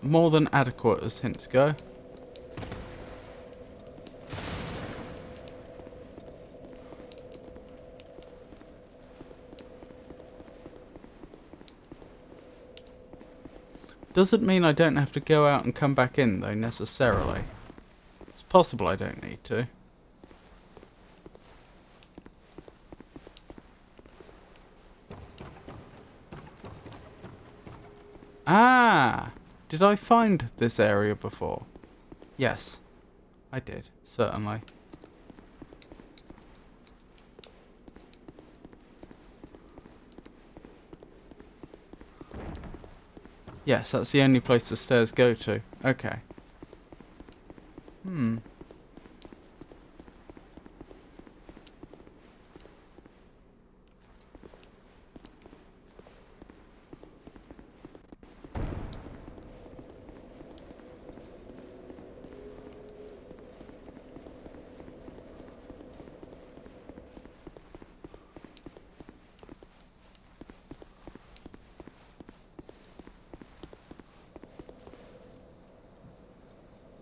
more than adequate as hints go. Doesn't mean I don't have to go out and come back in, though, necessarily. It's possible I don't need to. Ah! Did I find this area before? Yes, I did, certainly. Yes, that's the only place the stairs go to. Okay.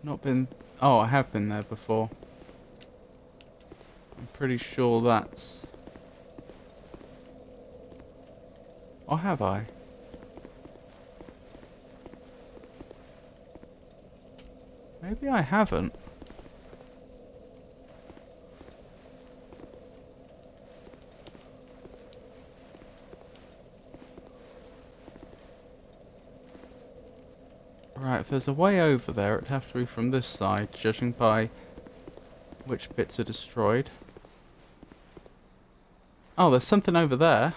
Not been... Oh, I have been there before. I'm pretty sure that's... Or have I? Maybe I haven't. if there's a way over there, it'd have to be from this side, judging by which bits are destroyed. Oh, there's something over there.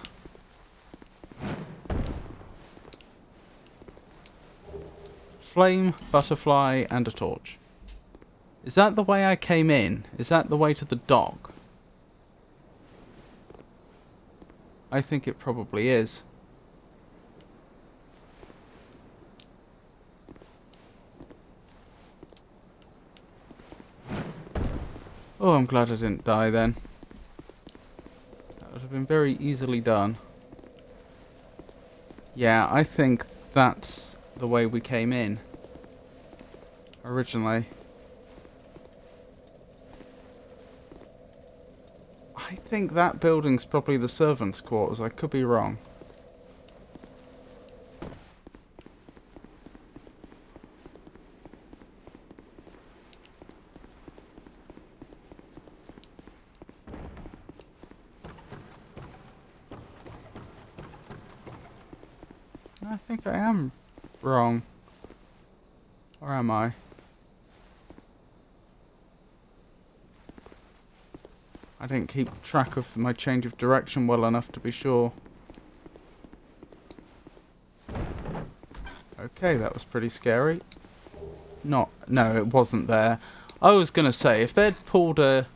Flame, butterfly, and a torch. Is that the way I came in? Is that the way to the dock? I think it probably is. Oh, I'm glad I didn't die then. That would have been very easily done. Yeah, I think that's the way we came in originally. I think that building's probably the servants' quarters. I could be wrong. I think I am wrong. Or am I? I didn't keep track of my change of direction well enough to be sure. Okay, that was pretty scary. No, it wasn't there. I was going to say, if they'd pulled a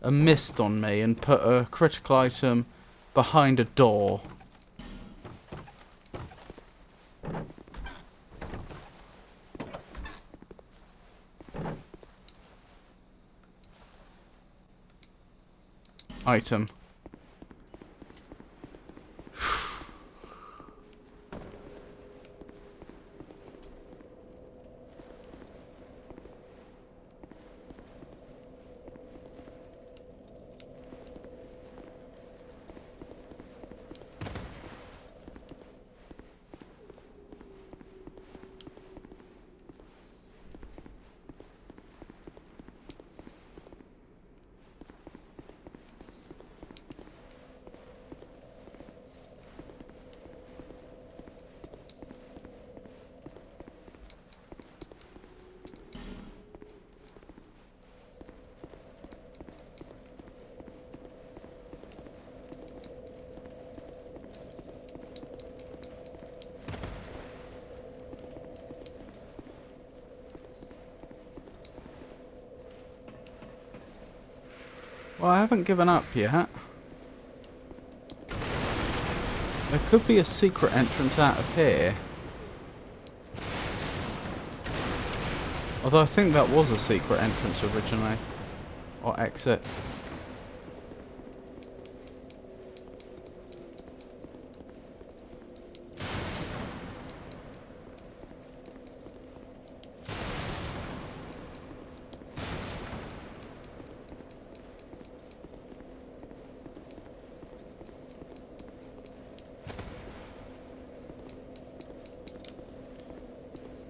mist on me and put a critical item behind a door... Item. Well, I haven't given up yet. There could be a secret entrance out of here. Although I think that was a secret entrance originally. Or exit.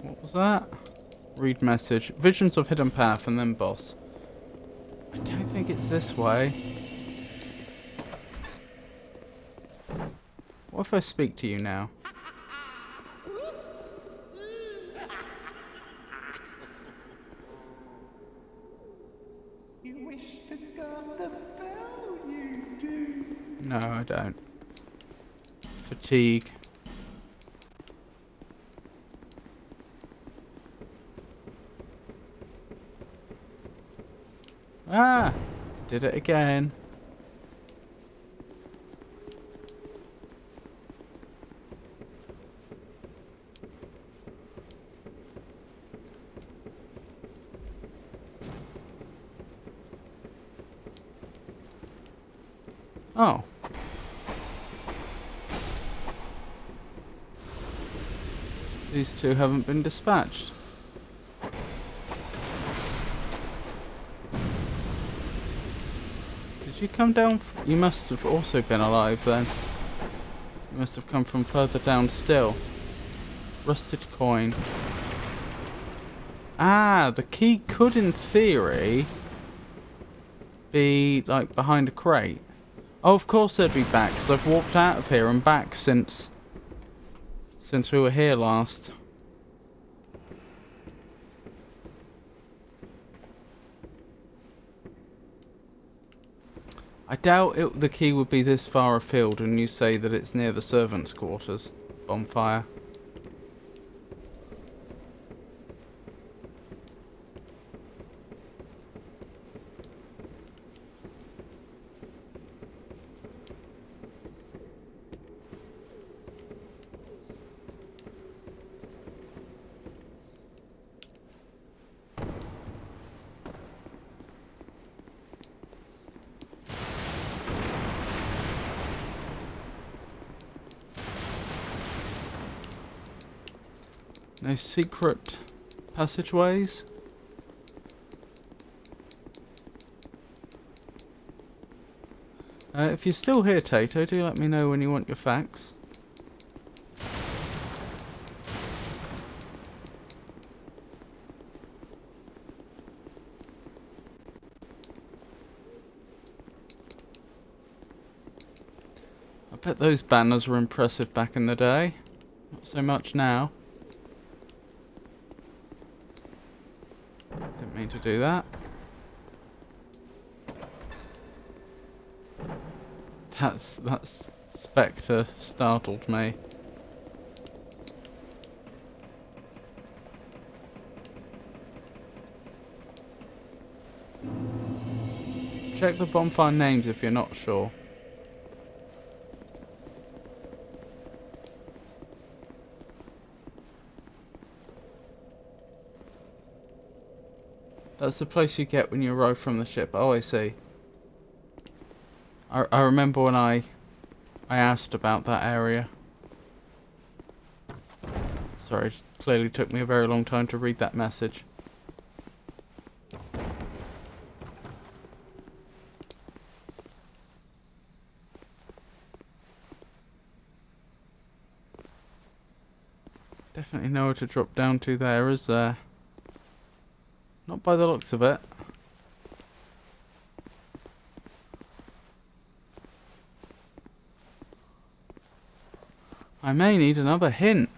What was that? Read message. Visions of hidden path and then boss. I don't think it's this way. What if I speak to you now?
You wish to guard the bell, you do.
No, I don't. Fatigue. Ah! Did it again. Oh. These two haven't been dispatched. Did you come down? You must have also been alive then. You must have come from further down still. Rusted coin. Ah, the key could in theory be like behind a crate. Oh, of course they'd be back, because I've walked out of here and back since we were here last. I doubt the key would be this far afield when you say that it's near the servants' quarters. Bonfire. No secret passageways? If you're still here, Tato, do let me know when you want your facts. I bet those banners were impressive back in the day. Not so much now. Didn't mean to do that. That spectre startled me. Check the bonfire names if you're not sure. That's the place you get when you arrive from the ship. Oh, I see. I remember when I asked about that area. Sorry, it clearly took me a very long time to read that message. Definitely nowhere to drop down to there, is there? Not by the looks of it. I may need another hint.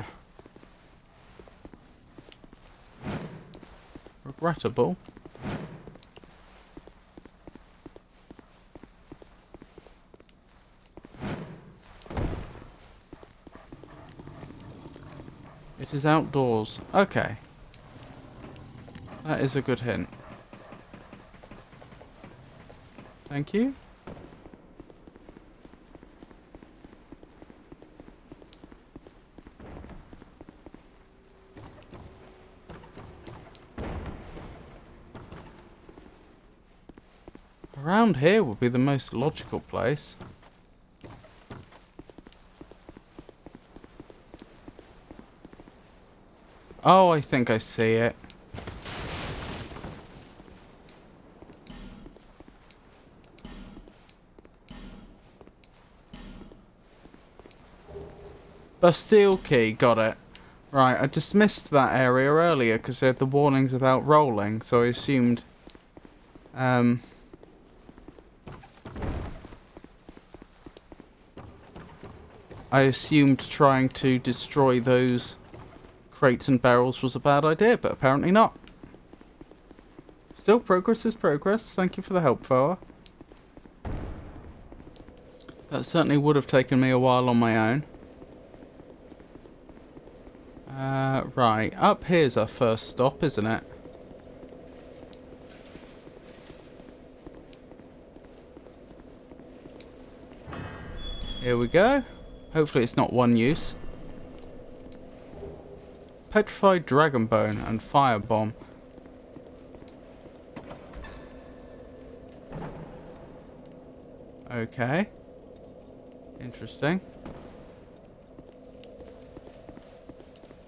Regrettable. It is outdoors. Okay. That is a good hint. Thank you. Around here would be the most logical place. Oh, I think I see it. Bastille key, got it. Right, I dismissed that area earlier because they had the warnings about rolling, so I assumed... trying to destroy those crates and barrels was a bad idea, but apparently not. Still, progress is progress. Thank you for the help, Foa. That certainly would have taken me a while on my own. Right, up here's our first stop, isn't it? Here we go. Hopefully it's not one use. Petrified dragon bone and fire bomb. Okay. Interesting.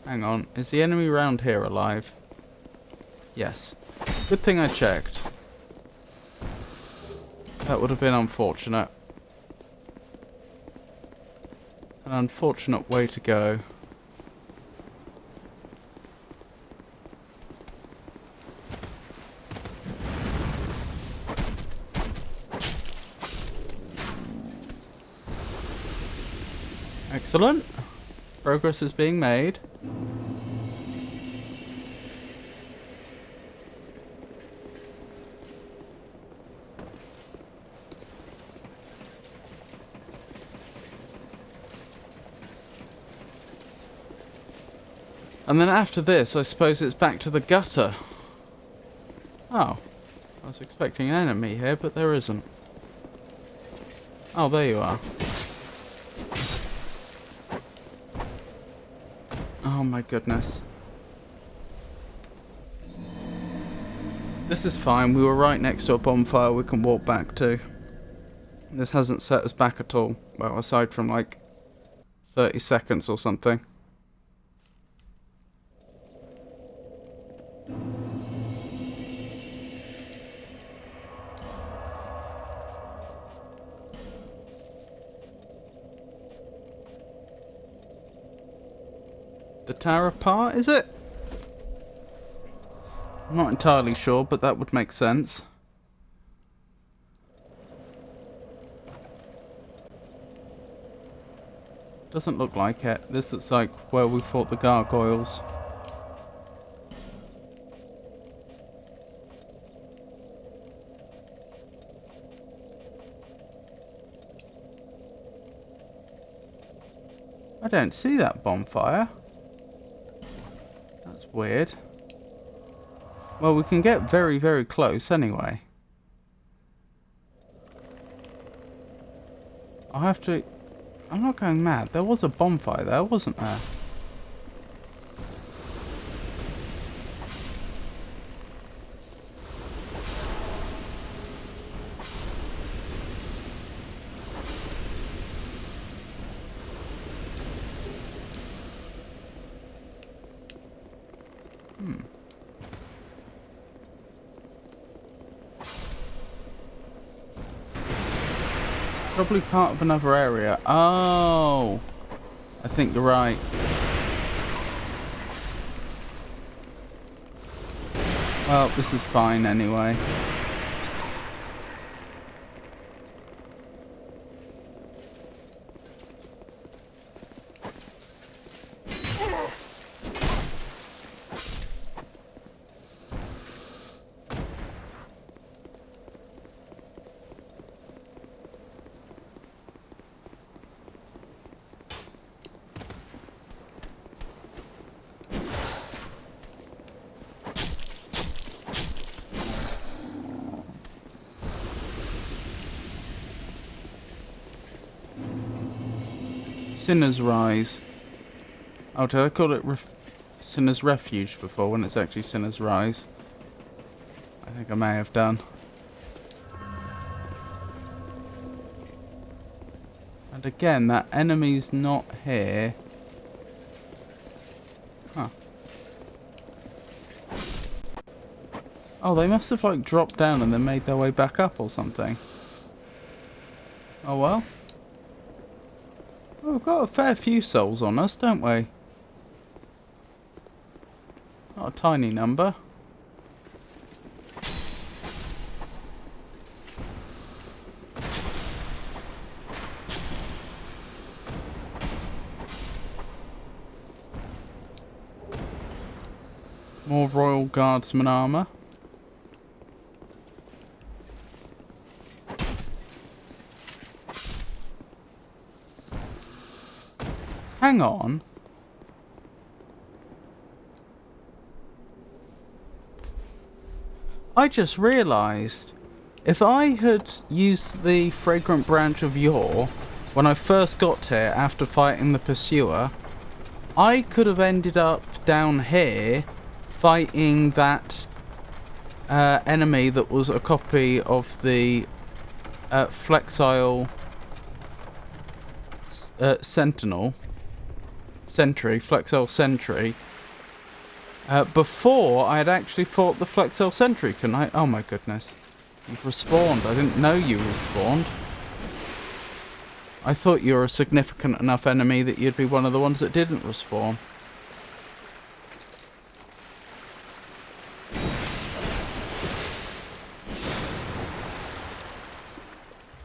Hang on, is the enemy round here alive? Yes. Good thing I checked. That would have been unfortunate. An unfortunate way to go. Excellent. Progress is being made. And then after this, I suppose it's back to the gutter. Oh. I was expecting an enemy here, but there isn't. Oh, there you are. Oh my goodness. This is fine. We were right next to a bonfire we can walk back to. This hasn't set us back at all. Well, aside from like 30 seconds or something. The tower apart, is it? I'm not entirely sure, but that would make sense. Doesn't look like it. This looks like where we fought the gargoyles. I don't see that bonfire. That's weird. Well, we can get very, very close anyway. I'll have to... I'm not going mad. There was a bonfire there, wasn't there? Probably part of another area. Oh! I think you're right. Well, this is fine anyway. Sinner's Rise. Oh, did I call it Sinner's Refuge before when it's actually Sinner's Rise? I think I may have done. And again, that enemy's not here. Huh. Oh, they must have like dropped down and then made their way back up or something. Oh well. Oh, we've got a fair few souls on us, don't we? Not a tiny number. More Royal Guardsman armour. Hang on. I just realised, if I had used the Fragrant Branch of Yore when I first got here after fighting the Pursuer, I could have ended up down here fighting that enemy that was a copy of the Flexile Flexile Sentry, before I had actually fought the Flexile Sentry. Can I? Oh my goodness. You've respawned. I didn't know you respawned. I thought you were a significant enough enemy that you'd be one of the ones that didn't respawn.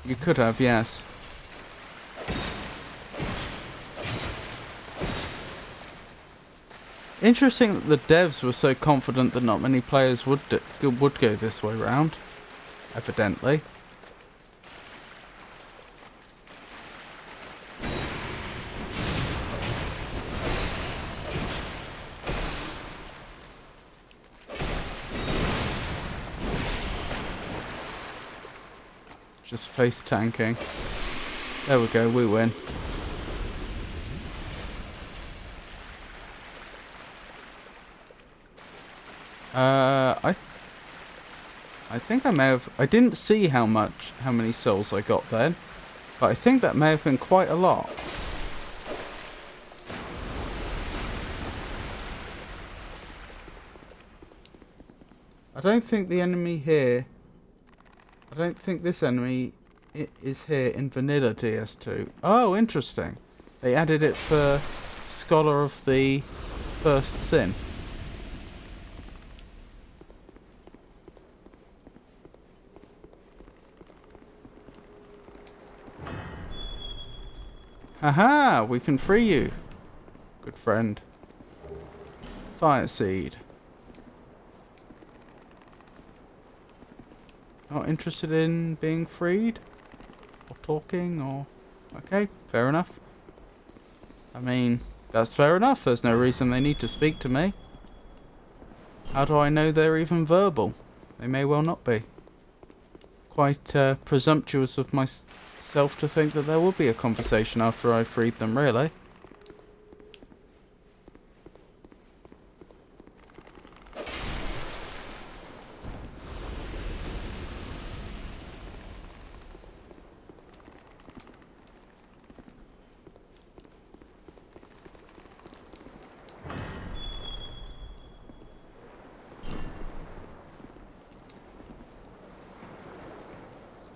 You could have, yes. Interesting that the devs were so confident that not many players would go this way round, evidently. Just face tanking. There we go, we win. I think I may have... I didn't see how many souls I got then, but I think that may have been quite a lot. I don't think the enemy here... I don't think this enemy is here in vanilla DS2. Oh, interesting. They added it for Scholar of the First Sin. Haha, we can free you. Good friend. Fire seed. Not interested in being freed? Or talking, or... Okay, fair enough. I mean, that's fair enough. There's no reason they need to speak to me. How do I know they're even verbal? They may well not be. Quite presumptuous of myself to think that there will be a conversation after I freed them, really.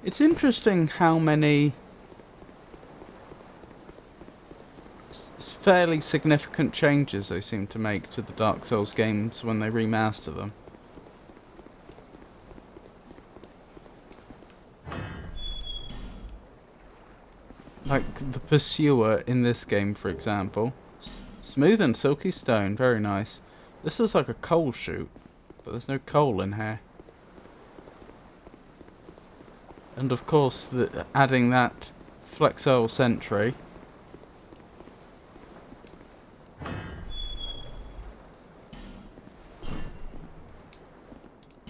It's interesting how many fairly significant changes they seem to make to the Dark Souls games when they remaster them. Like the Pursuer in this game, for example. Smooth and silky stone, very nice. This is like a coal chute, but there's no coal in here. And of course, adding that Flexile Sentry.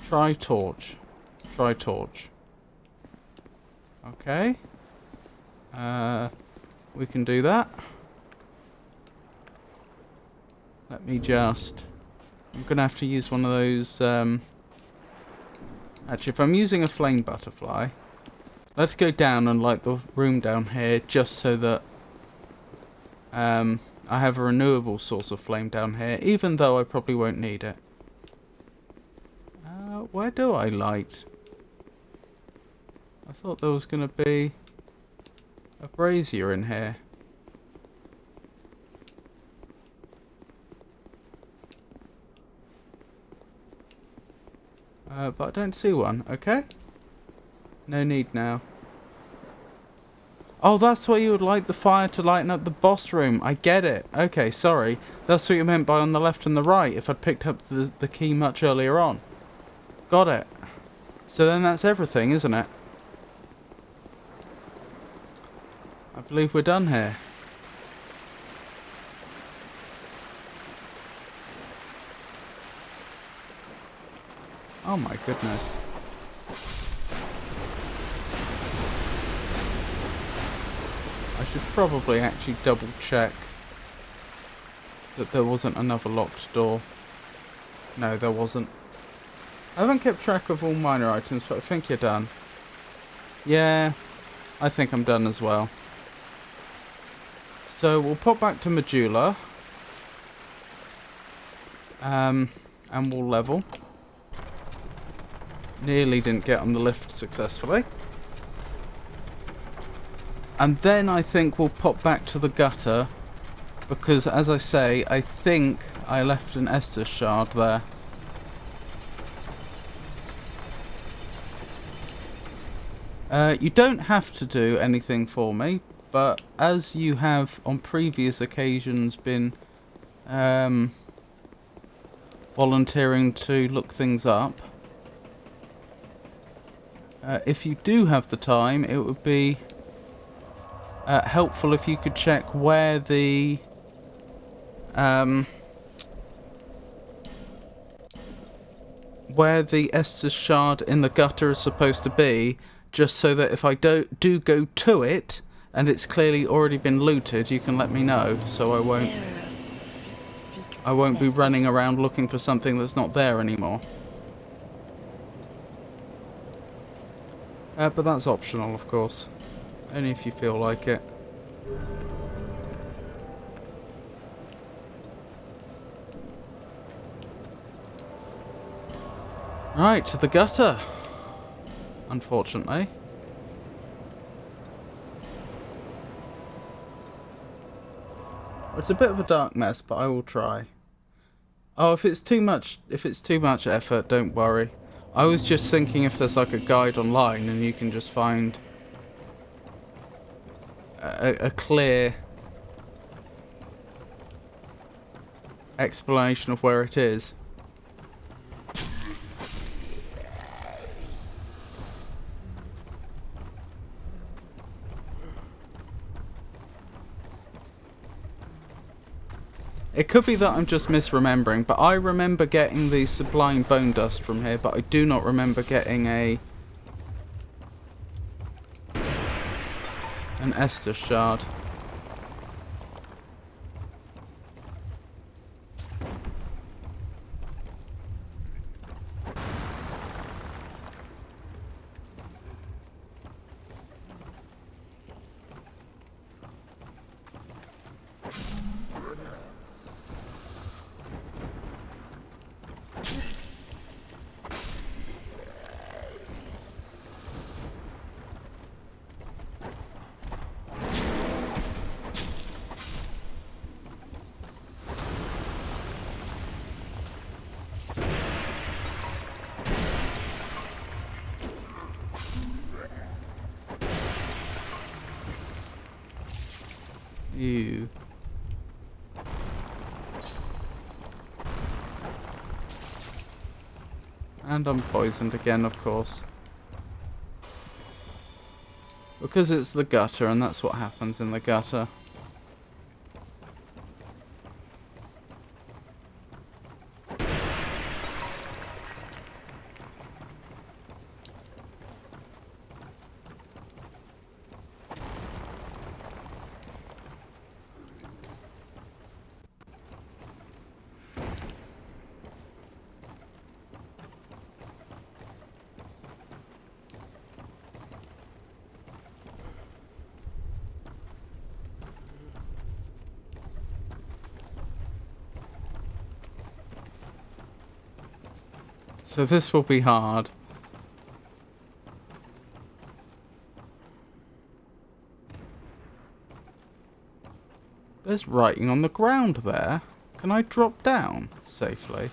Try torch. Try torch. Okay. We can do that. Let me just... I'm going to have to use one of those... Actually, if I'm using a flame butterfly... Let's go down and light the room down here, just so that I have a renewable source of flame down here, even though I probably won't need it. Where do I light? I thought there was going to be a brazier in here. But I don't see one, okay? No need now. Oh, that's why you would light the fire to lighten up the boss room. I get it. Okay, sorry. That's what you meant by on the left and the right, if I'd picked up the key much earlier on. Got it. So then that's everything, isn't it? I believe we're done here. Oh my goodness. I should probably actually double check that there wasn't another locked door. No, there wasn't. I haven't kept track of all minor items, but I think you're done. Yeah, I think I'm done as well. So we'll pop back to Majula. And we'll level. Nearly didn't get on the lift successfully. And then I think we'll pop back to the gutter, because as I say, I think I left an Estus shard there. You don't have to do anything for me, but as you have on previous occasions been volunteering to look things up, if you do have the time, it would be helpful if you could check where the Estus shard in the gutter is supposed to be, just so that if I do go to it and it's clearly already been looted, you can let me know, so I won't be running around looking for something that's not there anymore. But that's optional, of course. Only if you feel like it. Right, to the gutter. Unfortunately. It's a bit of a dark mess, but I will try. Oh, if it's too much effort, don't worry. I was just thinking if there's like a guide online and you can just find a clear explanation of where it is. It could be that I'm just misremembering, but I remember getting the Sublime Bone Dust from here, but I do not remember getting an Estus Shard. Ew. And I'm poisoned again, of course. Because it's the gutter, and that's what happens in the gutter. So this will be hard. There's writing on the ground there. Can I drop down safely?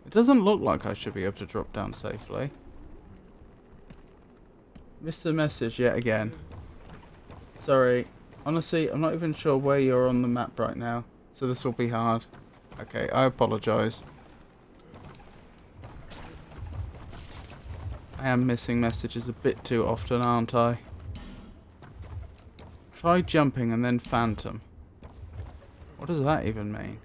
It doesn't look like I should be able to drop down safely. Missed the message yet again. Sorry. Honestly, I'm not even sure where you're on the map right now. So this will be hard. Okay, I apologise. I am missing messages a bit too often, aren't I? Try jumping and then phantom. What does that even mean?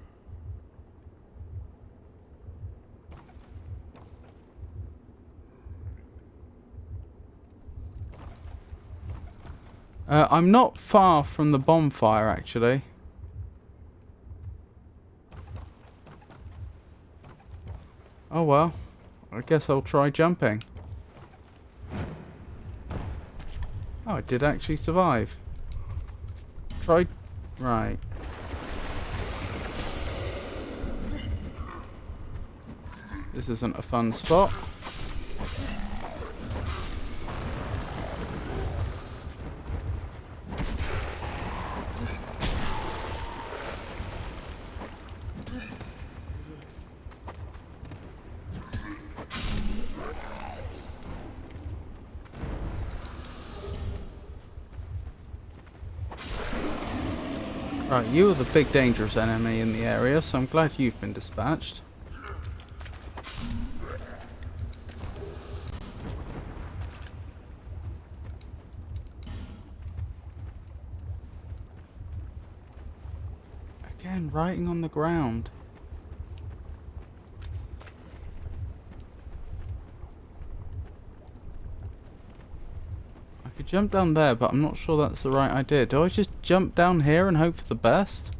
I'm not far from the bonfire, actually. Oh well, I guess I'll try jumping. Oh, I did actually survive. Try... right. This isn't a fun spot. Right, you are the big dangerous enemy in the area, so I'm glad you've been dispatched. Again, writing on the ground. could jump down there, but I'm not sure that's the right idea. Do I just jump down here and hope for the best?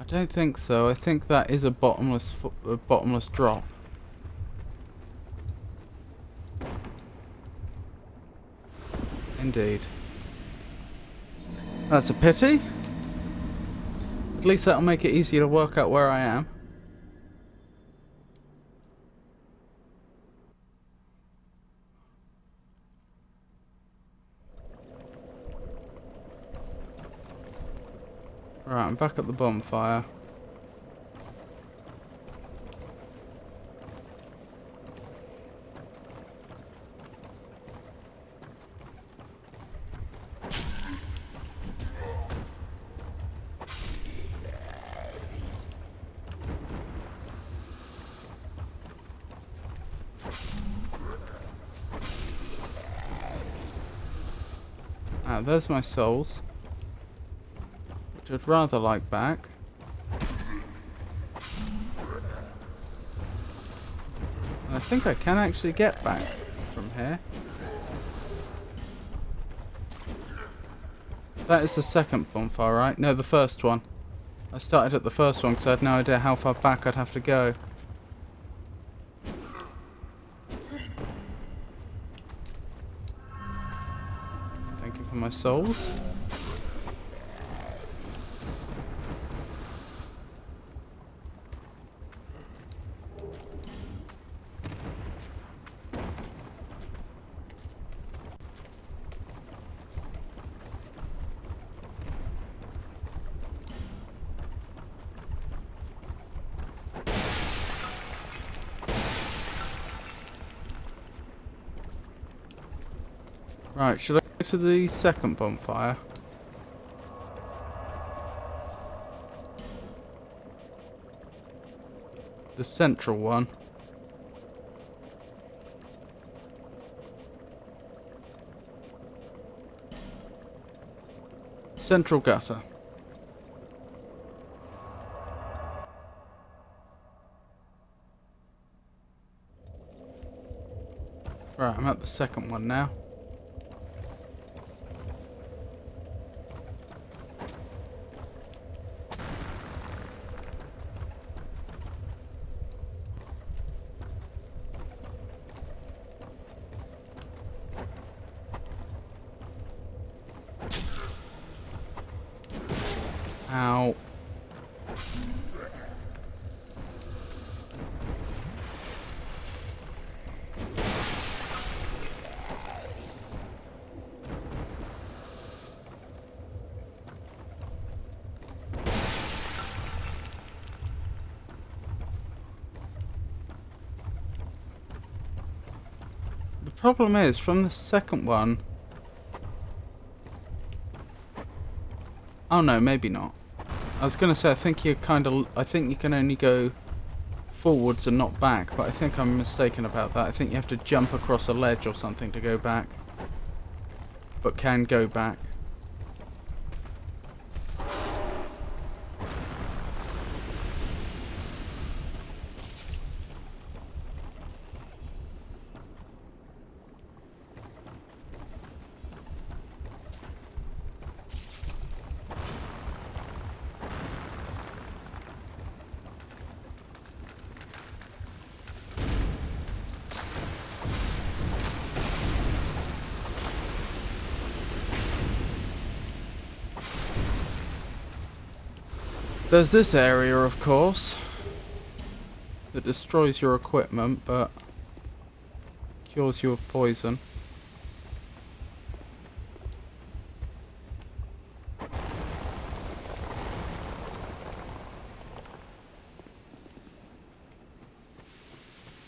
I don't think so. I think that is a bottomless drop. Indeed. That's a pity. At least that'll make it easier to work out where I am. Right, I'm back at the bonfire. There's my souls, which I'd rather like back. And I think I can actually get back from here. That is the second bonfire, right? No, the first one. I started at the first one because I had no idea how far back I'd have to go. For my souls. Right, should I go to the second bonfire? The central one. Central gutter. Right, I'm at the second one now. Ow. The problem is, from the second one... Oh no, maybe not. I was gonna say, I think you can only go forwards and not back, but I think I'm mistaken about that. I think you have to jump across a ledge or something to go back, but can go back. There's this area, of course, that destroys your equipment, but cures you of poison.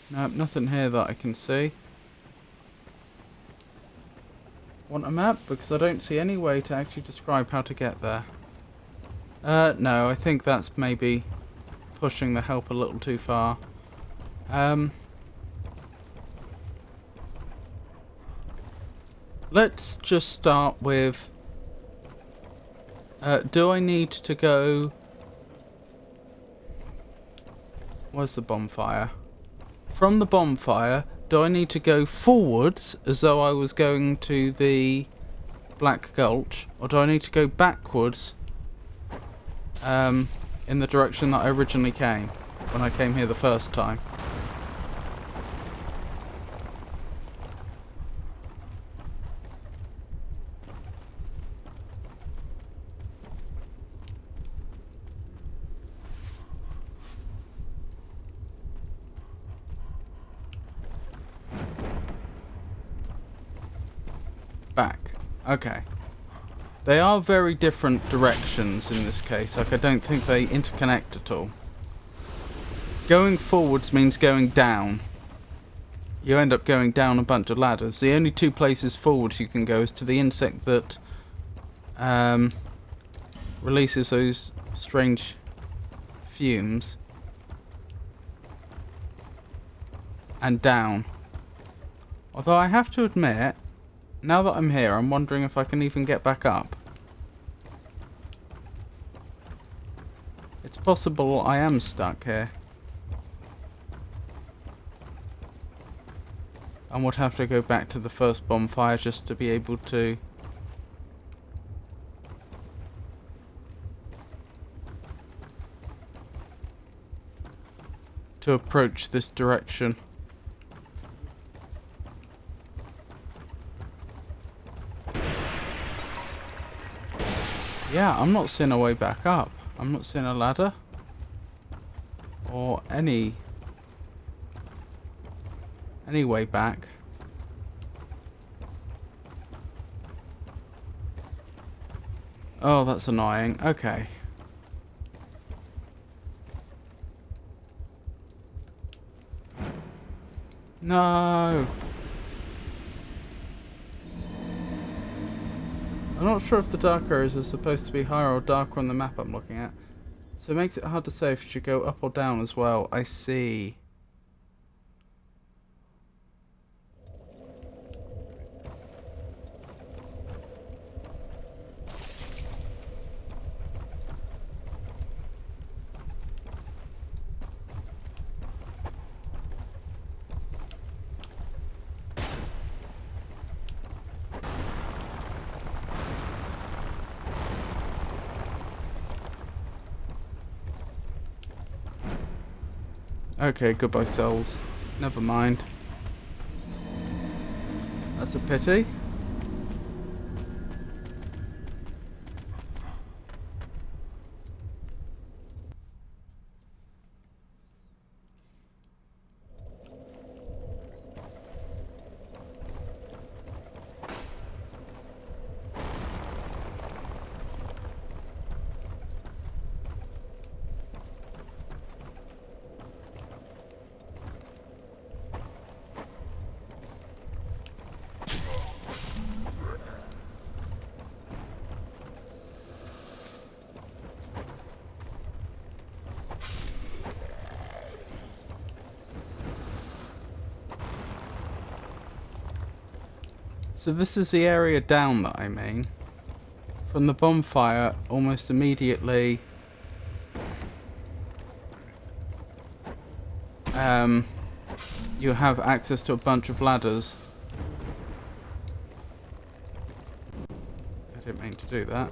Nope, nothing here that I can see. Want a map? Because I don't see any way to actually describe how to get there. No, I think that's maybe pushing the help a little too far. Let's just start with... do I need to go... Where's the bonfire? From the bonfire, do I need to go forwards as though I was going to the Black Gulch, or do I need to go backwards in the direction that I originally came when I came here the first time? Back. Okay. They are very different directions in this case. Like, I don't think they interconnect at all. Going forwards means going down. You end up going down a bunch of ladders. The only two places forwards you can go is to the insect that releases those strange fumes. And down. Although I have to admit, now that I'm here, I'm wondering if I can even get back up. It's possible I am stuck here. And would have to go back to the first bonfire just to be able to approach this direction. Yeah, I'm not seeing a way back up. I'm not seeing a ladder. Or any way back. Oh, that's annoying. Okay. No! I'm not sure if the dark areas are supposed to be higher or darker on the map I'm looking at. So it makes it hard to say if you should go up or down as well. I see. Okay, goodbye souls. Never mind. That's a pity. So this is the area down that I mean. From the bonfire, almost immediately you have access to a bunch of ladders. I didn't mean to do that.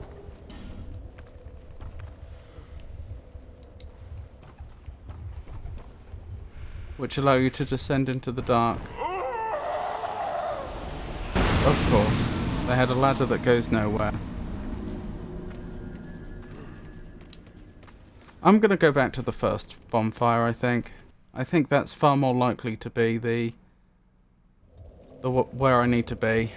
Which allow you to descend into the dark. Of course, they had a ladder that goes nowhere. I'm gonna go back to the first bonfire, I think. I think that's far more likely to be the where I need to be.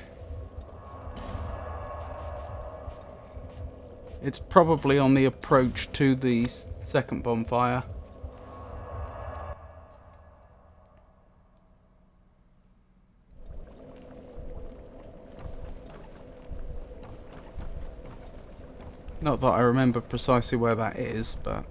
It's probably on the approach to the second bonfire. Not that I remember precisely where that is, but...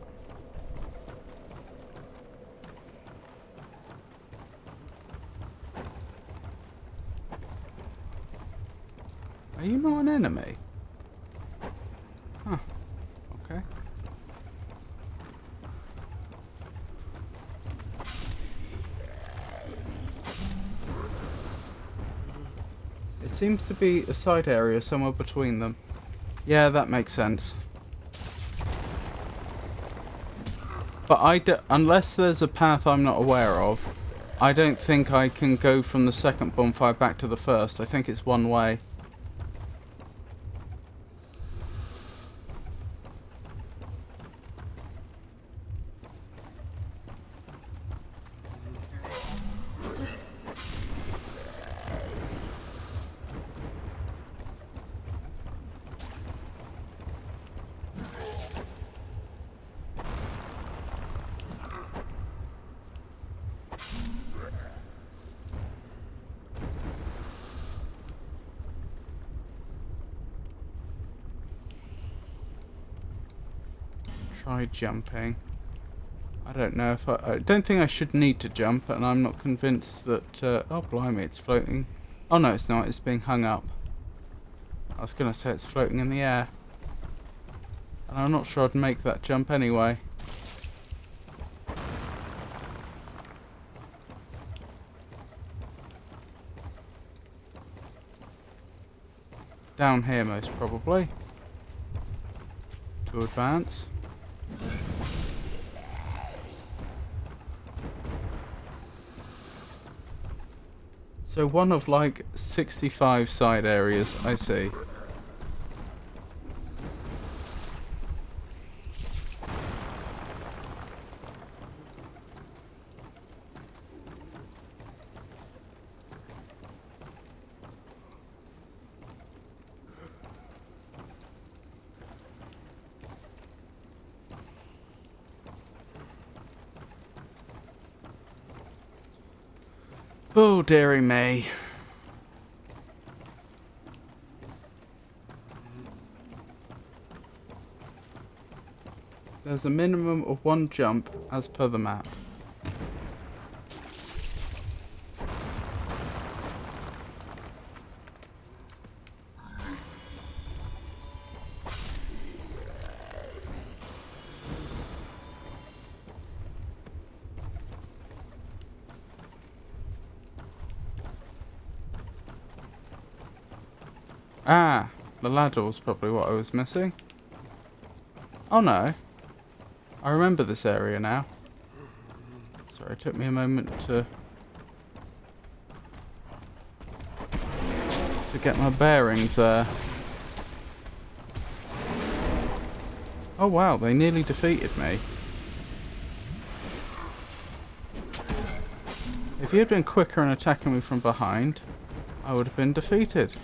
Are you not an enemy? Huh. Okay. seems to be a side area somewhere between them. Yeah, that makes sense. But unless there's a path I'm not aware of, I don't think I can go from the second bonfire back to the first. I think it's one way. Try jumping. I don't know if I don't think I should need to jump, and I'm not convinced that... oh, blimey, it's floating. Oh, no, it's not. It's being hung up. I was going to say it's floating in the air. And I'm not sure I'd make that jump anyway. Down here, most probably. To advance. So one of like 65 side areas, I see. Oh, dearie me. There's a minimum of one jump as per the map. Ah, the ladder was probably what I was missing. Oh no. I remember this area now. Sorry, it took me a moment to get my bearings there. Oh wow, they nearly defeated me. If you had been quicker in attacking me from behind, I would have been defeated.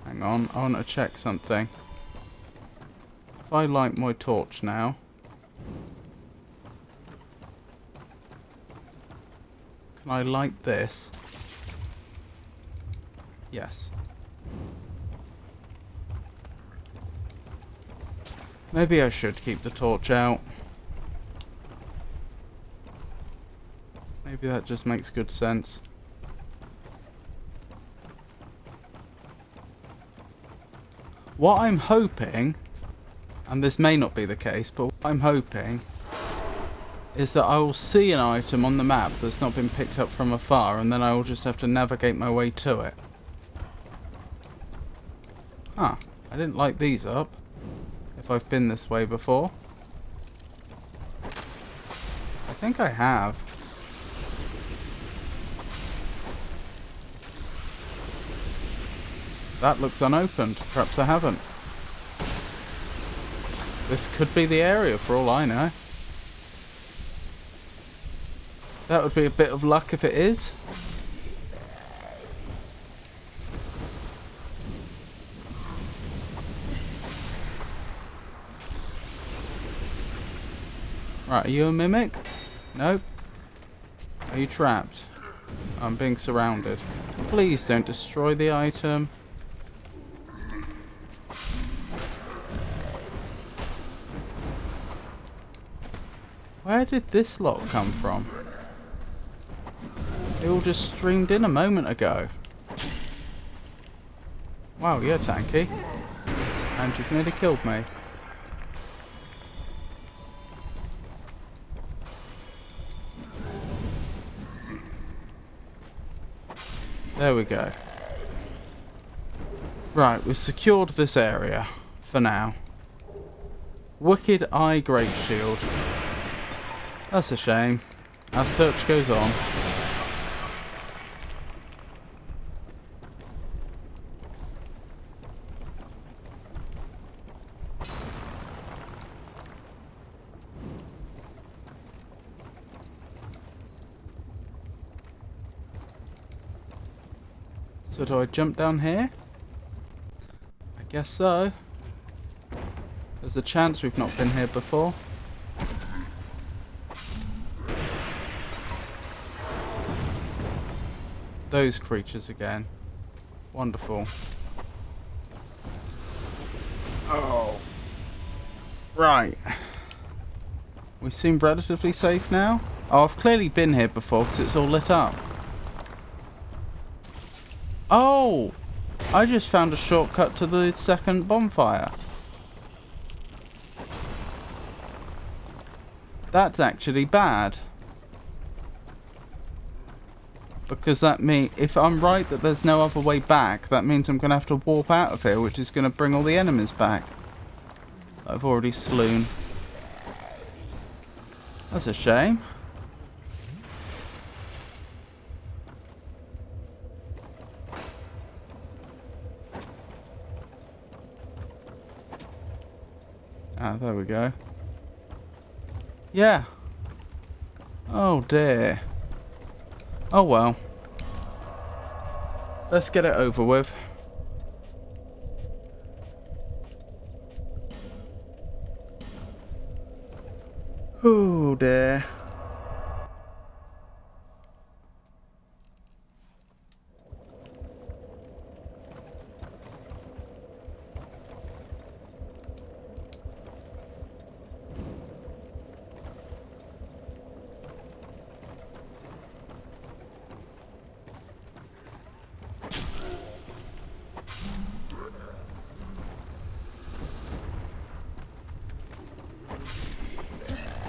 Hang on, I want to check something. If I light my torch now... Can I light this? Yes. Maybe I should keep the torch out. Maybe that just makes good sense. What I'm hoping, and this may not be the case, but what I'm hoping is that I will see an item on the map that's not been picked up from afar, and then I will just have to navigate my way to it. Huh, I didn't light these up, if I've been this way before. I think I have. That looks unopened. Perhaps I haven't. This could be the area for all I know. That would be a bit of luck if it is. Right, are you a mimic? Nope. Are you trapped? I'm being surrounded. Please don't destroy the item. Where did this lot come from? They all just streamed in a moment ago. Wow, you're tanky. And you've nearly killed me. There we go. Right, we've secured this area for now. Wicked Eye Great Shield. That's a shame. Our search goes on. So do I jump down here? I guess so. There's a chance we've not been here before. Those creatures again. Wonderful. Oh. Right. We seem relatively safe now. Oh, I've clearly been here before because it's all lit up. Oh! I just found a shortcut to the second bonfire. That's actually bad. Because that means, if I'm right that there's no other way back, that means I'm going to have to warp out of here, which is going to bring all the enemies back. I've already slewn. That's a shame. Ah, there we go. Yeah. Oh dear. Oh well. Let's get it over with. Oh dear.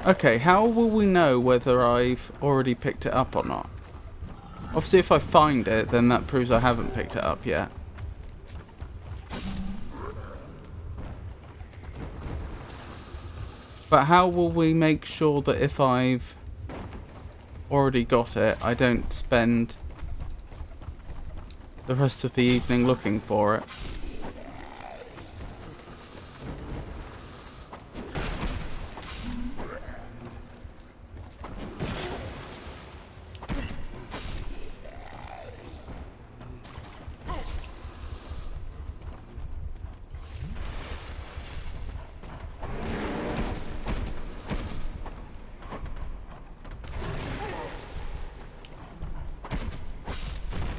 Okay, how will we know whether I've already picked it up or not? Obviously, if I find it, then that proves I haven't picked it up yet. But how will we make sure that if I've already got it, I don't spend the rest of the evening looking for it?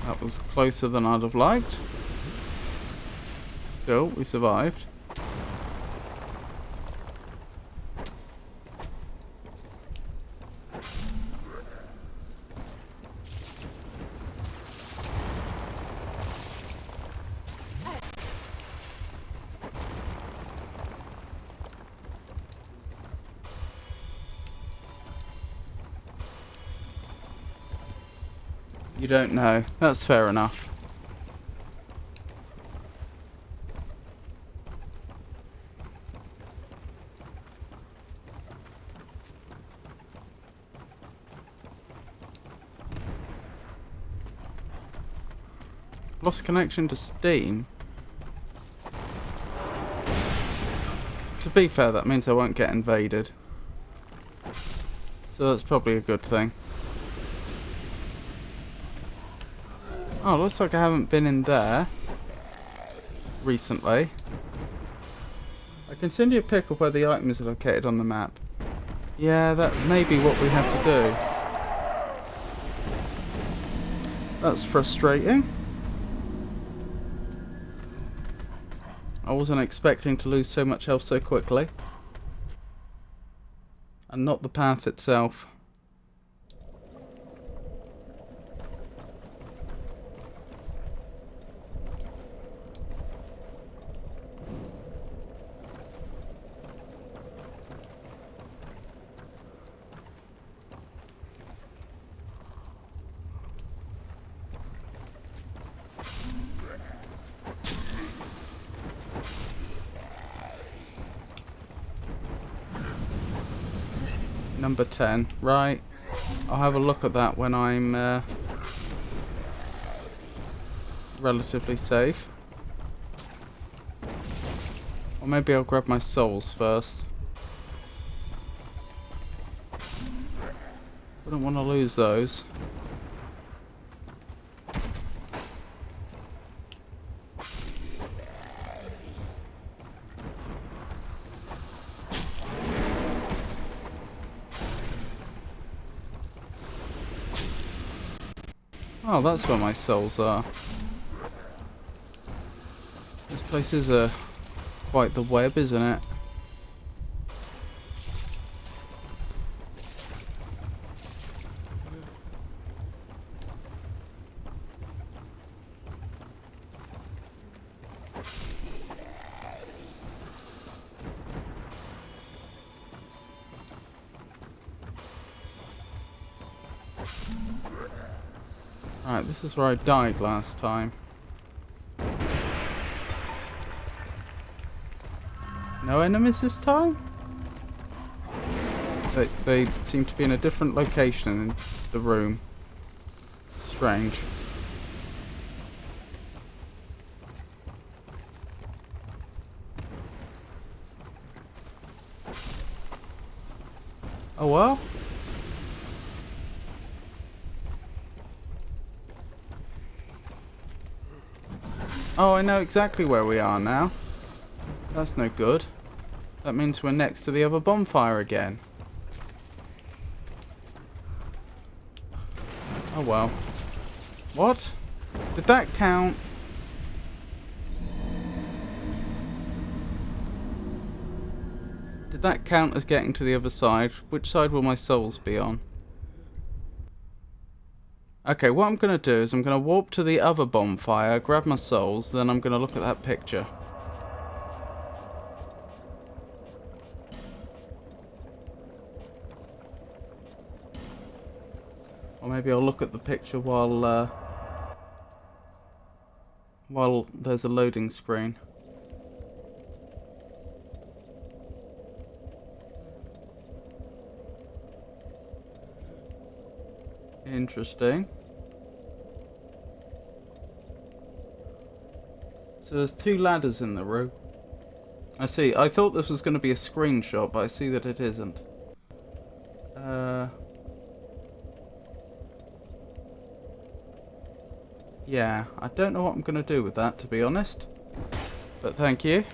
That was closer than I'd have liked. Still, we survived. You don't know. That's fair enough. Lost connection to Steam. To be fair, that means I won't get invaded. So that's probably a good thing. Oh, looks like I haven't been in there recently. I can send you a pic of where the item is located on the map. Yeah, that may be what we have to do. That's frustrating. I wasn't expecting to lose so much health so quickly. and not the path itself. Number 10, right. I'll have a look at that when I'm relatively safe. Or maybe I'll grab my souls first. Wouldn't want to lose those. Oh, that's where my souls are. This place is quite the web, isn't it? Right, this is where I died last time. No enemies this time? They seem to be in a different location in the room. Strange. Oh well. Oh, I know exactly where we are now. That's no good. That means we're next to the other bonfire again. Oh well. What? Did that count? Did that count as getting to the other side? Which side will my souls be on? Okay, what I'm going to do is I'm going to warp to the other bonfire, grab my souls, then I'm going to look at that picture. Or maybe I'll look at the picture while there's a loading screen. Interesting. So there's two ladders in the room. I see. I thought this was going to be a screenshot, but I see that it isn't. Yeah, I don't know what I'm going to do with that, to be honest. But thank you.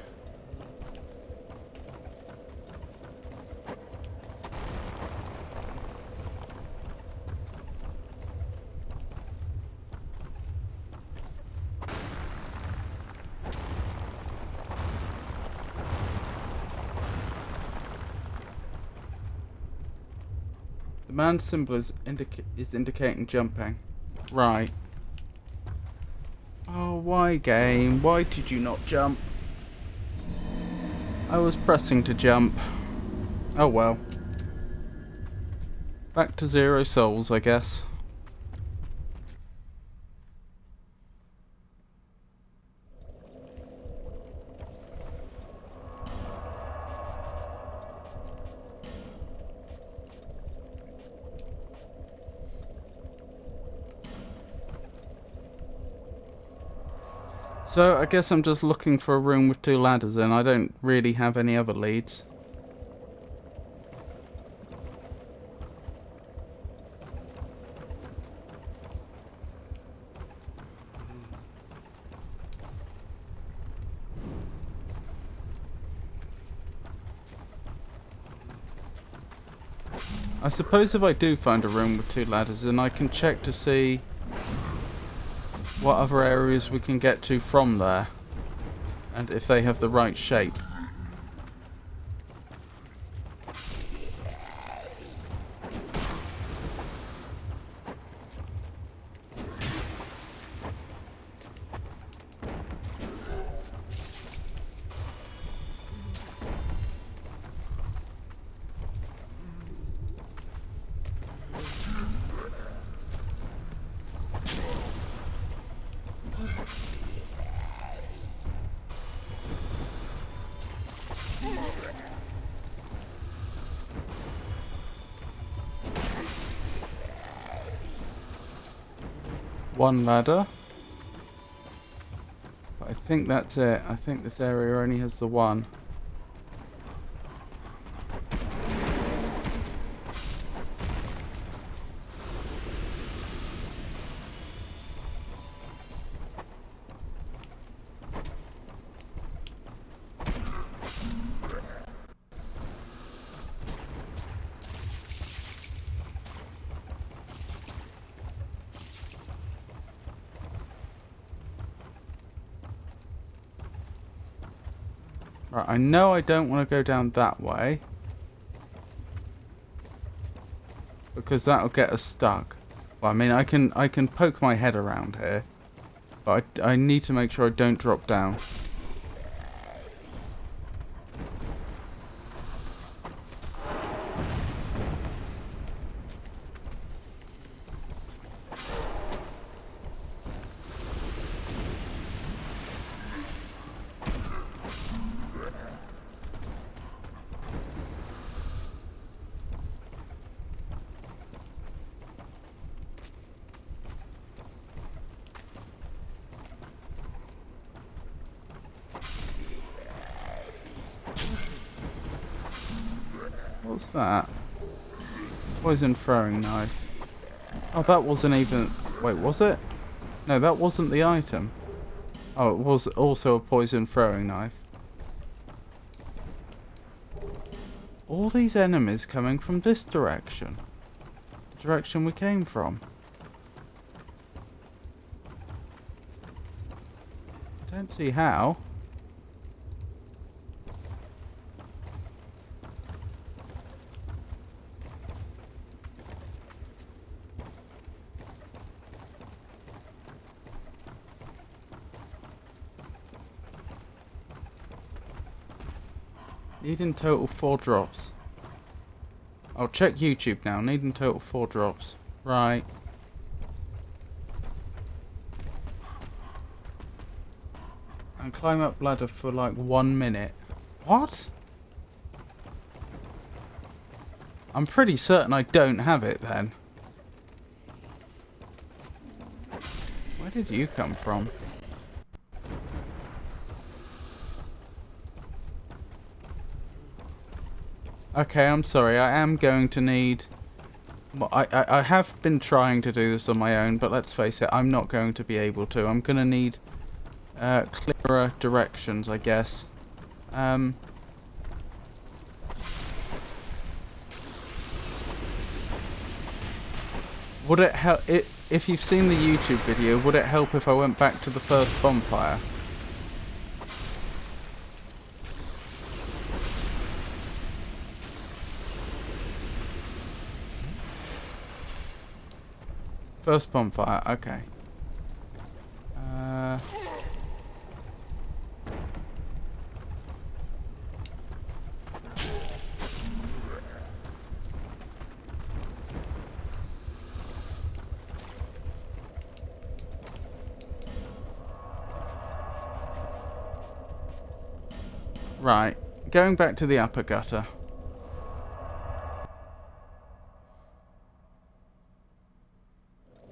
The man's symbol is indicating jumping. Right. Oh, why game? Why did you not jump? I was pressing to jump. Oh well. Back to 0 souls, I guess. So, I guess I'm just looking for a room with 2 ladders in. I don't really have any other leads. I suppose if I do find a room with 2 ladders in, I can check to see what other areas we can get to from there, and if they have the right shape. one ladder. But I think that's it. I think this area only has the one. Right, I know I don't want to go down that way, because that'll get us stuck. Well, I mean, I can poke my head around here, but I need to make sure I don't drop down. What's that? Poison throwing knife. Oh, that wasn't even... Wait, was it? No, that wasn't the item. Oh, it was also a poison throwing knife. All these enemies coming from this direction. The direction we came from. I don't see how. Need in total 4 drops. I'll check YouTube now. Need in total 4 drops. Right. And climb up ladder for like 1 minute. What? I'm pretty certain I don't have it then. Where did you come from? Okay, I'm sorry. I am going to need... Well, I have been trying to do this on my own, but let's face it, I'm not going to be able to. I'm going to need clearer directions, I guess. Would it help... If you've seen the YouTube video, would it help if I went back to the first bonfire? First bonfire, okay. Right, going back to the upper gutter.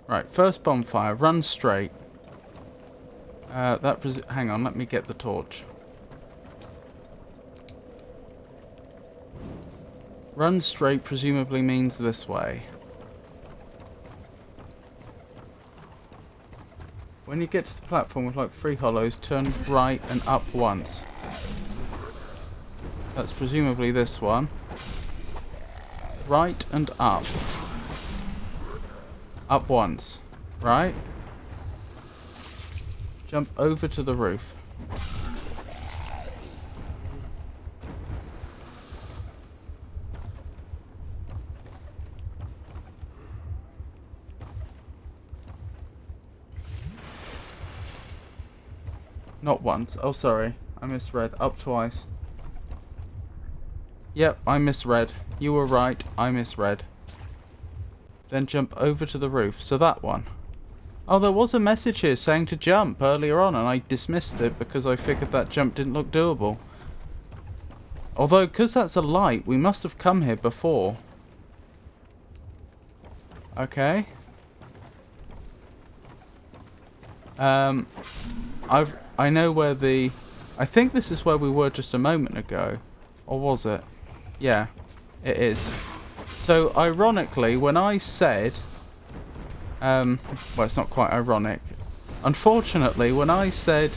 Right, first bonfire, run straight. Hang on, let me get the torch. Run straight presumably means this way. When you get to the platform with like 3 hollows, turn right and up once. That's presumably this one. Right and up. Up once. Right? Jump over to the roof. Not once. Oh, sorry. I misread. Up twice. Yep, I misread. You were right. I misread. Then jump over to the roof. So that one. Oh, there was a message here saying to jump earlier on, and I dismissed it because I figured that jump didn't look doable. Although, because that's a light, we must have come here before. Okay. I know where the... I think this is where we were just a moment ago. Or was it? Yeah, it is. So, ironically, when I said... well, it's not quite ironic. Unfortunately, when I said,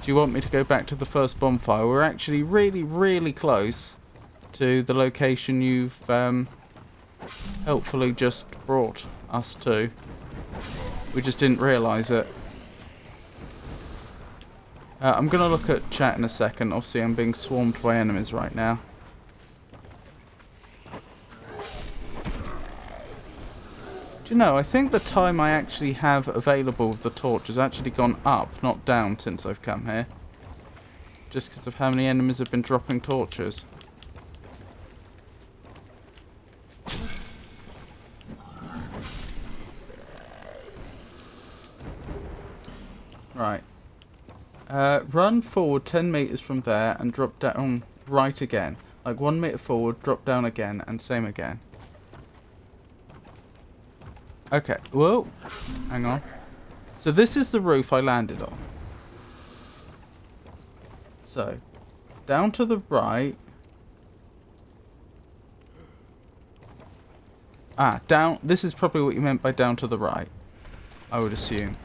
do you want me to go back to the first bonfire, we're actually really, really close to the location you've helpfully just brought us to. We just didn't realise it. I'm going to look at chat in a second. Obviously, I'm being swarmed by enemies right now. Do you know, I think the time I actually have available with the torch has actually gone up, not down, since I've come here. Just because of how many enemies have been dropping torches. Right. Run forward 10 meters from there and drop down right again. Like 1 meter forward, drop down again, and same again. Okay, whoa. Hang on. So this is the roof I landed on. So, down to the right. Ah, down. This is probably what you meant by down to the right, I would assume.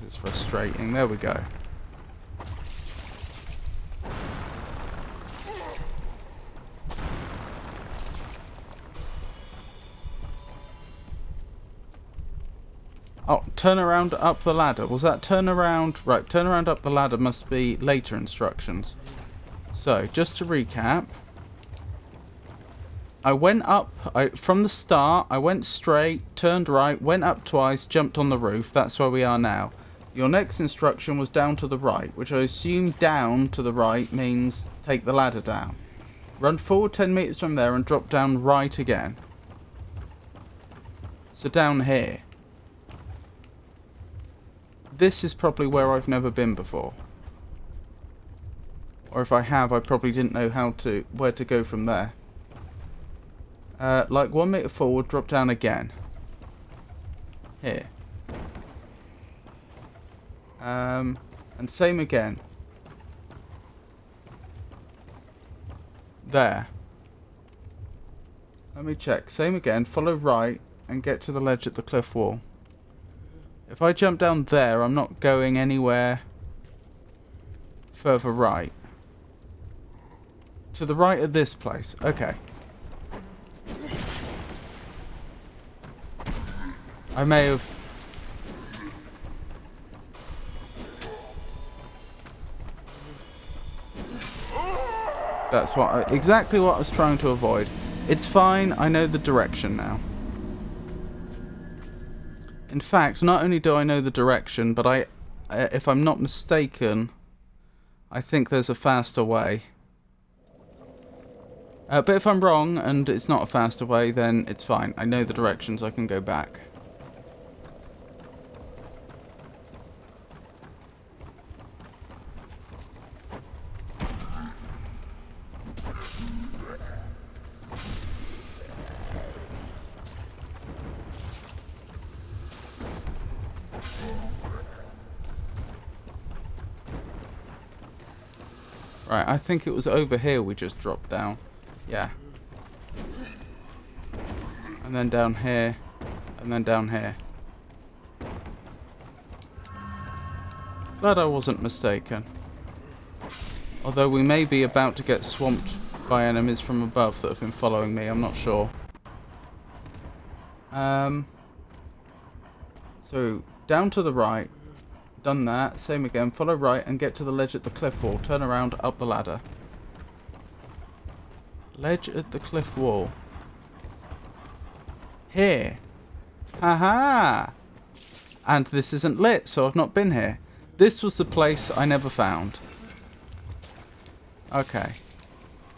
It's frustrating. There we go. Oh, turn around up the ladder. Was that turn around? Right, turn around up the ladder must be later instructions. So, just to recap. I went up, from the start, I went straight, turned right, went up twice, jumped on the roof. That's where we are now. Your next instruction was down to the right, which I assume down to the right means take the ladder down. Run forward 10 meters from there and drop down right again. So down here. This is probably where I've never been before. Or if I have, I probably didn't know where to go from there. Like 1 meter forward, drop down again. Here. And same again. There. Let me check. Same again. Follow right and get to the ledge at the cliff wall. If I jump down there, I'm not going anywhere further right. To the right of this place. Okay. I may have... That's exactly what I was trying to avoid. It's fine, I know the direction now. In fact, not only do I know the direction, but if I'm not mistaken, I think there's a faster way. But if I'm wrong and it's not a faster way, then it's fine. I know the directions, I can go back. Right, I think it was over here we just dropped down. Yeah. And then down here. And then down here. Glad I wasn't mistaken. Although we may be about to get swamped by enemies from above that have been following me, I'm not sure. So, down to the right. Done that. Same again. Follow right and get to the ledge at the cliff wall. Turn around, up the ladder. Ledge at the cliff wall. Here. Haha! And this isn't lit, so I've not been here. This was the place I never found. Okay.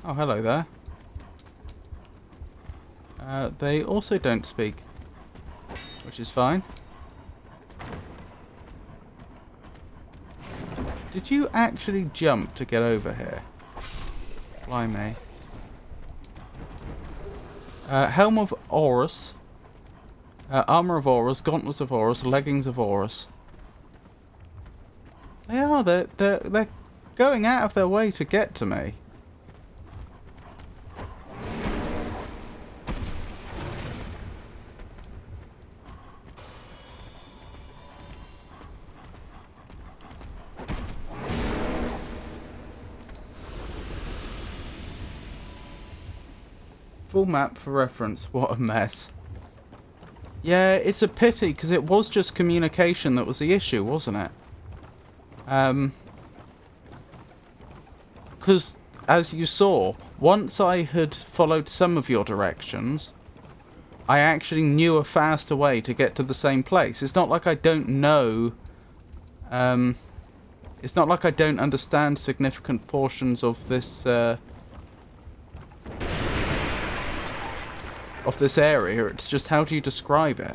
Oh, hello there. They also don't speak, which is fine. Did you actually jump to get over here? Blimey. Helm of Horus. Armor of Horus, gauntlets of Horus, leggings of Horus. They're going out of their way to get to me. Full map for reference. What a mess. Yeah, it's a pity because it was just communication that was the issue, wasn't it? Because, as you saw, once I had followed some of your directions, I actually knew a faster way to get to the same place. It's not like I don't know... it's not like I don't understand significant portions of this... of this area. It's just, how do you describe it?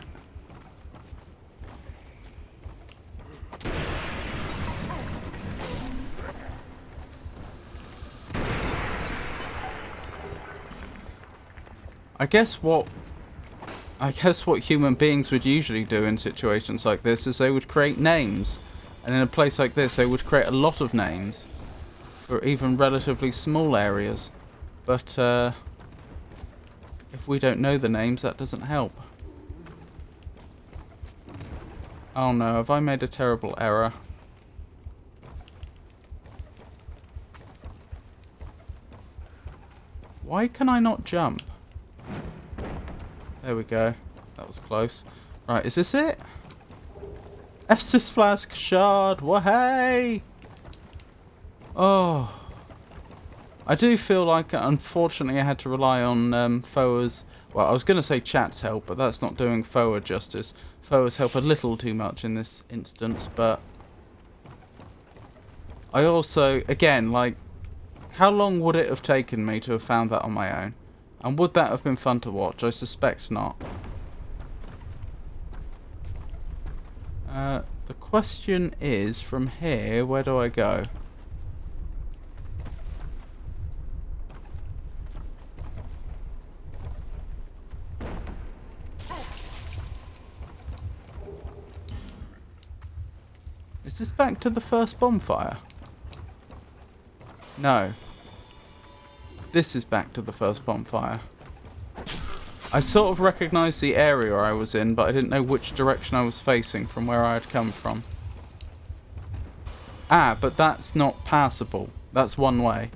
I guess what human beings would usually do in situations like this is they would create names, and in a place like this they would create a lot of names for even relatively small areas, but if we don't know the names, that doesn't help. Oh no, have I made a terrible error? Why can I not jump? There we go. That was close. Right, is this it? Estus Flask Shard, wahey! Oh. I do feel like, unfortunately, I had to rely on Foa's... Well, I was going to say chat's help, but that's not doing Foa justice. Foa's help a little too much in this instance, but... I also, again, like... How long would it have taken me to have found that on my own? And would that have been fun to watch? I suspect not. The question is, from here, where do I go? Is this back to the first bonfire? No. This is back to the first bonfire. I sort of recognised the area I was in, but I didn't know which direction I was facing from where I had come from. Ah, but that's not passable. That's one way.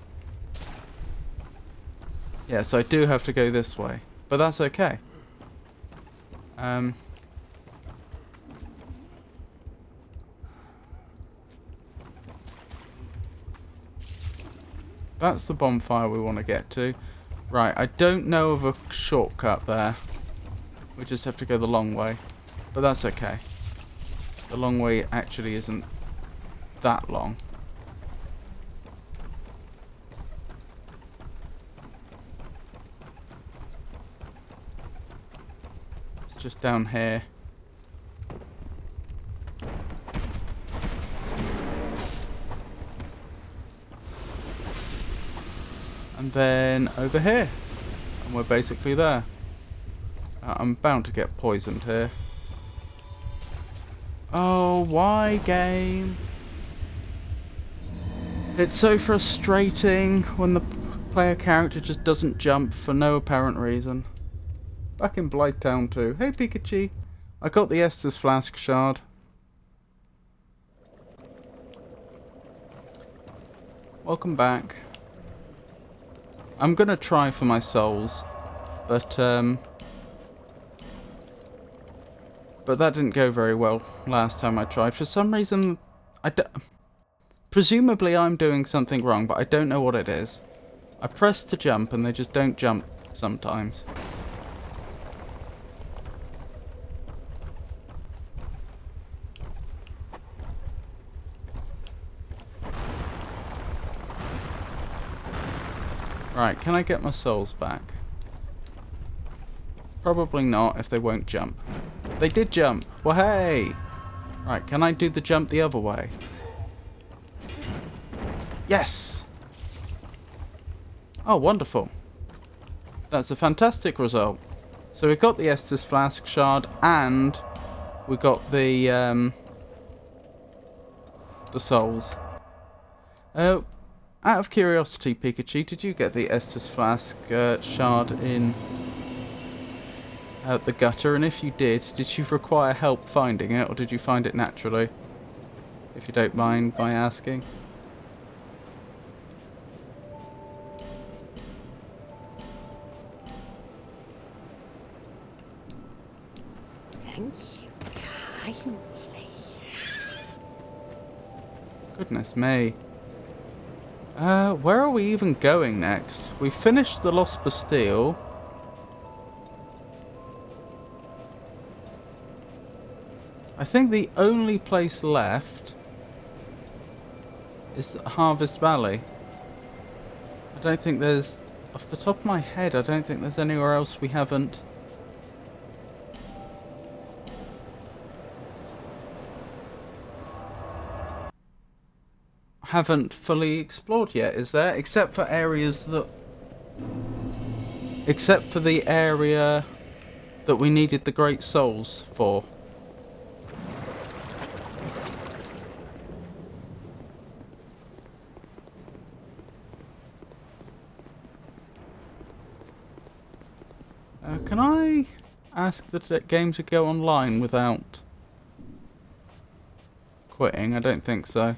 Yes, I do have to go this way. But that's okay. That's the bonfire we want to get to. Right, I don't know of a shortcut there. We just have to go the long way. But that's okay. The long way actually isn't that long. It's just down here. And then over here. And we're basically there. I'm bound to get poisoned here. Oh, why, game? It's so frustrating when the player character just doesn't jump for no apparent reason. Back in Blighttown too. Hey Pikachu. I got the Estus Flask Shard. Welcome back. I'm gonna try for my souls, but that didn't go very well last time I tried. For some reason, presumably I'm doing something wrong, but I don't know what it is. I press to jump and they just don't jump sometimes. Right, can I get my souls back? Probably not if they won't jump. They did jump! Well, hey! Right, can I do the jump the other way? Yes! Oh, wonderful. That's a fantastic result. So we've got the Estus Flask shard and we got the souls. Out of curiosity, Pikachu, did you get the Estus Flask shard in the gutter? And if you did you require help finding it, or did you find it naturally? If you don't mind my asking.
Thank you kindly.
Goodness me. Where are we even going next? We finished the Lost Bastille. I think the only place left is Harvest Valley. I don't think there's... Off the top of my head, I don't think there's anywhere else we haven't... fully explored yet, is there? Except for areas that... Except for the area that we needed the Great Souls for. Can I ask the game to go online without quitting? I don't think so.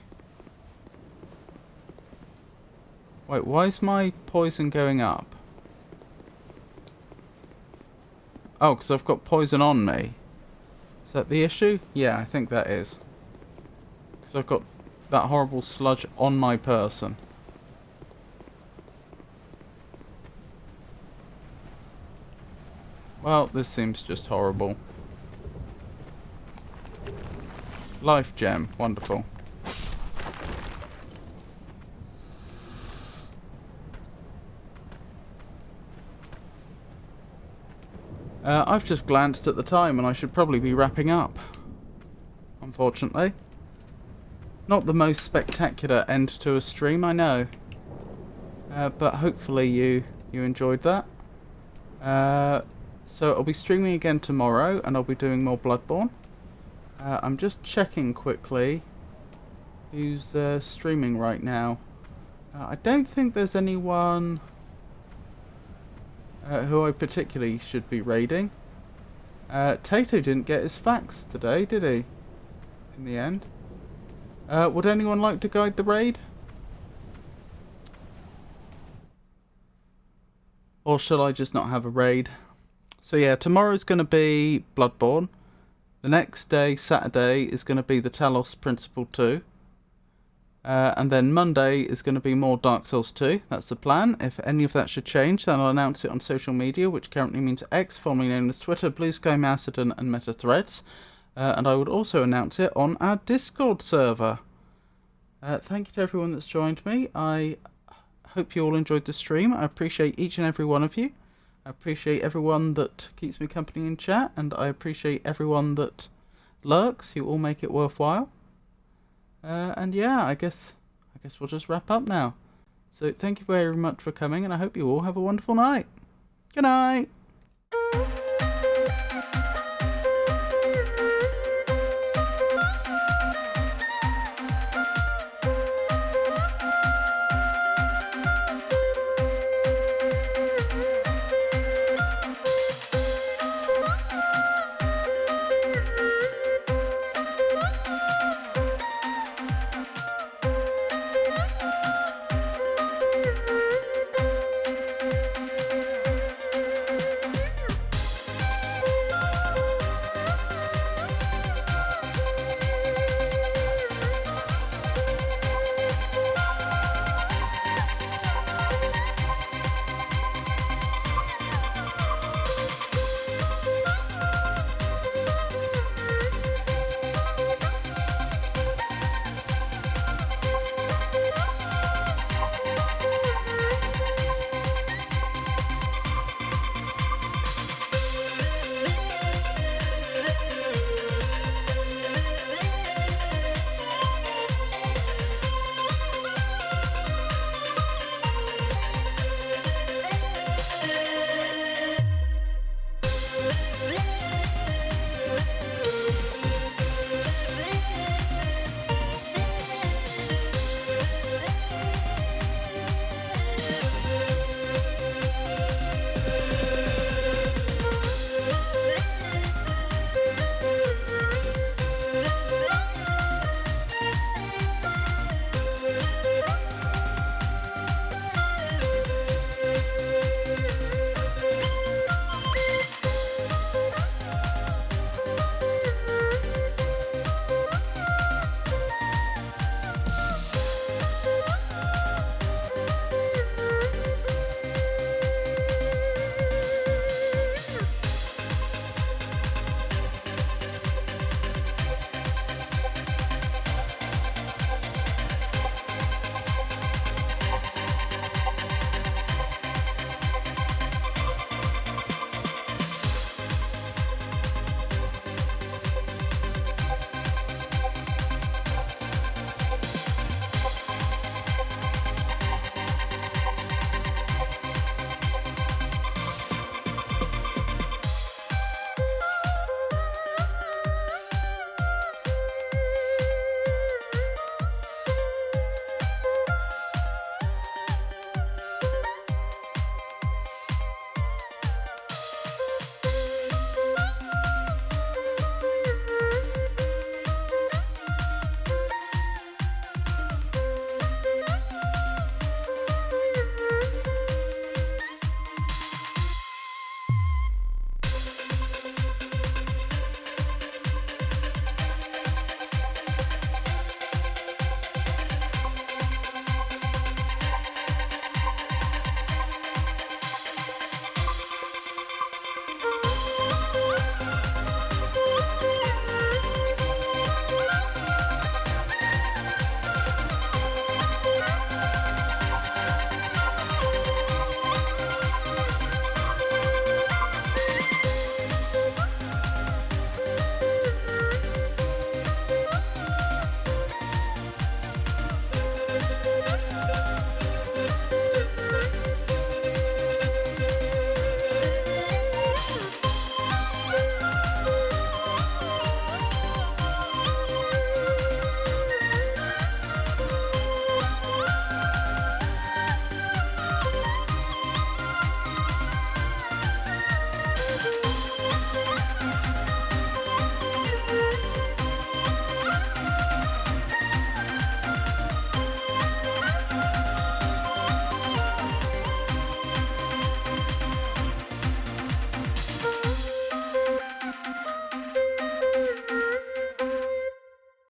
Wait, why is my poison going up? Oh, because I've got poison on me. Is that the issue? Yeah, I think that is. Because I've got that horrible sludge on my person. Well, this seems just horrible. Life gem, wonderful. I've just glanced at the time and I should probably be wrapping up. Unfortunately. Not the most spectacular end to a stream, I know. But hopefully you enjoyed that. So I'll be streaming again tomorrow and I'll be doing more Bloodborne. I'm just checking quickly who's streaming right now. I don't think there's anyone who I particularly should be raiding. Tato didn't get his facts today, did he? In the end. Would anyone like to guide the raid? Or shall I just not have a raid? So yeah, tomorrow's going to be Bloodborne. The next day, Saturday, is going to be the Talos Principle 2. And then Monday is going to be more Dark Souls 2. That's the plan. If any of that should change, then I'll announce it on social media, which currently means X, formerly known as Twitter, Blue Sky, Mastodon, and Meta Threads. And I would also announce it on our Discord server. Thank you to everyone that's joined me. I hope you all enjoyed the stream. I appreciate each and every one of you. I appreciate everyone that keeps me company in chat, and I appreciate everyone that lurks. You all make it worthwhile. And yeah, I guess we'll just wrap up now. So thank you very much for coming, and I hope you all have a wonderful night. Good night.